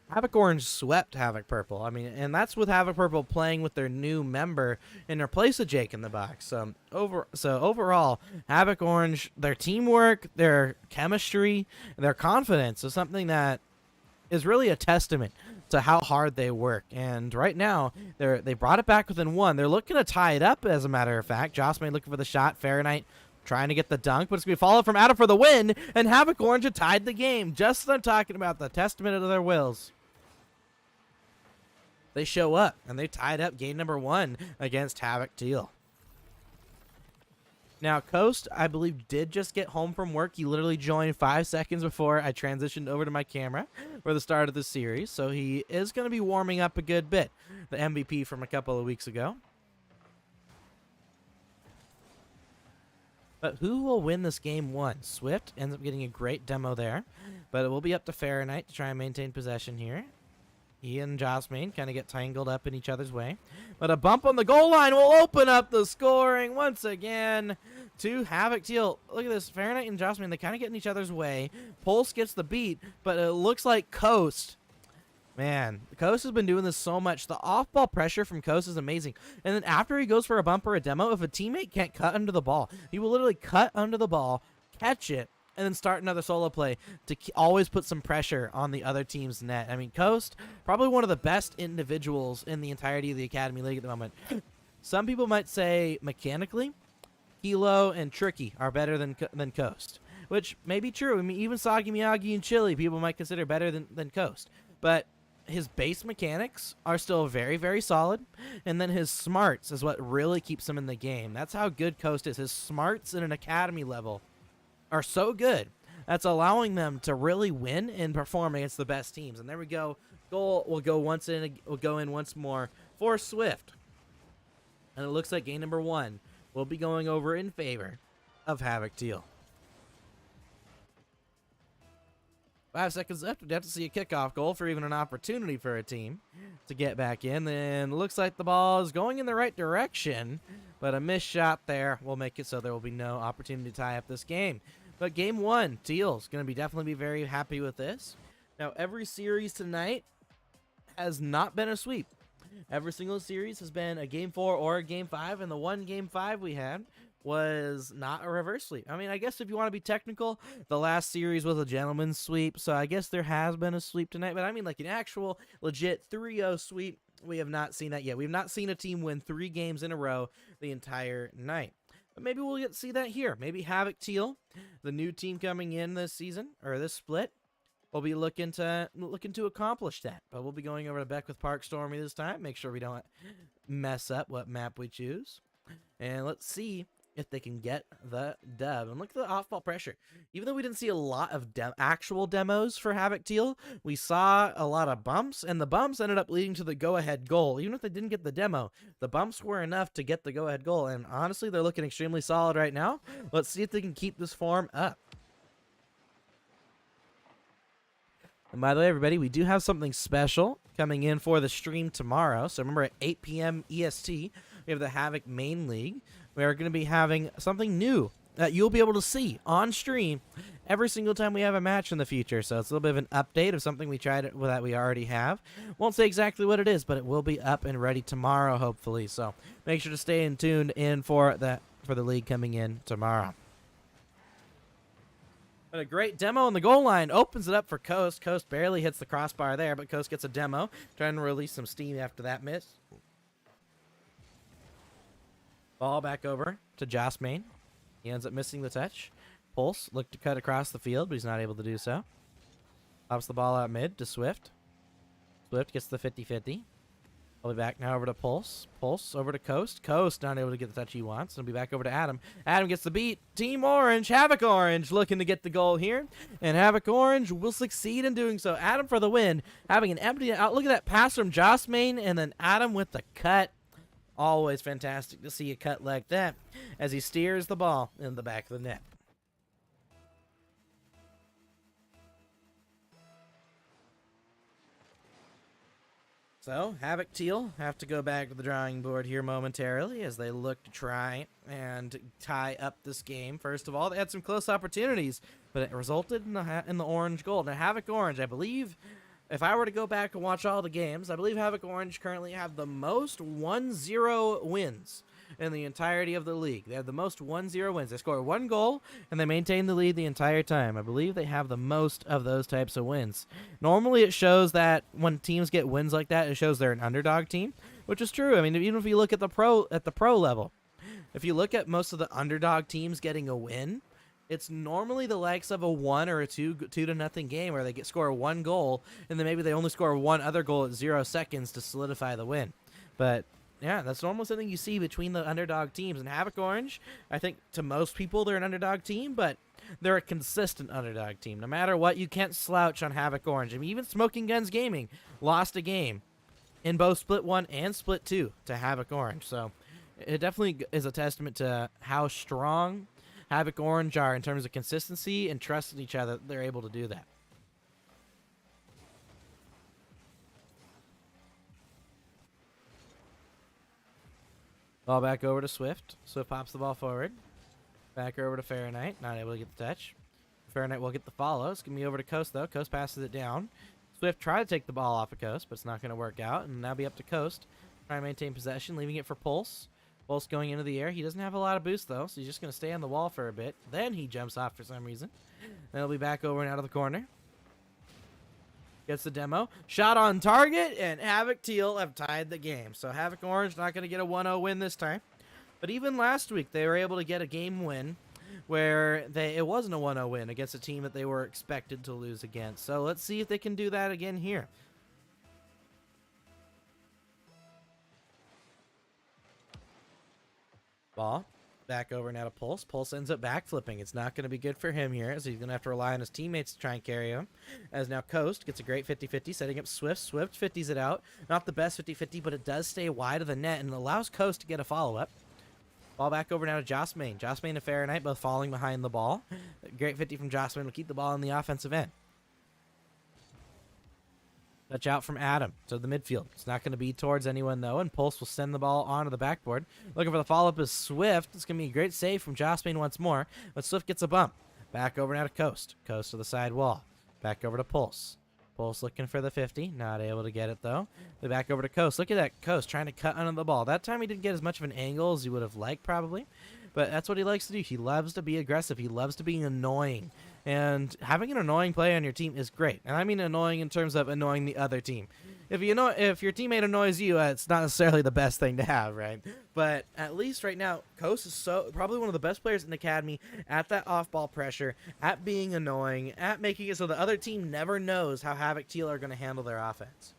Havoc Orange swept Havoc Purple. I mean, and that's with Havoc Purple playing with their new member in their place of Jake in the box. So overall, Havoc Orange, their teamwork, their chemistry, their confidence is something that is really a testament to how hard they work. And right now, they brought it back within 1. They're looking to tie it up, as a matter of fact. Joss May looking for the shot. Fahrenheit trying to get the dunk, but it's going to be followed from Adam for the win, and Havoc Orange had tied the game. Just as I'm talking about, the testament of their wills. They show up, and they tied up game number 1 against Havoc Teal. Now, Coast, I believe, did just get home from work. He literally joined 5 seconds before I transitioned over to my camera for the start of the series, so he is going to be warming up a good bit. The MVP from a couple of weeks ago. But who will win this game 1? Swift ends up getting a great demo there, but it will be up to Fahrenheit to try and maintain possession here. He and Jasmine kind of get tangled up in each other's way. But a bump on the goal line will open up the scoring once again to Havoc Teal. Look at this. Fahrenheit and Jasmine, they kind of get in each other's way. Pulse gets the beat, but it looks like Coast. Man, Coast has been doing this so much. The off-ball pressure from Coast is amazing. And then after he goes for a bump or a demo, if a teammate can't cut under the ball, he will literally cut under the ball, catch it, and then start another solo play to always put some pressure on the other team's net. I mean, Coast, probably one of the best individuals in the entirety of the Academy League at the moment. Some people might say mechanically, Kilo and Tricky are better than Coast, which may be true. I mean, even Sagi Miyagi and Chili, people might consider better than Coast. But his base mechanics are still very, very solid, and then his smarts is what really keeps him in the game. That's how good Coast is. His smarts at an Academy level are so good that's allowing them to really win and perform against the best teams. And there we go. Goal will go in once more for Swift. And it looks like game number 1 will be going over in favor of Havoc Teal. 5 seconds left. We'd have to see a kickoff goal for even an opportunity for a team to get back in. Then it looks like the ball is going in the right direction, but a missed shot there will make it so there will be no opportunity to tie up this game. But game 1, Teal's going to definitely be very happy with this. Now, every series tonight has not been a sweep. Every single series has been a game 4 or a game 5, and the one game 5 we had was not a reverse sweep. I mean, I guess if you want to be technical, the last series was a gentleman's sweep, so I guess there has been a sweep tonight. But I mean, like an actual legit 3-0 sweep, we have not seen that yet. We've not seen a team win 3 games in a row the entire night. But maybe we'll get to see that here. Maybe Havoc Teal, the new team coming in this season, or this split, will be looking to accomplish that. But we'll be going over to Beckwith Park Stormy this time. Make sure we don't mess up what map we choose. And let's see if they can get the dub. And look at the off-ball pressure. Even though we didn't see a lot of actual demos for Havoc Teal, we saw a lot of bumps, and the bumps ended up leading to the go-ahead goal. Even if they didn't get the demo, the bumps were enough to get the go-ahead goal, and honestly, they're looking extremely solid right now. Let's see if they can keep this form up. And by the way, everybody, we do have something special coming in for the stream tomorrow. So remember, at 8 p.m. EST, we have the Havoc Main League. We are going to be having something new that you'll be able to see on stream every single time we have a match in the future. So it's a little bit of an update of something we tried that we already have. Won't say exactly what it is, but it will be up and ready tomorrow, hopefully. So make sure to stay tuned in for the league coming in tomorrow. But a great demo on the goal line opens it up for Coast. Coast barely hits the crossbar there, but Coast gets a demo, trying to release some steam after that miss. Ball back over to Jasmine. He ends up missing the touch. Pulse looked to cut across the field, but he's not able to do so. Pops the ball out mid to Swift. Swift gets the 50-50. I'll be back now over to Pulse. Pulse over to Coast. Coast not able to get the touch he wants. It'll be back over to Adam. Adam gets the beat. Team Orange, Havoc Orange looking to get the goal here. And Havoc Orange will succeed in doing so. Adam for the win. Having an empty out. Look at that pass from Jasmine, and then Adam with the cut. Always fantastic to see a cut like that as he steers the ball in the back of the net. So, Havoc Teal have to go back to the drawing board here momentarily as they look to try and tie up this game. First of all, they had some close opportunities, but it resulted in the orange goal. Now, Havoc Orange, I believe, if I were to go back and watch all the games, I believe Havoc Orange currently have the most 1-0 wins in the entirety of the league. They have the most 1-0 wins. They score one goal, and they maintain the lead the entire time. I believe they have the most of those types of wins. Normally, it shows that when teams get wins like that, it shows they're an underdog team, which is true. I mean, even if you look at the pro level, if you look at most of the underdog teams getting a win, it's normally the likes of a 1 or a 2-0 game where they score one goal, and then maybe they only score one other goal at 0 seconds to solidify the win. But yeah, that's normally something you see between the underdog teams. And Havoc Orange, I think to most people they're an underdog team, but they're a consistent underdog team. No matter what, you can't slouch on Havoc Orange. I mean, even Smoking Guns Gaming lost a game in both Split 1 and Split 2 to Havoc Orange. So it definitely is a testament to how strong Havoc Orange are in terms of consistency and trust in each other. They're able to do that. Ball back over to Swift. Swift pops the ball forward. Back over to Fahrenheit. Not able to get the touch. Fahrenheit will get the follow. It's going to be over to Coast, though. Coast passes it down. Swift tried to take the ball off of Coast, but it's not going to work out. And now be up to Coast. Try and maintain possession, leaving it for Pulse. Pulse going into the air. He doesn't have a lot of boost, though, so he's just going to stay on the wall for a bit. Then he jumps off for some reason. Then he'll be back over and out of the corner. Gets the demo. Shot on target, and Havoc Teal have tied the game. So Havoc Orange not going to get a 1-0 win this time. But even last week, they were able to get a game win where it wasn't a 1-0 win against a team that they were expected to lose against. So let's see if they can do that again here. Ball back over and out of Pulse. Pulse ends up backflipping. It's not going to be good for him here, as he's going to have to rely on his teammates to try and carry him. As now Coast gets a great 50-50, setting up Swift. Swift 50s it out. Not the best 50-50, but it does stay wide of the net and allows Coast to get a follow-up. Ball back over now to Jasmine. Jasmine and Fahrenheit both falling behind the ball. Great 50 from Jasmine will keep the ball in the offensive end. Touch out from Adam to the midfield. It's not going to be towards anyone, though, and Pulse will send the ball onto the backboard. Looking for the follow-up is Swift. It's going to be a great save from Jasmine once more, but Swift gets a bump. Back over now to Coast. Coast to the side wall. Back over to Pulse. Pulse looking for the 50. Not able to get it, though. They're back over to Coast. Look at that Coast trying to cut under the ball. That time he didn't get as much of an angle as he would have liked, probably. But that's what he likes to do. He loves to be aggressive. He loves to be annoying. And having an annoying player on your team is great. And I mean annoying in terms of annoying the other team. If your teammate annoys you, it's not necessarily the best thing to have, right? But at least right now, Coast is probably one of the best players in the academy at that off-ball pressure, at being annoying, at making it so the other team never knows how Havoc Teal are going to handle their offense.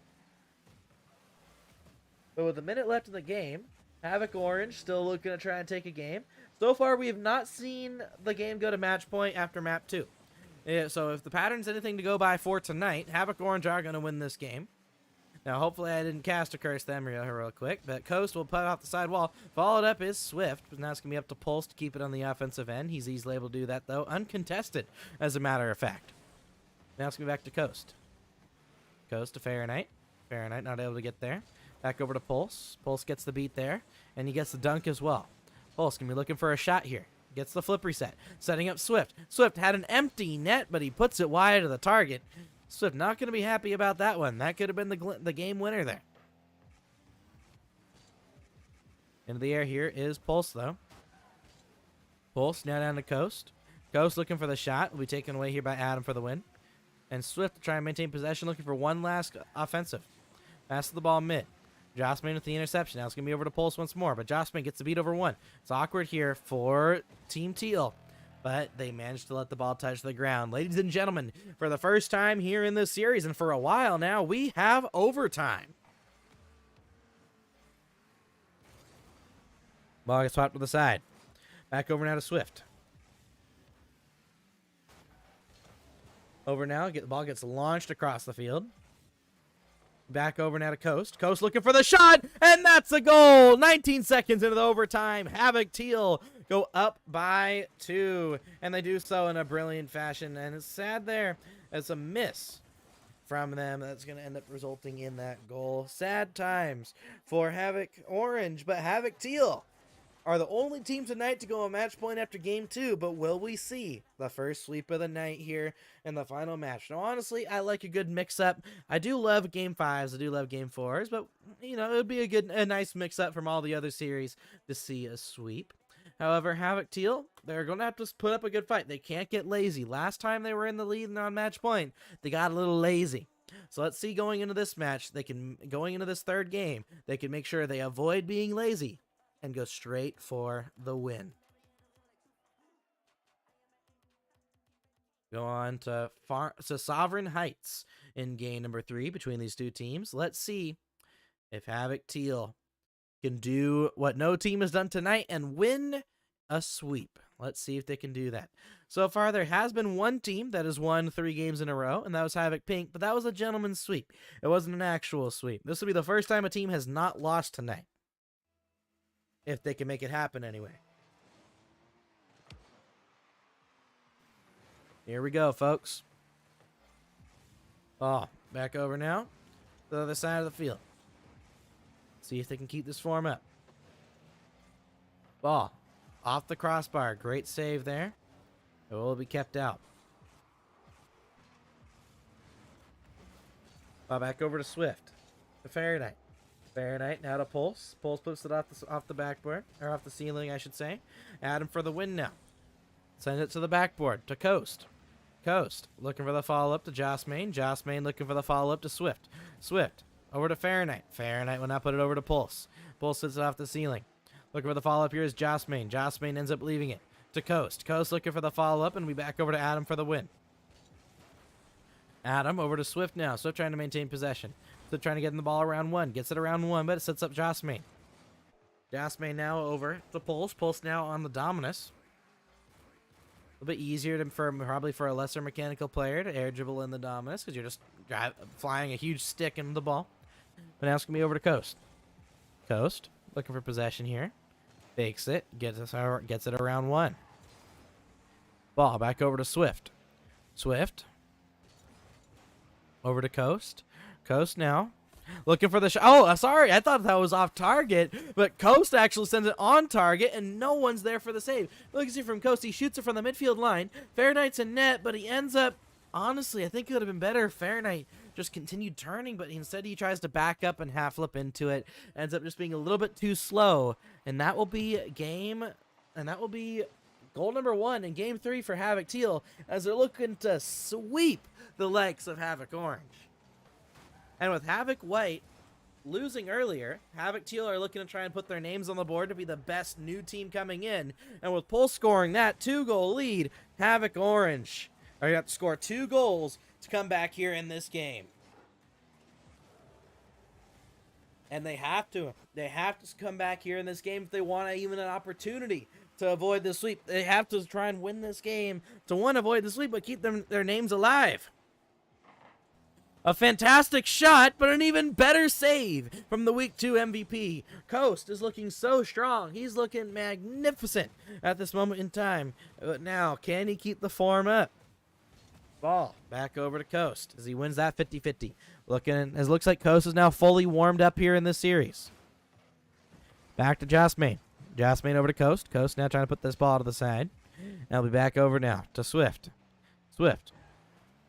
But with a minute left in the game, Havoc Orange still looking to try and take a game. So far, we have not seen the game go to match point after map 2. Yeah, so if the pattern's anything to go by for tonight, Havoc Orange are going to win this game. Now, hopefully I didn't cast a curse them real quick, but Coast will put off the side wall. Followed up is Swift, but now it's going to be up to Pulse to keep it on the offensive end. He's easily able to do that, though, uncontested, as a matter of fact. Now it's going to be back to Coast. Coast to Fahrenheit. Fahrenheit not able to get there. Back over to Pulse. Pulse gets the beat there, and he gets the dunk as well. Pulse going to be looking for a shot here. Gets the flip reset. Setting up Swift. Swift had an empty net, but he puts it wide of the target. Swift not going to be happy about that one. That could have been the game winner there. Into the air here is Pulse, though. Pulse now down to Coast. Coast looking for the shot. Will be taken away here by Adam for the win. And Swift to try and maintain possession, looking for one last offensive. Pass to the ball mid. Jossman with the interception. Now it's going to be over to Pulse once more, but Jossman gets the beat over one. It's awkward here for Team Teal, but they managed to let the ball touch the ground. Ladies and gentlemen, for the first time here in this series, and for a while now, we have overtime. Ball gets swapped to the side. Back over now to Swift. Over now, the ball gets launched across the field. Back over now to Coast. Coast looking for the shot, and that's a goal. 19 seconds into the overtime. Havoc Teal go up by 2, and they do so in a brilliant fashion. And it's sad there. It's a miss from them that's going to end up resulting in that goal. Sad times for Havoc Orange, but Havoc Teal are the only team tonight to go a match point after game 2, but will we see the first sweep of the night here in the final match? Now, honestly, I like a good mix-up. I do love game 5s. I do love game 4s, but, you know, it would be a nice mix-up from all the other series to see a sweep. However, Havoc Teal, they're going to have to put up a good fight. They can't get lazy. Last time they were in the lead and on match point, they got a little lazy. So let's see going into this match, going into this third game, they can make sure they avoid being lazy and go straight for the win. Go on to Sovereign Heights in game number 3 between these two teams. Let's see if Havoc Teal can do what no team has done tonight and win a sweep. Let's see if they can do that. So far, there has been one team that has won 3 games in a row, and that was Havoc Pink, but that was a gentleman's sweep. It wasn't an actual sweep. This will be the first time a team has not lost tonight, if they can make it happen anyway. Here we go, folks. Oh, back over now to the other side of the field. See if they can keep this form up. Ball off the crossbar. Great save there. It will be kept out. Ball back over to Swift. To Fahrenheit. Fahrenheit now to Pulse. Pulse puts it off the backboard, or off the ceiling, I should say. Adam for the win now. Send it to the backboard to Coast. Coast looking for the follow-up to Jossman. Jossman looking for the follow-up to Swift. Swift over to Fahrenheit. Fahrenheit will now put it over to Pulse. Pulse sits it off the ceiling. Looking for the follow-up here is Jossman. Jossman ends up leaving it to Coast. Coast looking for the follow-up, and we back over to Adam for the win. Adam over to Swift now. Swift trying to maintain possession. Swift trying to get in the ball around 1. Gets it around 1, but it sets up Jossman. Jossman now over to Pulse. Pulse now on the Dominus. A little bit easier probably for a lesser mechanical player to air dribble in the Dominus, because you're just flying a huge stick into the ball. But now it's going to be over to Coast. Coast looking for possession here. Fakes it. Gets it around 1. Ball back over to Swift. Swift over to Coast. Coast now looking for the shot. Oh, sorry. I thought that was off target, but Coast actually sends it on target, and no one's there for the save. Look, you see from Coast, he shoots it from the midfield line. Fahrenheit's in net, but he ends up, honestly, I think it would have been better if Fahrenheit just continued turning, but instead he tries to back up and half flip into it. Ends up just being a little bit too slow, and that will be goal number 1 in game 3 for Havoc Teal, as they're looking to sweep the legs of Havoc Orange. And with Havoc White losing earlier, Havoc Teal are looking to try and put their names on the board to be the best new team coming in. And with Pulse scoring that 2-goal lead, Havoc Orange are going to have to score 2 goals to come back here in this game. And they have to. They have to come back here in this game if they want even an opportunity to avoid the sweep. They have to try and win this game to, one, avoid the sweep, but keep their names alive. A fantastic shot, but an even better save from the Week 2 MVP. Coast is looking so strong. He's looking magnificent at this moment in time. But now, can he keep the form up? Ball back over to Coast as he wins that 50-50. Looks like Coast is now fully warmed up here in this series. Back to Jasmine. Jasmine over to Coast. Coast now trying to put this ball to the side. And I'll be back over now to Swift. Swift.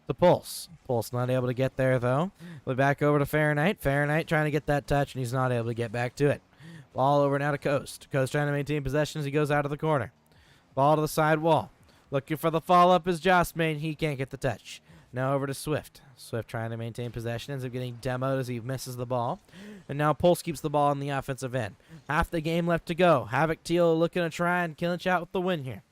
The Pulse. Pulse not able to get there, though. We'll be back over to Fahrenheit. Fahrenheit trying to get that touch, and he's not able to get back to it. Ball over now to Coast. Coast trying to maintain possession as he goes out of the corner. Ball to the side wall. Looking for the follow-up is Jasmine. He can't get the touch. Now over to Swift. Swift trying to maintain possession. Ends up getting demoed as he misses the ball. And now Pulse keeps the ball on the offensive end. Half the game left to go. Havoc Teal looking to try and clinch out with the win here.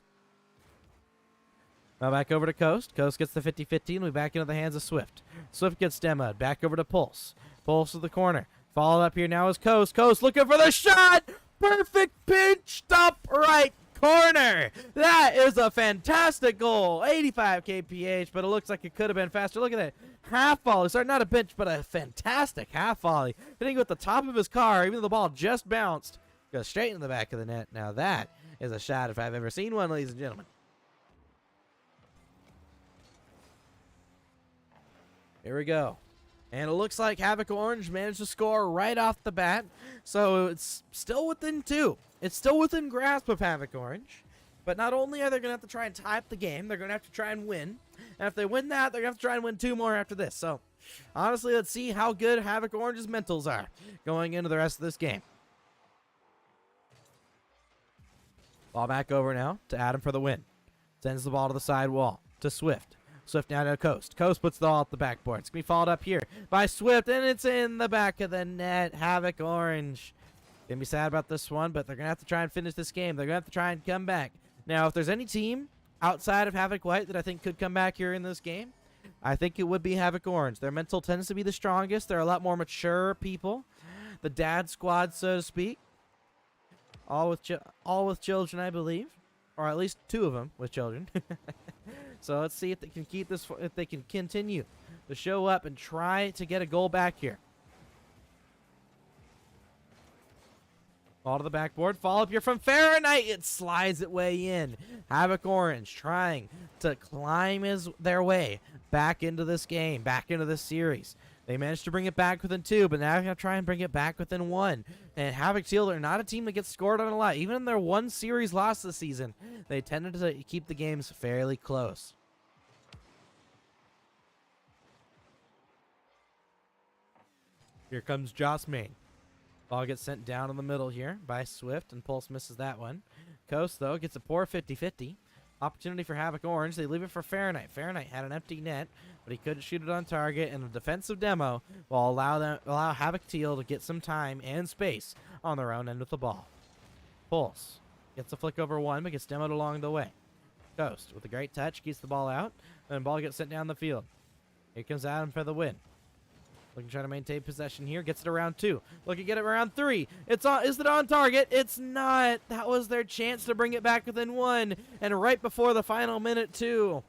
Now back over to Coast. Coast gets the 50-50 and we back into the hands of Swift. Swift gets demoed. Back over to Pulse. Pulse to the corner. Followed up here now is Coast. Coast looking for the shot. Perfect pinch. Top right corner. That is a fantastic goal. 85 kph, but it looks like it could have been faster. Look at that. Half volley. Sorry, not a pinch, but a fantastic half volley. Hitting with the top of his car, even though the ball just bounced. Goes straight in the back of the net. Now that is a shot if I've ever seen one, ladies and gentlemen. Here we go. And it looks like Havoc Orange managed to score right off the bat. So it's still within 2. It's still within grasp of Havoc Orange. But not only are they going to have to try and tie up the game, they're going to have to try and win. And if they win that, they're going to have to try and win 2 more after this. So honestly, let's see how good Havoc Orange's mentals are going into the rest of this game. Ball back over now to Adam for the win. Sends the ball to the side wall to Swift. Swift now to Coast. Coast puts the ball at the backboard. It's going to be followed up here by Swift, and it's in the back of the net. Havoc Orange. Going to be sad about this one, but they're going to have to try and finish this game. They're going to have to try and come back. Now, if there's any team outside of Havoc White that I think could come back here in this game, I think it would be Havoc Orange. Their mental tends to be the strongest. They're a lot more mature people. The dad squad, so to speak. All with children, I believe. Or at least 2 of them with children. So let's see if they can keep this, if they can continue to show up and try to get a goal back here. Ball to the backboard. Follow up here from Fahrenheit. It slides it way in. Havoc Orange trying to climb their way back into this game, back into this series. They managed to bring it back within 2, but now they're going to try and bring it back within 1. And Havoc Teal are not a team that gets scored on a lot. Even in their 1 series loss this season, they tended to keep the games fairly close. Here comes Jasmine. Ball gets sent down in the middle here by Swift, and Pulse misses that one. Coast, though, gets a poor 50-50. Opportunity for Havoc Orange. They leave it for Fahrenheit. Fahrenheit had an empty net, but he couldn't shoot it on target, and a defensive demo will allow Havoc Teal to get some time and space on their own end with the ball. Pulse gets a flick over 1, but gets demoed along the way. Coast, with a great touch, keeps the ball out, and the ball gets sent down the field. Here comes Adam for the win. Looking to try to maintain possession here. Gets it around 2. Looking to get it around 3. It's on. Is it on target? It's not. That was their chance to bring it back within 1. And right before the final minute, too.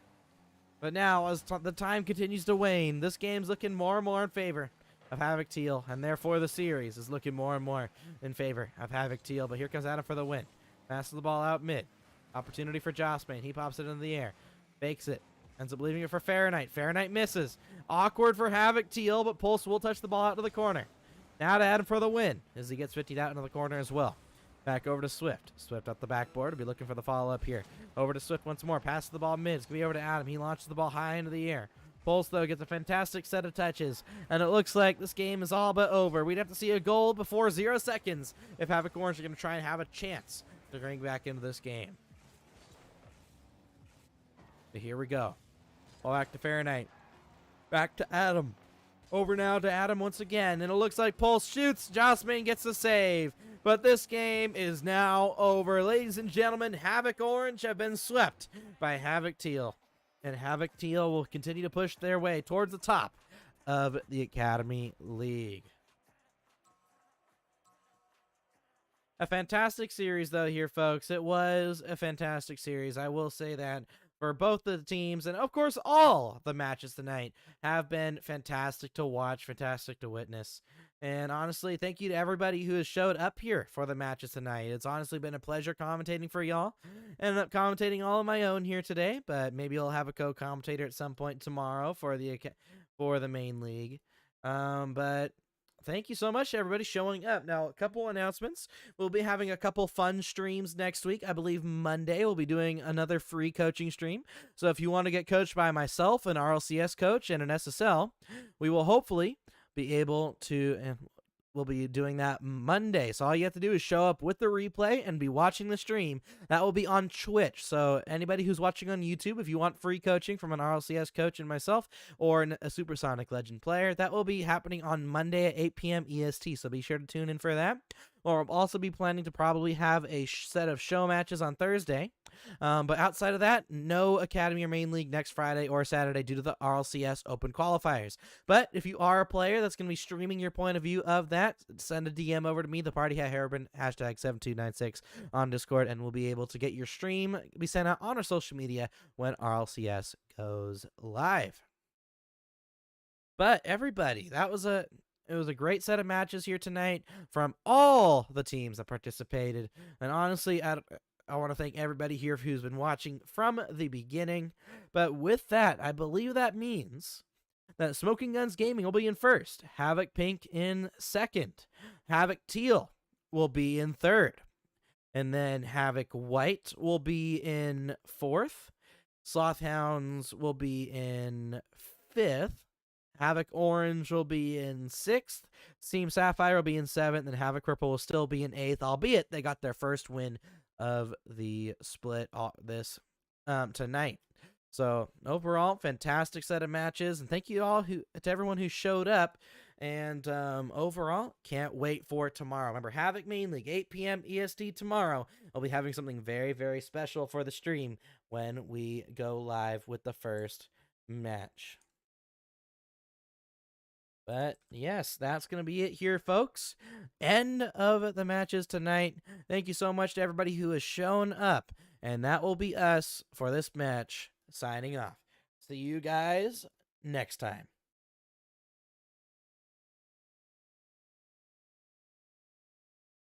But now, as the time continues to wane, this game's looking more and more in favor of Havoc Teal. And therefore, the series is looking more and more in favor of Havoc Teal. But here comes Adam for the win. Passes the ball out mid. Opportunity for Jasmine. He pops it in the air. Fakes it. Ends up leaving it for Fahrenheit. Fahrenheit misses. Awkward for Havoc Teal, but Pulse will touch the ball out to the corner. Now to Adam for the win, as he gets 50'd out into the corner as well. Back over to Swift. Swift up the backboard. Will be looking for the follow-up here. Over to Swift once more. Passes the ball mid. It's going to be over to Adam. He launches the ball high into the air. Pulse, though, gets a fantastic set of touches. And it looks like this game is all but over. We'd have to see a goal before 0 seconds if Havoc Orange are going to try and have a chance to bring back into this game. But here we go. Ball back to Fahrenheit. Back to Adam. Over now to Adam once again. And it looks like Pulse shoots. Jasmine gets the save. But this game is now over. Ladies and gentlemen, Havoc Orange have been swept by Havoc Teal. And Havoc Teal will continue to push their way towards the top of the Academy League. A fantastic series, though, here, folks. It was a fantastic series. I will say that for both the teams, and of course, all the matches tonight have been fantastic to watch, fantastic to witness. And honestly, thank you to everybody who has showed up here for the matches tonight. It's honestly been a pleasure commentating for y'all. Ended up commentating all of my own here today, but maybe I'll have a co-commentator at some point tomorrow for the main league. But thank you so much, everybody, showing up. Now, a couple announcements. We'll be having a couple fun streams next week. I believe Monday we'll be doing another free coaching stream. So if you want to get coached by myself, an RLCS coach, and an SSL, we will hopefully be able to, and we'll be doing that Monday. So all you have to do is show up with the replay and be watching the stream. That will be on Twitch. So anybody who's watching on YouTube, if you want free coaching from an RLCS coach and myself, or a Supersonic Legend player, that will be happening on Monday at 8 p.m. EST. So be sure to tune in for that. Or we'll also be planning to probably have a set of show matches on Thursday. But outside of that, no Academy or Main League next Friday or Saturday due to the RLCS Open qualifiers. But if you are a player that's going to be streaming your point of view of that, send a DM over to me, the Party Hat Herobrine, #7296 on Discord, and we'll be able to get your stream be sent out on our social media when RLCS goes live. But everybody, it was a great set of matches here tonight from all the teams that participated. And honestly, I want to thank everybody here who's been watching from the beginning. But with that, I believe that means that Smoking Guns Gaming will be in first, Havoc Pink in second, Havoc Teal will be in third, and then Havoc White will be in fourth, Slothhounds will be in fifth, Havoc Orange will be in sixth, Team Sapphire will be in seventh, and Havoc Purple will still be in eighth, albeit they got their first win of the split tonight. So overall, fantastic set of matches, and thank you all to everyone who showed up. And overall, can't wait for tomorrow. Remember, Havoc Main League, 8 p.m. EST tomorrow. I'll be having something very, very special for the stream when we go live with the first match. But yes, that's going to be it here, folks. End of the matches tonight. Thank you so much to everybody who has shown up. And that will be us for this match. Signing off. See you guys next time.